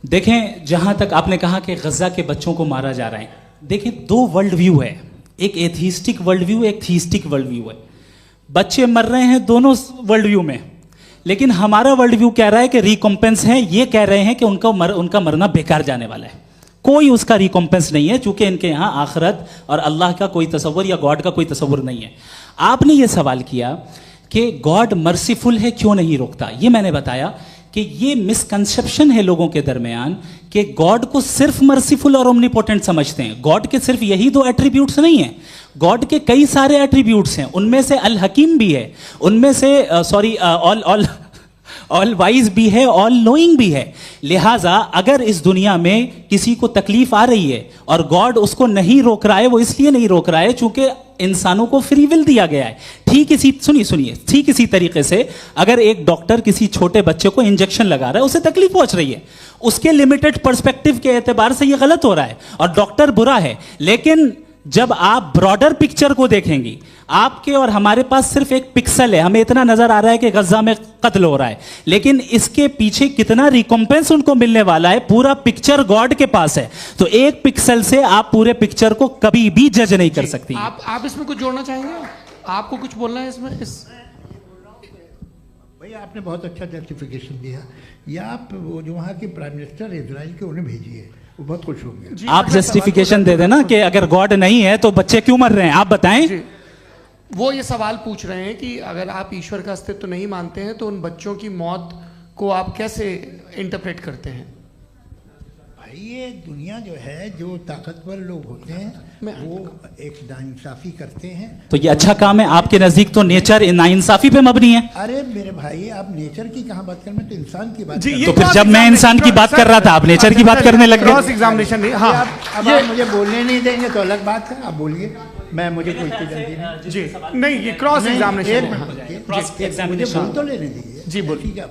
देखें, जहाँ तक आपने कहा कि गज़ा के बच्चों को मारा जा रहा है, देखें 2 वर्ल्ड व्यू है, एक एथीस्टिक वर्ल्ड व्यू, एक थीस्टिक वर्ल्ड व्यू है। बच्चे मर रहे हैं दोनों वर्ल्ड व्यू में, लेकिन हमारा वर्ल्ड व्यू कह रहा है कि रिकॉम्पेंस है, ये कह रहे हैं कि उनका मरना बेकार जाने वाला है, कोई उसका रिकॉम्पेंस नहीं है, चूंकि इनके यहाँ आखिरत और अल्लाह का कोई तसव्वुर या गॉड का कोई तसव्वुर नहीं है। आपने ये सवाल किया कि गॉड मर्सीफुल है, क्यों नहीं रोकता? ये मैंने बताया कि ये मिसकंसेप्शन है लोगों के दरमियान कि गॉड को सिर्फ मर्सीफुल और ओमनीपोटेंट समझते हैं। गॉड के सिर्फ यही 2 एट्रीब्यूट्स नहीं हैं, गॉड के कई सारे एट्रीब्यूट्स हैं, उनमें से अल हकीम भी है, उनमें से ऑल वाइज भी है, ऑल नोइंग भी है। लिहाजा अगर इस दुनिया में किसी को तकलीफ आ रही है और गॉड उसको नहीं रोक रहा है, वो इसलिए नहीं रोक रहा है चूंकि इंसानों को फ्री विल दिया गया है। ठीक इसी तरीके से अगर एक डॉक्टर किसी छोटे बच्चे को इंजेक्शन लगा रहा है, उसे तकलीफ पहुंच रही है, उसके लिमिटेड पर्सपेक्टिव के एतबार से यह गलत हो रहा है और डॉक्टर बुरा है। लेकिन जब आप ब्रॉडर पिक्चर को देखेंगी, आपके और हमारे पास सिर्फ एक पिक्सल है, हमें इतना नजर आ रहा है कि गजा में कत्ल हो रहा है, लेकिन इसके पीछे कितना रिकॉम्पेंस उनको मिलने वाला है, पूरा पिक्चर गॉड के पास है। तो एक पिक्सल से आप पूरे पिक्चर को कभी भी जज नहीं कर सकती। आप इसमें कुछ जोड़ना चाहेंगे? आपको कुछ बोलना है इसमें? भैया आपने बहुत अच्छा जस्टिफिकेशन दिया। या आप वो जो वहाँ के प्राइम मिनिस्टर इजराइल के उन्हें भेजिए, वो बहुत खुश होंगे। आप जस्टिफिकेशन दे देना कि अगर गॉड नहीं है तो बच्चे क्यों मर रहे हैं, आप बताएं। वो ये सवाल पूछ रहे हैं कि अगर आप ईश्वर का अस्तित्व नहीं मानते हैं तो उन बच्चों की मौत को आप कैसे इंटरप्रेट करते हैं? भाई ये दुनिया जो है, जो ताकतवर लोग होते हैं वो एक नाइंसाफी करते हैं। तो ये अच्छा काम है आपके नजदीक, तो नेचर नाइंसाफी पे मबनी है। अरे मेरे भाई, आप नेचर की कहाँ बात कर रहे हैं, तो इंसान की बात तो फिर जब मैं इंसान की बात कर रहा था आप नेचर की बात करने लग गए। क्रॉस एग्जामिनेशन नहीं। हाँ, अब आप मुझे बोलने नहीं देंगे तो अलग बात है, आप बोलिए, मुझे कोई जल्दी नहीं। जी नहीं, ये क्रॉस एग्जामिनेशन मुझे बोल तो लेने दीजिए। जी बोलिए। क्या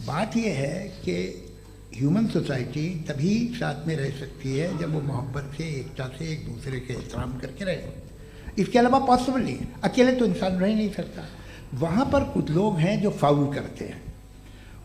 बात ये है कि ह्यूमन सोसाइटी तभी साथ में रह सकती है जब वो मोहब्बत से, एकता से, एक दूसरे के एहतराम करके रहे। इसके अलावा पॉसिबल नहीं है, अकेले तो इंसान रह नहीं सकता। वहाँ पर कुछ लोग हैं जो फाउल करते हैं,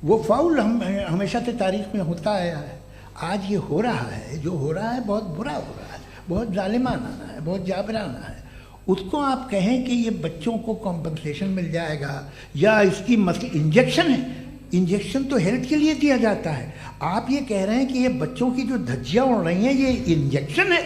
वो फाउल हमेशा से तारीख में होता आया है। आज ये हो रहा है, जो हो रहा है बहुत बुरा हो रहा है, बहुत जालिमाना है, बहुत जाबराना है। उसको आप कहें कि ये बच्चों को कॉम्पनसेशन मिल जाएगा या इसकी इंजेक्शन है, इंजेक्शन तो हेल्थ के लिए दिया जाता है। आप ये कह रहे हैं कि ये बच्चों की जो धज्जियां उड़ रही हैं ये इंजेक्शन है,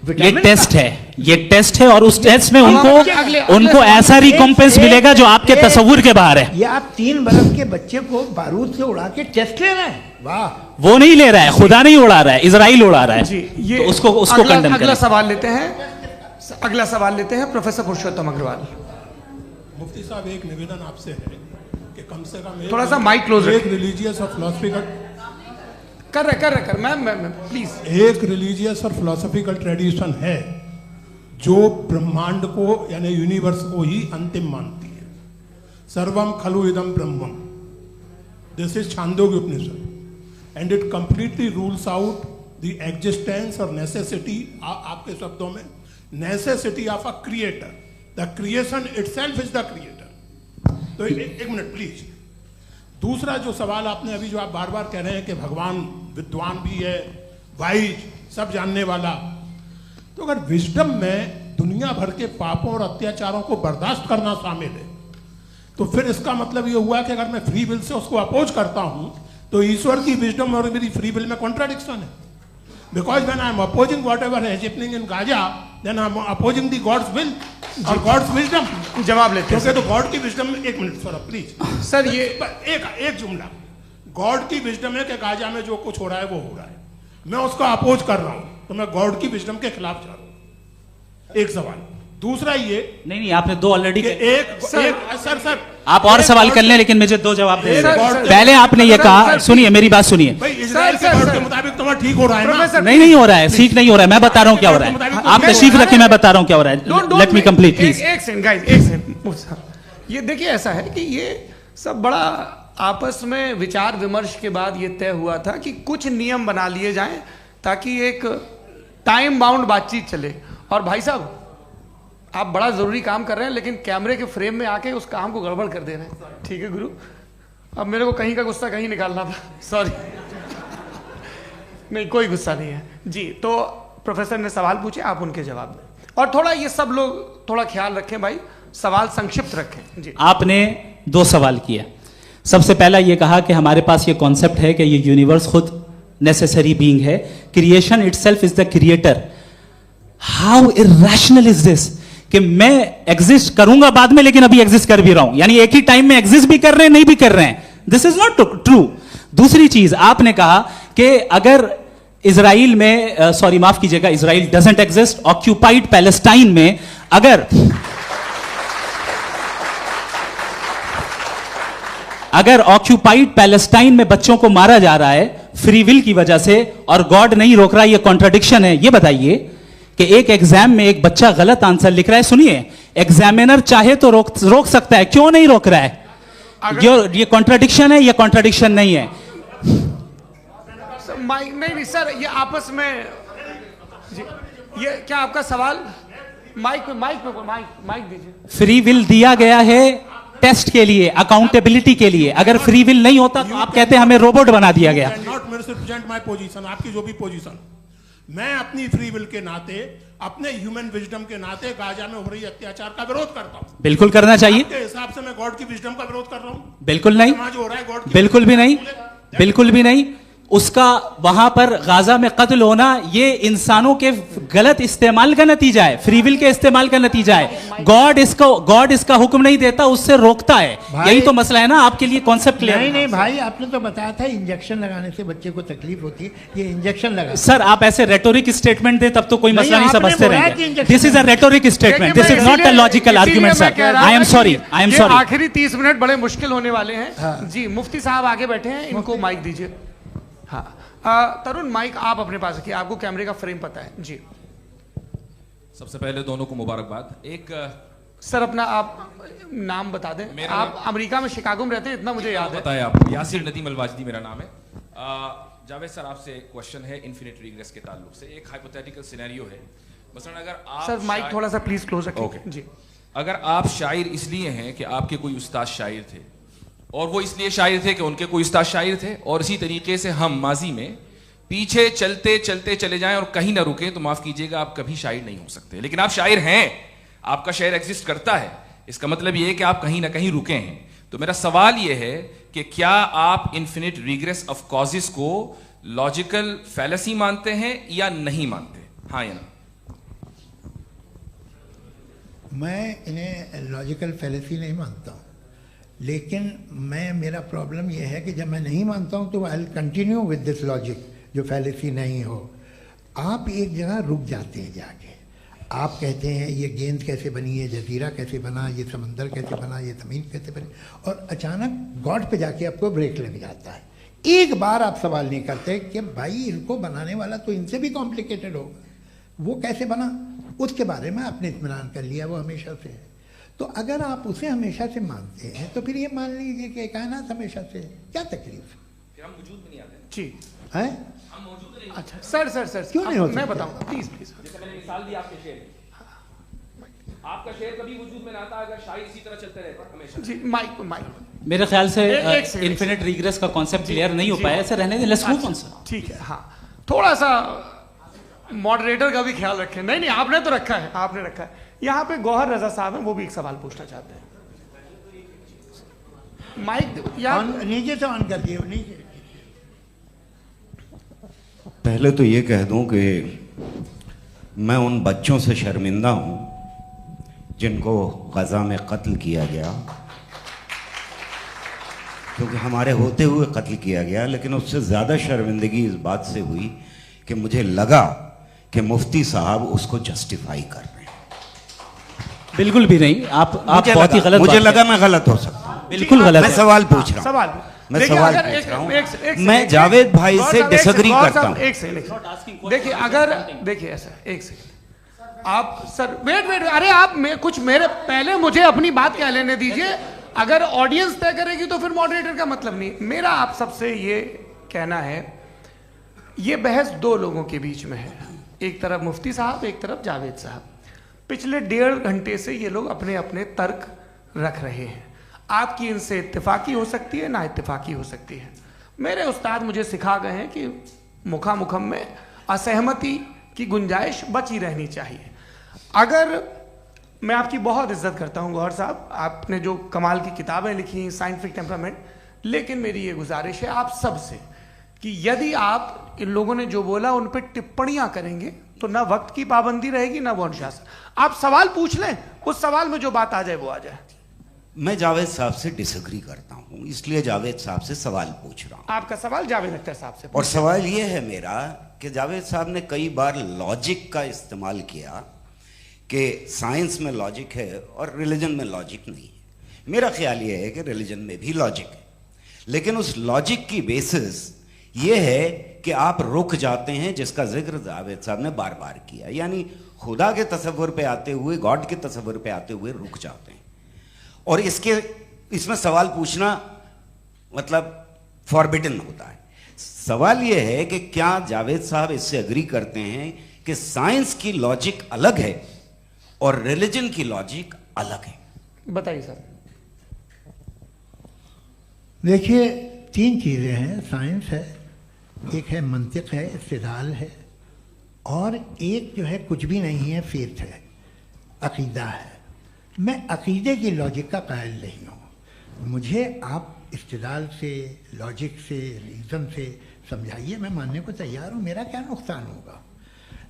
ये टेस्ट है, ये टेस्ट है और उस टेस्ट में उनको ऐसा रिकॉम्पेंस मिलेगा जो आपके तसव्वुर के बाहर है। ये आप 3 बरस के बच्चे को बारूद से उड़ा के टेस्ट ले रहे हैं। वाह, वो नहीं ले रहा है, खुदा नहीं उड़ा रहा है, इजराइल उड़ा रहा है। जी, ये तो उसको कंडेम अगला सवाल लेते हैं प्रोफेसर पुरुषोत्तम अग्रवाल। मुफ्ती साहब, एक निवेदन आपसे है कि कम से कम थोड़ा सा माइक क्लोज एक रिलीजियस और फिलोसफिकल कर मैं प्लीज। एक रिलीजियस और फिलोसफिकल ट्रेडिशन है जो ब्रह्मांड को यानी यूनिवर्स को ही अंतिम मानती है। सर्वम खलु इदम ब्रह्मम, this is Chandogya Upanishad, and it completely rules out the existence और नेसेसिटी, आपके शब्दों में necessity of a creator, the creation itself is the creator. तो एक मिनट प्लीज। दूसरा जो सवाल आपने अभी जो आप बार बार कह रहे हैं कि भगवान विद्वान भी है, वाइज, सब जानने वाला, तो अगर विजडम में दुनिया भर के पापों और अत्याचारों को बर्दाश्त करना शामिल है, तो फिर इसका मतलब ये हुआ कि अगर मैं फ्री विल से उसको अपोज करता हूं तो ईश्वर की विजडम और मेरी फ्री विल में कॉन्ट्राडिक्शन है। Because when I am opposing whatever is happening in Gaza, then I am opposing the God's will और गॉड्स विजडम। जवाब लेते हैं क्योंकि तो गॉड की विजडम में, एक मिनट सर प्लीज सर, ये एक जुमला, गॉड की विजडम है कि गाजा में जो कुछ हो रहा है वो हो रहा है, मैं उसका अपोज कर रहा हूं, तो मैं गॉड की विजडम के खिलाफ जा रहा हूं। एक सवाल। दूसरा ये नहीं आपने दो ऑलरेडी। सर आप और सवाल कर लें, लेकिन मुझे दो जवाब दे सर, पहले आपने ये कहा, सुनिए मेरी बात सुनिए। इजराइल के गॉड के मुताबिक तुम्हारा ठीक हो रहा है ना? नहीं हो रहा है, ठीक नहीं हो रहा है, मैं बता रहा हूँ क्या हो रहा है। आप तशरीफ रखिए, मैं बता रहा हूँ क्या हो रहा है। Let me complete please. एक सेकंड गाइस, एक सेकंड। ये देखिए ऐसा है कि ये सब बड़ा आपस में विचार विमर्श के बाद ये तय हुआ था कि कुछ नियम बना लिए जाएं ताकि एक टाइम बाउंड बातचीत चले। और भाई साहब आप बड़ा जरूरी काम कर रहे हैं, लेकिन कैमरे के फ्रेम में आके उस काम को गड़बड़ कर दे रहे हैं। ठीक है गुरु, अब मेरे को कहीं का गुस्सा कहीं निकालना था, सॉरी। नहीं कोई गुस्सा नहीं है जी। तो प्रोफेसर ने सवाल पूछे, आप उनके जवाब दें, और थोड़ा ये सब लोग थोड़ा ख्याल रखें भाई, सवाल संक्षिप्त रखें जी। आपने दो सवाल किया। सबसे पहला ये कहा कि हमारे पास ये कॉन्सेप्ट है कि ये यूनिवर्स खुद नेसेसरी बीइंग है, creation itself is the creator. How irrational is this कि मैं एग्जिस्ट करूंगा बाद में, लेकिन अभी एग्जिस्ट कर भी रहा हूं, यानी एक ही टाइम में एग्जिस्ट भी कर रहे हैं, नहीं भी कर रहे हैं। This is not true. दूसरी चीज आपने कहा कि अगर इजराइल में, सॉरी माफ कीजिएगा, Israel doesn't exist, occupied Palestine में अगर ऑक्यूपाइड पैलेस्टाइन में बच्चों को मारा जा रहा है फ्री विल की वजह से और गॉड नहीं रोक रहा, ये कॉन्ट्रडिक्शन है। ये बताइए कि एक एग्जाम में एक बच्चा गलत आंसर लिख रहा है, सुनिए, एग्जामिनर चाहे तो रोक सकता है, क्यों नहीं रोक रहा है? ये कॉन्ट्रडिक्शन है, ये कॉन्ट्रडिक्शन नहीं है। माइक नहीं सर, ये आपस में जी, ये क्या आपका सवाल? माइक दीजिए। फ्री विल दिया गया है टेस्ट के लिए, अकाउंटेबिलिटी के लिए। अगर फ्री विल नहीं होता तो आप कहते हैं हमें रोबोट बना दिया गया। नॉट मिसरिप्रेजेंट माय पोजीशन, आपकी जो भी पोजीशन, मैं अपनी फ्री विल के नाते, अपने ह्यूमन विजडम के नाते गाजा में हो रही अत्याचार का विरोध करता हूं। बिल्कुल करना चाहिए। आपके हिसाब से मैं गॉड की विजडम का विरोध कर रहा हूं? बिल्कुल नहीं, जो हो रहा है गॉड, बिल्कुल भी नहीं, बिल्कुल भी नहीं। उसका वहां पर गाजा में कत्ल होना ये इंसानों के गलत इस्तेमाल का नतीजा है, फ्री विल के इस्तेमाल का नतीजा है। गॉड इसका हुक्म नहीं देता, उससे रोकता है। यही तो मसला है ना, आपके लिए कॉन्सेप्ट क्लियर नहीं नहीं भाई, आपने तो बताया था इंजेक्शन लगाने से बच्चे को तकलीफ होती है, ये इंजेक्शन लगा। सर आप ऐसे रेटोरिक स्टेटमेंट दे तब तो कोई मसला नहीं समझते रहेंगे। This is a rhetoric statement, this is not a logical argument sir. I am sorry, I am sorry. आखिरी 30 मिनट बड़े मुश्किल होने वाले हैं जी। मुफ्ती साहब आगे बैठे हैं, इनको माइक दीजिए। हाँ तरुण, माइक आप अपने पास रखिए, आपको कैमरे का फ्रेम पता है जी। सबसे पहले दोनों को मुबारकबाद। एक सर अपना आप नाम बता दें। आप अमेरिका में शिकागो में रहते हैं, इतना मुझे याद है। बताया आपको, यासिर नदीम अलवाजदी मेरा नाम है। जावेद सर आपसे एक क्वेश्चन है इन्फिनिट रिग्रेस के ताल्लुक से। एक हाइपोथेटिकल सिनेरियो है, मसलन अगर आप सर माइक थोड़ा सा प्लीज क्लोज रखिए जी। अगर आप शायर इसलिए हैं कि आपके कोई उस्ताद शायर थे, और वो इसलिए शायर थे कि उनके कोई उस्ताद शायर थे, और इसी तरीके से हम माजी में पीछे चलते चलते चले जाएं और कहीं ना रुके, तो माफ कीजिएगा आप कभी शायर नहीं हो सकते। लेकिन आप शायर हैं, आपका शायर एग्जिस्ट करता है, इसका मतलब ये है कि आप कहीं ना कहीं रुके हैं। तो मेरा सवाल ये है कि क्या आप इन्फिनिट रिग्रेस ऑफ कॉजेस को लॉजिकल फैलेसी मानते हैं या नहीं मानते? हाँ या ना? मैं इन्हें लॉजिकल फैलेसी नहीं मानता हूँ, लेकिन मेरा प्रॉब्लम यह है कि जब मैं नहीं मानता हूँ तो I will continue with this logic जो फैलेसी नहीं हो। आप एक जगह रुक जाते हैं जाके, आप कहते हैं ये गेंद कैसे बनी, ये जजीरा कैसे बना, ये समंदर कैसे बना, ये ज़मीन कैसे बनी, और अचानक गॉड पे जाके आपको ब्रेक लग जाता है। एक बार आप सवाल नहीं करते कि भाई इनको बनाने वाला तो इनसे भी कॉम्प्लिकेटेड होगा, वो कैसे बना, उसके बारे में आपने इत्मीनान कर लिया, वो हमेशा से है। तो अगर आप उसे हमेशा से मानते हैं तो फिर ये मान लीजिए कि कायनात हमेशा से है, क्या तकलीफ है? हम वजूद में नहीं आते जी हैं? हम मौजूद नहीं। अच्छा सर क्यों नहीं हो मैं सकते? बताऊं प्लीज प्लीज। जैसे मैंने मिसाल दी आपके शेर, आपका शेर कभी वजूद में ना आता अगर शायर इसी तरह चलते रहते हमेशा। जी माइक मेरे ख्याल से एक सेकंड, इन्फिनिट रिग्रेस का कॉन्सेप्ट क्लियर नहीं हो पाया, ऐसे रहने दें, लेट्स मूव ऑन सर। ठीक है। हाँ, थोड़ा सा मॉडरेटर का भी ख्याल रखें। नहीं आपने तो रखा है, आपने रखा है। यहाँ पे गौहर रजा साहब हैं, वो भी एक सवाल पूछना चाहते हैं। माइक नीचे से ऑन कर दिए नीचे। पहले तो ये कह दूं कि मैं उन बच्चों से शर्मिंदा हूं जिनको गजा में कत्ल किया गया, क्योंकि हमारे होते हुए कत्ल किया गया। लेकिन उससे ज़्यादा शर्मिंदगी इस बात से हुई कि मुझे लगा कि मुफ्ती साहब उसको जस्टिफाई कर रहे हैं। बिल्कुल भी नहीं, आप बहुत ही गलत, मुझे लगा मैं गलत हो सकता हूं। बिल्कुल गलत। मैं सवाल पूछ रहा हूं, सवाल मैं सवाल पूछ रहा हूं। मैं जावेद भाई से डिसएग्री करता हूं। एक सेकंड देखिए, अगर देखिए ऐसा, एक सेकंड आप सर वेट, अरे आप कुछ मेरे पहले मुझे अपनी बात क्या लेने दीजिए। अगर ऑडियंस तय करेगी तो फिर मॉडरेटर का मतलब नहीं। मेरा आप सबसे ये कहना है, ये बहस दो लोगों के बीच में है, एक तरफ मुफ्ती साहब, एक तरफ जावेद साहब। पिछले 1.5 घंटे से ये लोग अपने अपने तर्क रख रहे हैं। आपकी इनसे इत्तेफाकी हो सकती है, ना इत्तेफाकी हो सकती है। मेरे उस्ताद मुझे सिखा गए हैं कि मुखामुखम में असहमति की गुंजाइश बची रहनी चाहिए। अगर मैं आपकी बहुत इज्जत करता हूं गौहर साहब, आपने जो कमाल की किताबें लिखी, साइंटिफिक टेम्परामेंट, लेकिन मेरी ये गुजारिश है आप सबसे कि यदि आप इन लोगों ने जो बोला उन पर टिप्पणियां करेंगे तो ना वक्त की पाबंदी रहेगी, ना वो अनुशासन। आप सवाल पूछ लें, उस सवाल में जो बात आ जाए वो आ जाए। मैं जावेद साहब से डिसएग्री करता हूं, इसलिए जावेद साहब से सवाल पूछ रहा हूं। आपका सवाल जावेद अख्तर साहब से। और सवाल ये है मेरा कि जावेद साहब ने कई बार लॉजिक का इस्तेमाल किया कि साइंस में लॉजिक है और रिलीजन में लॉजिक नहीं है। मेरा ख्याल ये है कि रिलीजन में भी लॉजिक है, लेकिन उस लॉजिक की बेसिस ये है कि आप रुक जाते हैं, जिसका जिक्र जावेद साहब ने बार बार किया, यानी खुदा के तसव्वुर पे आते हुए, गॉड के तसव्वुर पे आते हुए रुक जाते हैं। और इसमें सवाल पूछना मतलब फॉरबिडन होता है। सवाल यह है कि क्या जावेद साहब इससे एग्री करते हैं कि साइंस की लॉजिक अलग है और रिलीजन की लॉजिक अलग है? बताइए सर। देखिए, 3 चीज़ें हैं। साइंस है, एक है मंतिक है, इस्तिदलाल है, और एक जो है कुछ भी नहीं है, फेथ है, अकीदा है। मैं अकीदे की लॉजिक का कायल नहीं हूँ। मुझे आप इस्तिदलाल से, लॉजिक से, रीज़न से समझाइए, मैं मानने को तैयार हूँ, मेरा क्या नुकसान होगा।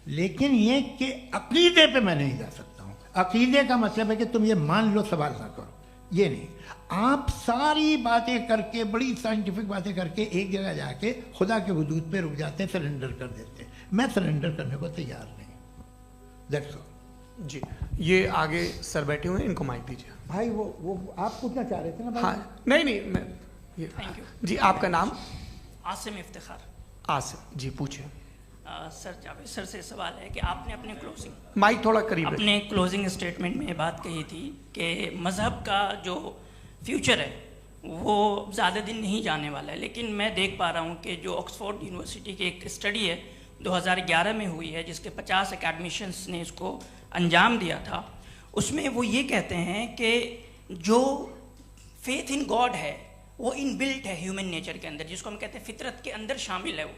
लेकिन ये कि अकीदे पे मैं नहीं जा सकता हूँ। अकीदे का मतलब है कि तुम ये मान लो, सवाल ना करो, ये नहीं। आप सारी बातें करके, बड़ी साइंटिफिक बातें करके एक जगह जाके खुदा के हुदूद पे रुक जाते हैं, सरेंडर कर देते हैं। मैं सरेंडर करने को तैयार नहीं। दैट्स ऑल जी। ये आगे सर बैठे हुए हैं, इनको माइक दीजिए। भाई वो आप पूछना चाह रहे थे ना भाई? हाँ, नहीं मैं ये थैंक यू जी। आपका नाम? आसिम इफ्तिखार। आसिम जी, पूछिए। सर, जावेद सर से सवाल है कि आपने अपने क्लोजिंग माइक थोड़ा करीब अपने क्लोजिंग स्टेटमेंट में बात कही थी कि मज़हब का जो फ्यूचर है वो ज़्यादा दिन नहीं जाने वाला है। लेकिन मैं देख पा रहा हूँ कि जो ऑक्सफोर्ड यूनिवर्सिटी की एक स्टडी है 2011 में हुई है, जिसके 50 एकेडमिशियंस ने इसको अंजाम दिया था, उसमें वो ये कहते हैं कि जो फेथ इन गॉड है वो इनबिल्ट है ह्यूमन नेचर के अंदर, जिसको हम कहते हैं फितरत के अंदर शामिल है वो।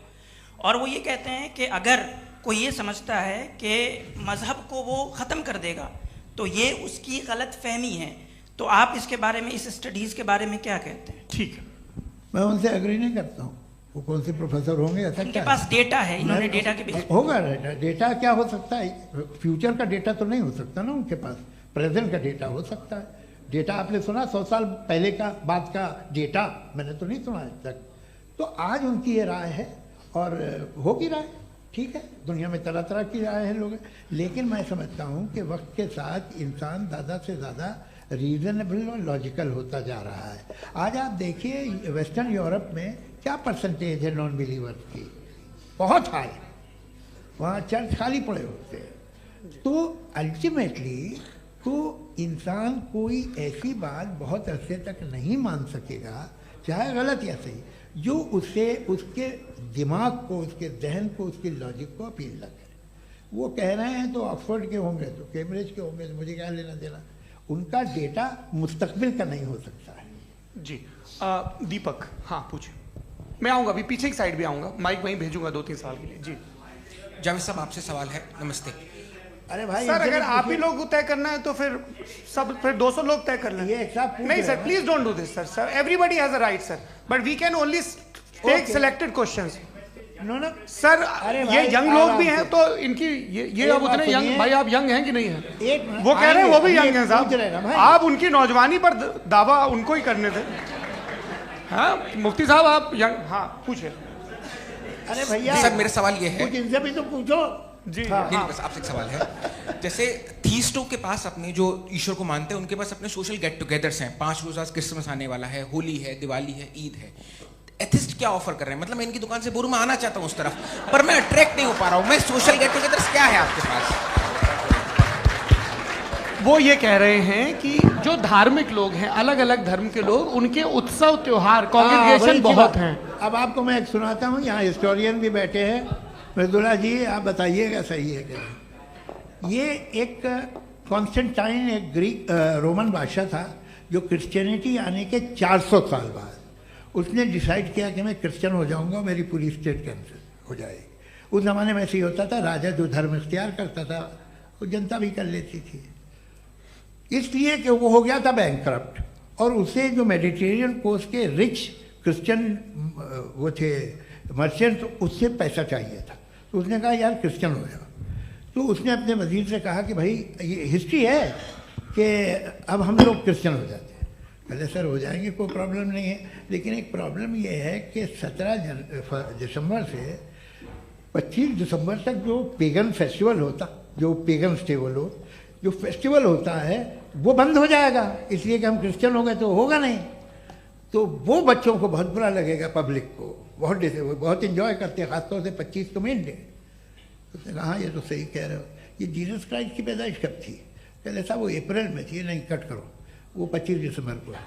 और वो ये कहते हैं कि अगर कोई ये समझता है कि मज़हब को वो ख़त्म कर देगा तो ये उसकी गलत फहमी है। तो आप इसके बारे में, इस स्टडीज़ के बारे में क्या कहते हैं? ठीक है। मैं उनसे एग्री नहीं करता हूँ। वो कौन से प्रोफेसर होंगे? ऐसा उनके क्या पास डेटा है, इन्होंने डेटा के बेस होगा। डेटा क्या हो सकता है? फ्यूचर का डेटा तो नहीं हो सकता ना उनके पास। प्रेजेंट का डेटा हो सकता है। डेटा आपने सुना 100 साल पहले का बाद का डेटा? मैंने तो नहीं सुना आज तक। तो आज उनकी ये राय है और हो भी राय। ठीक है, दुनिया में तरह तरह की राय है लोग, लेकिन मैं समझता हूँ कि वक्त के साथ इंसान ज़्यादा से ज़्यादा रीजनेबल और लॉजिकल होता जा रहा है। आज आप देखिए वेस्टर्न यूरोप में क्या परसेंटेज है नॉन बिलीवर्स की, बहुत हाई, वहाँ चर्च खाली पड़े होते हैं। तो अल्टीमेटली तो इंसान कोई ऐसी बात बहुत अरसे तक नहीं मान सकेगा, चाहे गलत या सही, जो उससे उसके दिमाग को, उसके जहन को, उसके लॉजिक को अपील न करे। वो कह रहे हैं तो ऑक्सफोर्ड के होंगे तो कैम्ब्रिज के होंगे, तो मुझे क्या लेना देना, उनका डेटा मुस्तकबिल का नहीं हो सकता है। जी दीपक, हाँ पूछिए। मैं आऊँगा, अभी पीछे की साइड भी आऊँगा, माइक वहीं भेजूंगा 2-3 साल के लिए। जी जावेद साहब, आपसे सवाल है। नमस्ते। अरे भाई सर, अगर आप ही लोग को तय करना है तो फिर 200 लोग तय कर लें। नहीं sir, please don't do this sir. Everybody has a right sir, but we can only take selected questions. No sir, ये यंग लोग भी हैं तो इनकी ये अब उतने यंग, भाई आप यंग हैं कि नहीं हैं? वो कह रहे हैं वो भी यंग हैं साहब, आप उनकी नौजवानी पर दावा उनको ही करने थे। हाँ मुफ्ती साहब आप यंग, हाँ पूछे। अरे भैया सर मेरा सवाल ये है, कुछ इनसे भी तो पूछो। जी नहीं, बस आपसे एक सवाल है। जैसे थीस्टों के पास अपने जो ईश्वर को मानते हैं उनके पास अपने सोशल गेट टुगेदर्स हैं, 5 रोज़ आज क्रिसमस आने वाला है, होली है, दिवाली है, ईद है। एथिस्ट क्या ऑफर कर रहे हैं? मतलब मैं इनकी दुकान से बोलूं, मैं आना चाहता हूं उस तरफ, पर मैं अट्रैक्ट नहीं हो पा रहा हूं। मैं सोशल गेट टुगेदर्स क्या है आपके पास? वो ये कह रहे हैं कि जो धार्मिक लोग हैं, अलग अलग धर्म के लोग, उनके उत्सव त्योहार कांग्रेगेशन बहुत हैं। अब आपको मैं एक सुनाता हूँ, यहाँ हिस्टोरियन भी बैठे हैं, मृदुला जी आप बताइएगा सही है क्या। ये एक कॉन्स्टेंटाइन, एक ग्रीक रोमन बादशाह था जो क्रिश्चियनिटी आने के 400 साल बाद उसने डिसाइड किया कि मैं क्रिश्चियन हो जाऊंगा, मेरी पूरी स्टेट कैंसिल हो जाएगी। उस ज़माने में ऐसे ही होता था, राजा जो धर्म इख्तियार करता था वो जनता भी कर लेती थी, इसलिए कि वो हो गया था बैंकक्रप्ट, और उसे जो मेडिटेरियन कोस्ट के रिच क्रिश्चियन वो थे मर्चेंट, उससे पैसा चाहिए था। तो उसने कहा यार क्रिश्चियन हो जाओ। तो उसने अपने वजीर से कहा कि भाई ये हिस्ट्री है कि अब हम लोग क्रिश्चियन हो जाते हैं। पहले सर हो जाएंगे, कोई प्रॉब्लम नहीं है, लेकिन एक प्रॉब्लम ये है कि 17 दिसंबर से 25 दिसंबर तक जो पेगन फेस्टिवल होता, जो पेगन्स थे वो लोग, जो फेस्टिवल होता है वो बंद हो जाएगा, इसलिए कि हम क्रिश्चियन हो गए तो होगा नहीं। तो वो बच्चों को बहुत बुरा लगेगा, पब्लिक को बहुत इन्जॉय करते हैं, खासतौर से 25 को मेन डे। तो उसने कहा हाँ ये तो सही कह रहे हो, ये जीसस क्राइस्ट की पैदाइश कब थी? कहले साहब वो अप्रैल में थी। नहीं कट करो, वो 25 दिसंबर को है।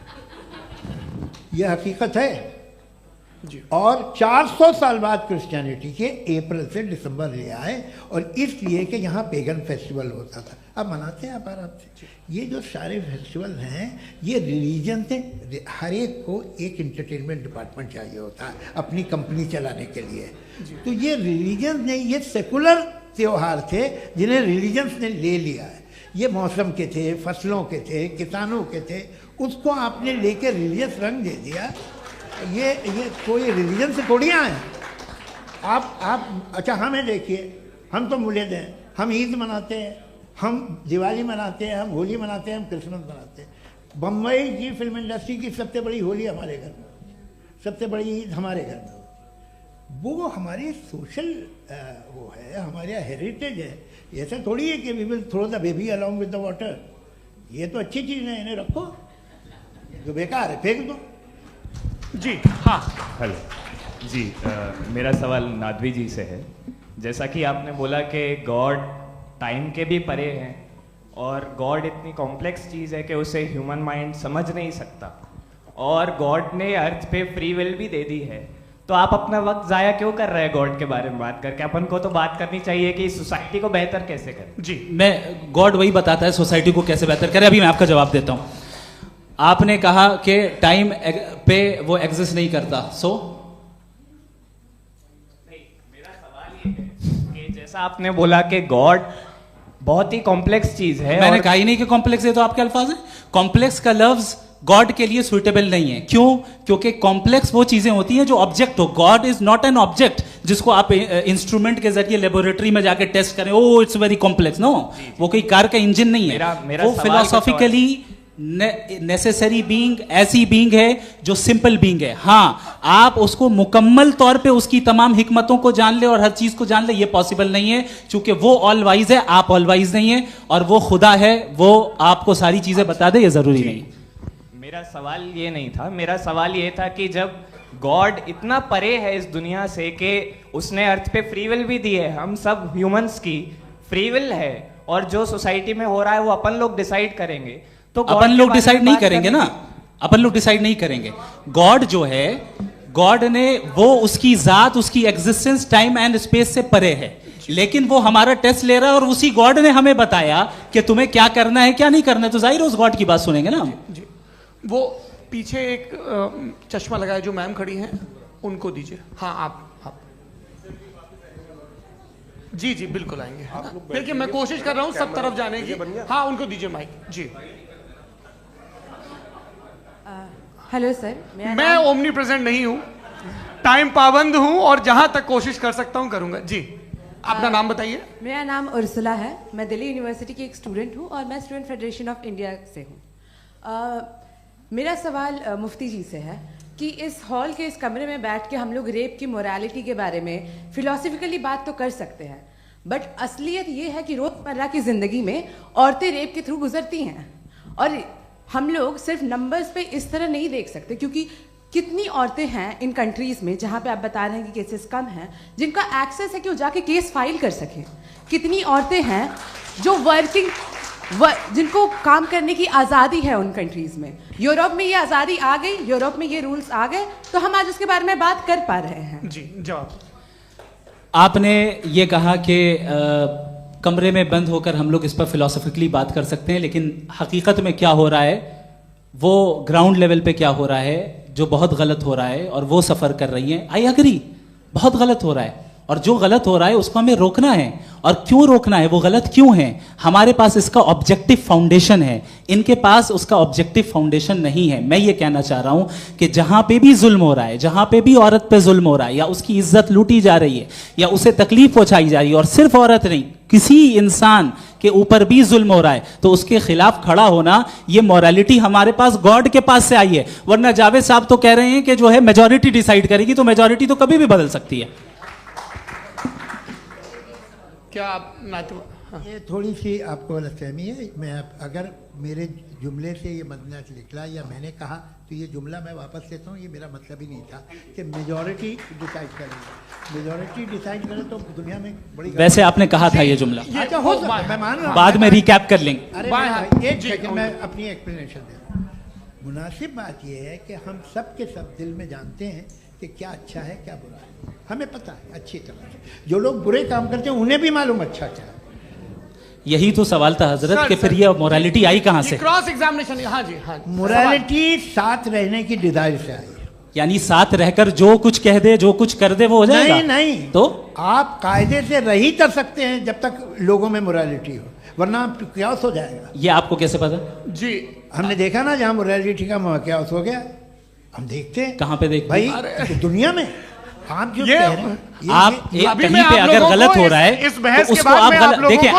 यह हकीकत है जी। और 400 साल बाद क्रिश्चियनिटी के अप्रैल से दिसंबर ले आए, और इसलिए कि यहाँ पेगन फेस्टिवल होता था। अब मनाते हैं आप आराम से। ये जो सारे फेस्टिवल हैं ये रिलीजन से, हर एक को एक इंटरटेनमेंट डिपार्टमेंट चाहिए होता है अपनी कंपनी चलाने के लिए। तो ये रिलीजन ने, ये सेकुलर त्यौहार थे जिन्हें रिलीजन्स ने ले लिया है। ये मौसम के थे, फसलों के थे, किसानों के थे, उसको आपने लेके रिलीजियस रंग दे दिया। ये कोई रिलीजन से थोड़ी आए आप। अच्छा हमें देखिए, हम तो मुल्द हैं, हम ईद मनाते हैं, हम दिवाली मनाते हैं, हम होली मनाते हैं, हम क्रिसमस मनाते हैं। बम्बई की फिल्म इंडस्ट्री की सबसे बड़ी होली हमारे घर में, सबसे बड़ी ईद हमारे घर में। वो हमारी सोशल वो है, हमारे हेरिटेज है। ऐसा थोड़ी है कि we will throw the baby along with the water. ये तो अच्छी चीज़ है, इन्हें रखो, जो बेकार है फेंक दो। जी हाँ हेलो जी, मेरा सवाल नादवी जी से है। जैसा कि आपने बोला कि गॉड टाइम के भी परे हैं, और गॉड इतनी कॉम्प्लेक्स चीज़ है कि उसे ह्यूमन माइंड समझ नहीं सकता, और गॉड ने अर्थ पे फ्री विल भी दे दी है। तो आप अपना वक्त ज़ाया क्यों कर रहे हैं गॉड के बारे में बात करके? अपन को तो बात करनी चाहिए कि सोसाइटी को बेहतर कैसे करें। जी, मैं गॉड वही बताता है सोसाइटी को कैसे बेहतर करें। अभी मैं आपका जवाब देता हूँ। आपने कहा कि टाइम पे वो एग्जिस्ट नहीं करता, मेरा सवाल ये है कि जैसा आपने बोला कि गॉड बहुत ही कॉम्प्लेक्स चीज है। मैंने कहा ही नहीं कि कॉम्प्लेक्स है, तो आपके अल्फाज हैं। कॉम्प्लेक्स का लफ्ज गॉड के लिए सुइटेबल नहीं है। क्यों? क्योंकि कॉम्प्लेक्स वो चीजें होती हैं जो ऑब्जेक्ट हो। God is not an object जिसको आप इंस्ट्रूमेंट के जरिए लेबोरेटरी में जाके टेस्ट करें, oh it's very complex. No, वो कोई कार का इंजन नहीं है। वो फिलोसॉफिकली नेसेसरी बीइंग ऐसी बीइंग है जो सिंपल बीइंग है। हाँ, आप उसको मुकम्मल तौर पे उसकी तमाम हिकमतों को जान ले और हर चीज को जान ले, ये पॉसिबल नहीं है, क्योंकि वो ऑल वाइज है, आप ऑल वाइज नहीं है, और वो खुदा है, वो आपको सारी चीजें बता दे, ये जरूरी नहीं। मेरा सवाल ये नहीं था, मेरा सवाल ये था कि जब गॉड इतना परे है इस दुनिया से कि उसने अर्थ पे फ्री विल भी दी है, हम सब ह्यूमंस की फ्री विल है, और जो सोसाइटी में हो रहा है वो अपन लोग डिसाइड करेंगे, तो अपन लोग डिसाइड नहीं करेंगे ना, अपन लोग डिसाइड नहीं करेंगे। गॉड जो है, गॉड ने वो उसकी जात, उसकी एग्जिस्टेंस टाइम एंड स्पेस से परे है, लेकिन वो हमारा टेस्ट ले रहा है और उसी गॉड ने हमें बताया कि तुम्हें क्या करना है क्या नहीं करना है, तो जाहिर है उस गॉड की बात सुनेंगे ना हम। जी, वो पीछे एक चश्मा लगाए जो मैम खड़ी हैं, उनको दीजिए। हाँ, आप जी जी बिल्कुल आएंगे। देखिए मैं कोशिश कर रहा हूँ सब तरफ जाने की। हाँ, उनको दीजिए माइक। जी, हेलो सर, मैं ओमनी प्रेजेंट नहीं हूँ, टाइम पाबंद हूँ और जहां तक कोशिश कर सकता हूँ करूंगा। जी, अपना नाम बताइए। मेरा नाम उर्सुला है, मैं दिल्ली यूनिवर्सिटी की एक स्टूडेंट हूँ और मैं स्टूडेंट फेडरेशन ऑफ इंडिया से हूँ। मेरा सवाल मुफ्ती जी से है कि इस हॉल के इस कमरे में बैठ के हम लोग रेप की मोरालिटी के बारे में फिलोसफिकली बात तो कर सकते हैं, बट असलियत ये है कि रोजमर्रा की जिंदगी में औरतें रेप के थ्रू गुजरती हैं, और हम लोग सिर्फ नंबर्स पे इस तरह नहीं देख सकते, क्योंकि कितनी औरतें हैं इन कंट्रीज में जहाँ पे आप बता रहे हैं कि केसेस कम हैं, जिनका एक्सेस है कि वो जाके केस फाइल कर सकें। कितनी औरतें हैं जो जिनको काम करने की आज़ादी है उन कंट्रीज में। यूरोप में ये आज़ादी आ गई, यूरोप में ये रूल्स आ गए, तो हम आज उसके बारे में बात कर पा रहे हैं। जी, जवाब। आपने ये कहा कि कमरे में बंद होकर हम लोग इस पर फिलोसफिकली बात कर सकते हैं, लेकिन हकीकत में क्या हो रहा है, वो ग्राउंड लेवल पे क्या हो रहा है जो बहुत गलत हो रहा है, और वो सफ़र कर रही हैं। आई अग्री, बहुत गलत हो रहा है, और जो गलत हो रहा है उसको हमें रोकना है। और क्यों रोकना है, वो गलत क्यों है, हमारे पास इसका ऑब्जेक्टिव फाउंडेशन है, इनके पास उसका ऑब्जेक्टिव फाउंडेशन नहीं है। मैं ये कहना चाह रहा हूं कि जहां पे भी जुल्म हो रहा है, जहां पे भी औरत पे जुल्म हो रहा है, या उसकी इज्जत लूटी जा रही है, या उसे तकलीफ पहुंचाई जा रही है, और सिर्फ औरत नहीं, किसी इंसान के ऊपर भी जुल्म हो रहा है, तो उसके खिलाफ खड़ा होना, ये मोरालिटी हमारे पास गॉड के पास से आई है। वरना जावेद साहब तो कह रहे हैं कि जो है मेजॉरिटी डिसाइड करेगी, तो मेजॉरिटी तो कभी भी बदल सकती है। क्या आप हाँ। ये थोड़ी सी आपको गलतफहमी है। मैं अगर मेरे जुमले से ये मदनत निकला या मैंने कहा, तो ये जुमला मैं वापस लेता हूँ। ये मेरा मतलब ही नहीं था कि मेजॉरिटी डिसाइड करेगी। मेजॉरिटी डिसाइड करे तो दुनिया में बड़ी, वैसे आपने कहा था ये जुमला। अच्छा, हो सकता है, मैं मान रहा हूँ, बाद में रिकैप कर लेंगे। अरे एक सेकंड, मैं अपनी एक्सप्लेनेशन देता हूँ। मुनासिब बात यह है कि हम सब के सब दिल में जानते हैं कि क्या अच्छा है क्या बुरा है, हमें पता है अच्छी तरह से। जो लोग बुरे काम करते हैं उन्हें भी मालूम अच्छा क्या है। यही तो सवाल था हजरत कि फिर ये मोरालिटी आई कहां से? Cross examination. हाँ जी, हाँ। मोरालिटी साथ रहने की डिजायर से आई, यानी साथ रहकर जो कुछ कह दे, जो कुछ कर दे, वो हो जाएगा। नहीं नहीं, तो आप कायदे से रह ही कर सकते हैं जब तक लोगों में मोरालिटी हो, वरना क्यास हो जाएगा। ये आपको कैसे पता? जी, हमने देखा ना, जहां मोरालिटी का क्यास हो गया, हम देखते हैं। कहां पे देखते भाई? दुनिया में। आप जो आप कहीं पे अगर गलत हो रहा है तो उसको आप गलत देखिए।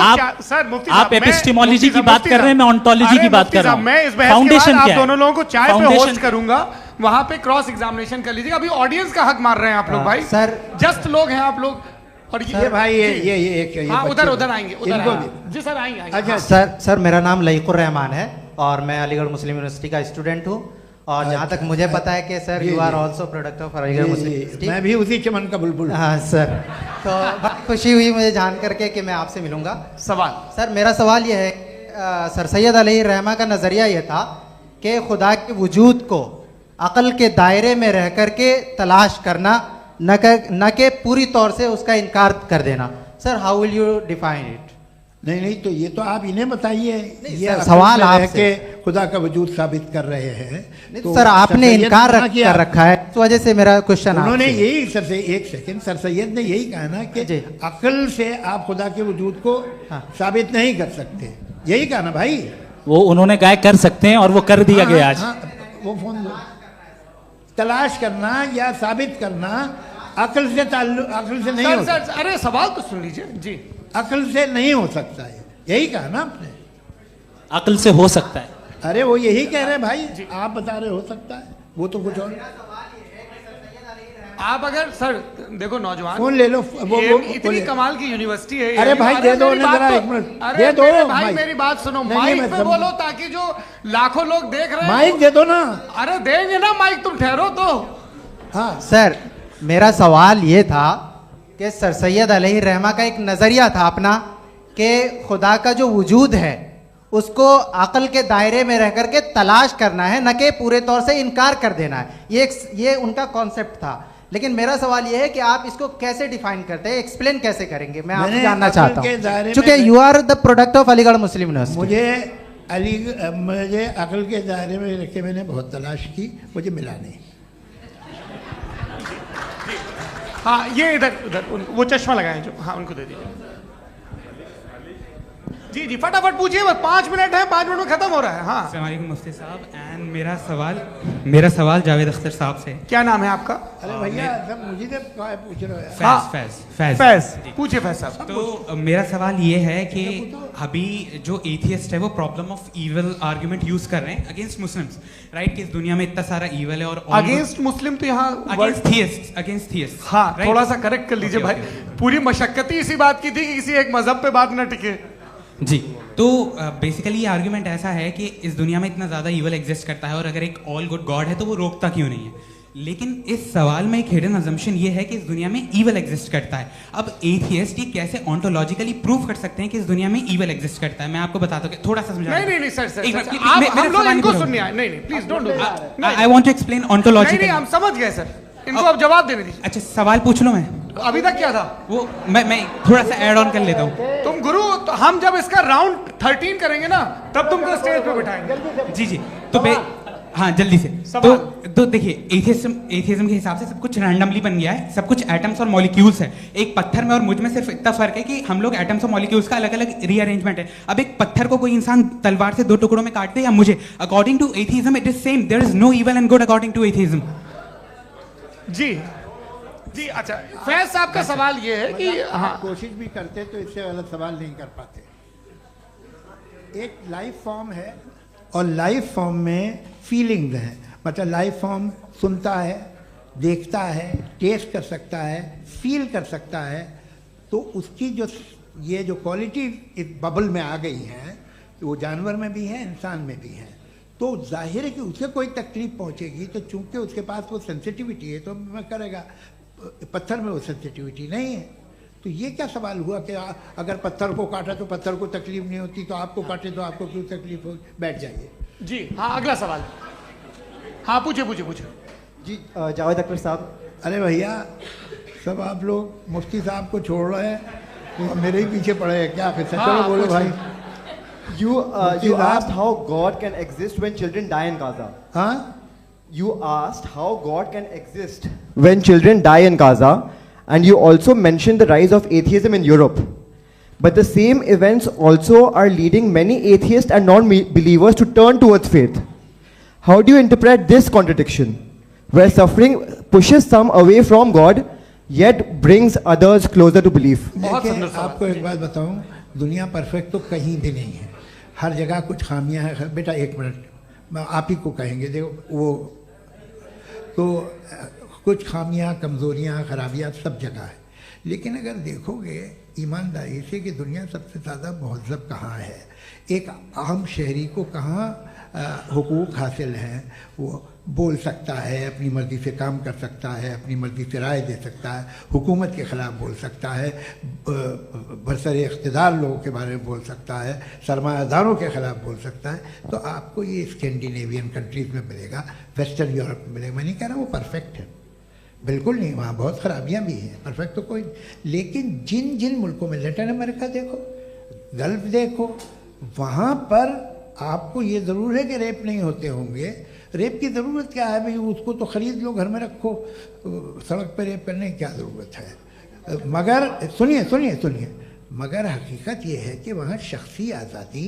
आप एपिस्टेमोलॉजी की बात कर रहे हैं, मैं ऑन्टोलॉजी की बात कर रहा हूं। मैं इस बहस के बाद आप दोनों लोगों को चाय पे होस्ट करूंगा, वहां पे क्रॉस एग्जामिनेशन कर लीजिएगा। अभी ऑडियंस का हक मार रहे हैं आप लोग भाई, सर जस्ट लोग हैं आप लोग। और ये भाई ये हाँ, उधर आएंगे, उधर जी सर आएंगे। अच्छा सर, मेरा नाम लईकुर रहमान है और मैं अलीगढ़ मुस्लिम यूनिवर्सिटी का स्टूडेंट हूँ, और जहाँ तक मुझे पता है कि sir you are also product of Aligarh Muslim University. मैं भी उसी चमन का बुलबुल। हाँ सर, तो बहुत खुशी हुई मुझे जान करके कि मैं आपसे मिलूंगा। सवाल सर, मेरा सवाल यह है, सर सैयद अलैहिर्रहमा का नज़रिया यह था कि खुदा के वजूद को अक़ल के दायरे में रह कर के तलाश करना, न कि पूरी तौर से उसका इनकार कर देना। Sir, how will you define it? नहीं, तो ये तो आप इन्हें बताइए। ये सवाल आपसे खुदा का वजूद साबित कर रहे हैं, तो सर आपने इनकार कर रखा है, इस वजह से मेरा क्वेश्चन। उन्होंने यही सर से एक सेकंड, सर सैयद ने यही कहा ना कि अक्ल से आप खुदा के वजूद को साबित नहीं कर सकते, यही कहा ना भाई। वो उन्होंने कहा कर सकते हैं और वो कर दिया गया आज। वो फोन तलाश करना या साबित करना अक्ल से अक्ल से नहीं हो सकता। अरे सवाल तो सुन लीजिए जी। अक्ल से नहीं हो सकता है, यही कहा ना आपने। अक्ल से हो सकता है, अरे वो यही कह रहे हैं भाई, आप बता रहे हो सकता है, वो तो कुछ और। आप अगर सर देखो नौजवान फोन ले लो, वो इतनी कमाल की यूनिवर्सिटी है। अरे भाई दे दो उन्हें जरा, एक मिनट दे दो भाई, मेरी बात सुनो, माइक पे बोलो ताकि जो लाखों लोग देख रहे हैं। माइक दे दो ना। अरे देंगे ना माइक, तुम ठहरो तो। हाँ सर, मेरा सवाल ये था कि सर सैयद अलैहि रहमा का एक नजरिया था अपना कि खुदा का जो वजूद है उसको अकल के दायरे में रह करके तलाश करना है, न कि पूरे तौर से इनकार कर देना है। ये उनका कॉन्सेप्ट था। लेकिन मेरा सवाल ये है कि आप इसको कैसे डिफाइन करते हैं, एक्सप्लेन कैसे करेंगे, मैं आपसे जानना चाहता हूँ, क्योंकि you are the product of Aligarh Muslim University. मुझे अकल के दायरे में रख के मैंने बहुत तलाश की, मुझे मिला नहीं। हाँ ये इधर वो चश्मा लगाए जो, हाँ उनको दे दीजिए। जी जी फटाफट पूछिए, बस 5 मिनट है, 5 मिनट में खत्म हो रहा है। हाँ अस्सलाम वालेकुम मुफ्ती साहब, एंड मेरा सवाल जावेद अख्तर साहब से। क्या नाम है आपका? अरे भैया सब मुझे पूछ रहे हो। फैज पूछिए फैज साहब। तो मेरा सवाल ये है कि अभी जो एथियस्ट है वो problem of evil argument use कर रहे हैं अगेंस्ट मुस्लिम्स, राइट? कि इस दुनिया में इतना सारा इविल है और अगेंस्ट मुस्लिम तो यहाँ अगेंस्ट थियस्ट। हाँ थोड़ा सा करेक्ट कर लीजिए भाई, पूरी मशक्कत ही इसी बात की थी कि किसी एक मजहब पे बात ना टिके। जी, तो बेसिकली ये आर्गुमेंट ऐसा है कि इस दुनिया में इतना ज्यादा इविल एग्जिस्ट करता है और अगर एक ऑल गुड गॉड है तो वो रोकता क्यों नहीं है? लेकिन इस सवाल में एक हिडन अजम्पशन ये है कि इस दुनिया में इविल एग्जिस्ट करता है। अब एथियस्ट ये कैसे ऑन्टोलॉजिकली प्रूव कर सकते हैं कि इस दुनिया में इविल एग्जिस्ट करता है? मैं आपको बताता हूँ, थोड़ा सा समझा। नहीं सर हम लोग इनको सुनने आए। नहीं please don't do that. I want to explain ontologically. नहीं हम समझ गए सर, इनको अब जवाब देने दीजिए। अच्छा सवाल पूछ लो। मैं अभी तक क्या था वो मैं थोड़ा सा ऐड ऑन कर लेता हूँ। तुम गुरु, तो हम जब इसका राउंड 13 करेंगे ना तब तुमको स्टेज पे बिठाएंगे। जी तो हाँ जल्दी से। तो देखिए एथियज्म के हिसाब से सब कुछ रैंडमली बन गया है, सब कुछ एटम्स और मॉलिक्यूल्स है। एक पत्थर में और मुझ में सिर्फ इतना फर्क है कि हम लोग एटम्स और मॉलिक्यूल्स का अलग अलग रीअरेंजमेंट है। अब एक पत्थर को कोई इंसान तलवार से 2 टुकड़ों में काटते या मुझे, according to atheism it is same, there is no evil and good according to atheism. जी अच्छा, फैज साहब का सवाल ये है कि हाँ कोशिश भी करते तो इससे गलत सवाल नहीं कर पाते। एक लाइफ फॉर्म है और लाइफ फॉर्म में फीलिंग्स हैं, मतलब लाइफ फॉर्म सुनता है, देखता है, टेस्ट कर सकता है, फील कर सकता है। तो उसकी जो ये जो क्वालिटी इस बबल में आ गई है तो वो जानवर में भी है, इंसान में भी है। तो जाहिर है कि उसे कोई तकलीफ पहुंचेगी, तो चूंकि उसके पास वो सेंसिटिविटी है तो मैं करेगा। पत्थर में वो सेंसिटिविटी नहीं है। तो ये क्या सवाल हुआ कि अगर पत्थर को काटा तो पत्थर को तकलीफ नहीं होती, तो आपको काटे तो आपको क्यों तकलीफ हो? बैठ जाइए। जी हाँ अगला सवाल। हाँ पूछे जी जावेद अख्तर साहब। अरे भैया सब आप लोग मुफ्ती साहब को छोड़ रहे हैं तो मेरे ही पीछे पड़े हैं क्या? फिर चलो बोलो भाई। You asked how God can exist when children die in Gaza. Huh? You asked how God can exist when children die in Gaza, and you also mentioned the rise of atheism in Europe. But the same events also are leading many atheists and non-believers to turn towards faith. How do you interpret this contradiction, where suffering pushes some away from God, yet brings others closer to belief? आपको एक बात बताऊं, दुनिया perfect तो कहीं भी नहीं है, हर जगह कुछ खामियां हैं। बेटा एक मिनट, आप ही को कहेंगे, देखो वो तो कुछ खामियां, कमज़ोरियां, खराबियां सब जगह है। लेकिन अगर देखोगे ईमानदारी से कि दुनिया सबसे ज़्यादा महज़ब कहाँ है, एक आम शहरी को कहाँ हुकूक हासिल हैं, वो बोल सकता है, अपनी मर्ज़ी से काम कर सकता है, अपनी मर्ज़ी से राय दे सकता है, हुकूमत के ख़िलाफ़ बोल सकता है, बरसरे इक़्तिदार लोगों के बारे में बोल सकता है, सरमायादारों के ख़िलाफ़ बोल सकता है। तो आपको ये स्कैंडिनेवियन कंट्रीज़ में मिलेगा, वेस्टर्न यूरोप में मिलेगा। मैं नहीं कह रहा वो परफेक्ट है, बिल्कुल नहीं, वहाँ बहुत ख़राबियाँ भी हैं, परफेक्ट तो कोई। लेकिन जिन जिन मुल्कों में, लैटिन अमेरिका देखो, गल्फ़ देखो, वहाँ पर आपको ये ज़रूर है कि रेप नहीं होते होंगे। रेप की ज़रूरत क्या है भाई? उसको तो ख़रीद लो, घर में रखो, सड़क पर रेप करने की क्या ज़रूरत है? मगर सुनिए, मगर हकीकत ये है कि वहाँ शख्सी आज़ादी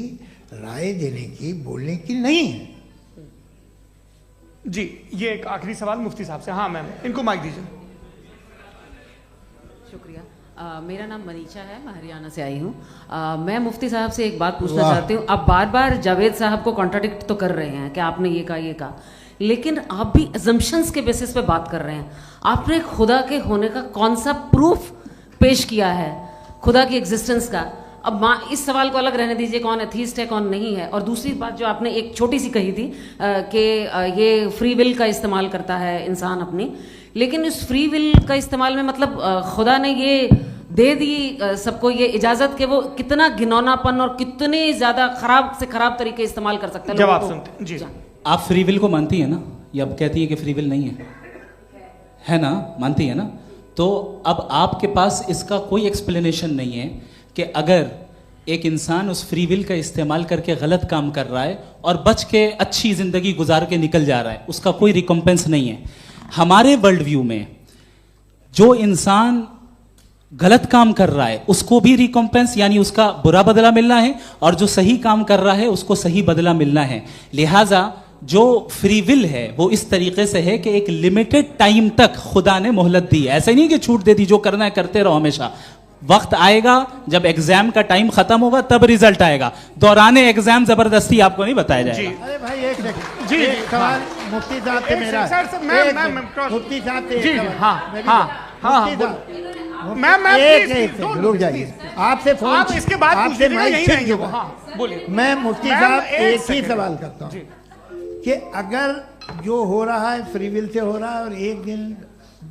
राय देने की, बोलने की नहीं है। जी ये एक आखिरी सवाल मुफ्ती साहब से। हाँ मैम, इनको माइक दीजिए। शुक्रिया। मेरा नाम मनीषा है, मैं हरियाणा से आई हूँ। मैं मुफ्ती साहब से एक बात पूछना चाहती हूँ। आप बार बार जावेद साहब को कॉन्ट्राडिक्ट तो कर रहे हैं कि आपने ये कहा, लेकिन आप भी अजम्पशंस के बेसिस पे बात कर रहे हैं। आपने खुदा के होने का कौन सा प्रूफ पेश किया है खुदा की एग्जिस्टेंस का? अब इस सवाल को अलग रहने दीजिए, कौन एथीस्ट है कौन नहीं है। और दूसरी बात जो आपने एक छोटी सी कही थी कि ये फ्री विल का इस्तेमाल करता है इंसान अपनी, लेकिन इस फ्री विल का इस्तेमाल में मतलब खुदा ने ये दे दी सबको ये इजाजत कि वो कितना घिनौनापन और कितने ज्यादा खराब से खराब तरीके इस्तेमाल कर सकता है। जवाब सुनते जी। आप फ्री विल को मानती है ना, या अब कहती है कि फ्री विल नहीं है ना? मानती है ना? तो अब आपके पास इसका कोई एक्सप्लेनेशन नहीं है कि अगर एक इंसान उस फ्री विल का इस्तेमाल करके गलत काम कर रहा है और बच के अच्छी जिंदगी गुजार के निकल जा रहा है, उसका कोई रिकम्पेंस नहीं है। हमारे वर्ल्ड व्यू में जो इंसान गलत काम कर रहा है उसको भी रिकम्पेंस यानी उसका बुरा बदला मिलना है, और जो सही काम कर रहा है उसको सही बदला मिलना है। लिहाजा जो फ्री विल है वो इस तरीके से है कि एक लिमिटेड टाइम तक खुदा ने मोहलत दी है। ऐसा नहीं कि छूट दे दी, जो करना है करते रहो हमेशा। वक्त आएगा जब एग्जाम का टाइम खत्म होगा तब रिजल्ट आएगा। दौराने एग्जाम जबरदस्ती आपको नहीं बताया जाएगा। अरे भाई एक सेकंड जी, एक सवाल मुफ्ती साहब से मेरा है। मुफ्ती साहब से एक सवाल। रुक जाइए, आपसे फोन, आप इसके बाद आपसे यहीं रहेंगे वो। हाँ बोलिए। मैं मुफ्ती साहब एक ही सवाल करता हूँ कि अगर जो हो रहा है फ्री विल से हो रहा है और एक दिन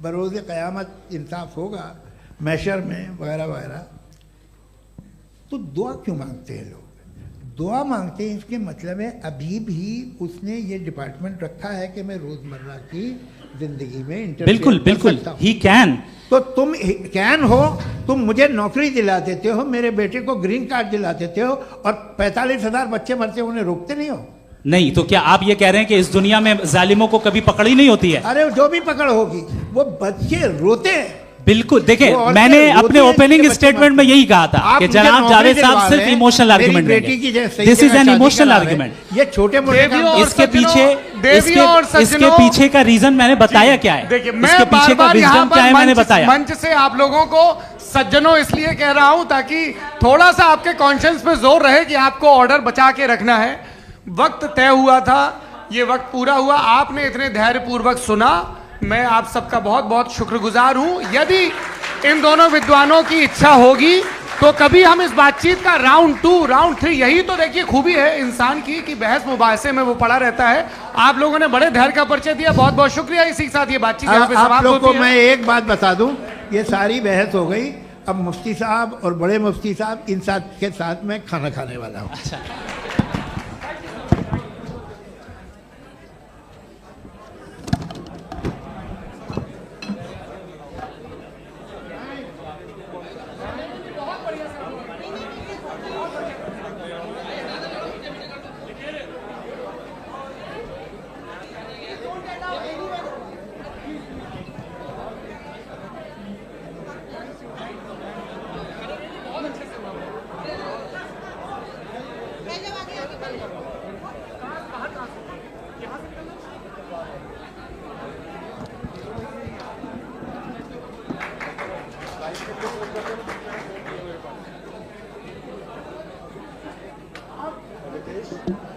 बरोज़ क़यामत इंसाफ होगा मैशर में वगैरह वगैरह, तो दुआ क्यों मांगते हैं लोग? दुआ मांगते हैं इसके मतलब है अभी भी उसने ये डिपार्टमेंट रखा है कि मैं रोजमर्रा की जिंदगी में बिल्कुल बिल्कुल ही कैन। तो तुम कैन हो, तुम मुझे नौकरी दिला देते हो, मेरे बेटे को ग्रीन कार्ड दिला देते हो, और 45,000 बच्चे मरते हो उन्हें रोकते नहीं हो। नहीं तो क्या आप ये कह रहे हैं कि इस दुनिया में जालिमों को कभी पकड़ ही नहीं होती है? अरे जो भी पकड़ होगी वो बच्चे रोते हैं। बिल्कुल, देखिए मैंने अपने ओपनिंग स्टेटमेंट में यही कहा था कि जनाब जावेद साहब सिर्फ इमोशनल आर्गुमेंट देंगे। This is an emotional argument. ये छोटे मोटे इसके पीछे का रीजन मैंने बताया क्या है, इसके पीछे का रीजन क्या है मैंने बताया। मंच से आप लोगों को सज्जनों इसलिए कह रहा हूं ताकि थोड़ा सा आपके कॉन्शियंस पे जोर रहे कि आपको ऑर्डर बचा के रखना है। वक्त तय हुआ था, ये वक्त पूरा हुआ, आपने इतने धैर्यपूर्वक सुना, मैं आप सबका बहुत बहुत शुक्रगुजार हूं। यदि इन दोनों विद्वानों की इच्छा होगी तो कभी हम इस बातचीत का राउंड 2 राउंड 3, यही तो देखिए खूबी है इंसान की कि बहस मुबाहसे में वो पड़ा रहता है। आप लोगों ने बड़े धैर्य का परिचय दिया, बहुत बहुत शुक्रिया। इसी के साथ ये बातचीत यहाँ पे समाप्त होती है। को मैं एक बात बता दूं, ये सारी बहस हो गई, अब मुफ्ती साहब और बड़े मुफ्ती साहब इन साथ के साथ मैं खाना खाने वाला हूँ। अच्छा। Thank you.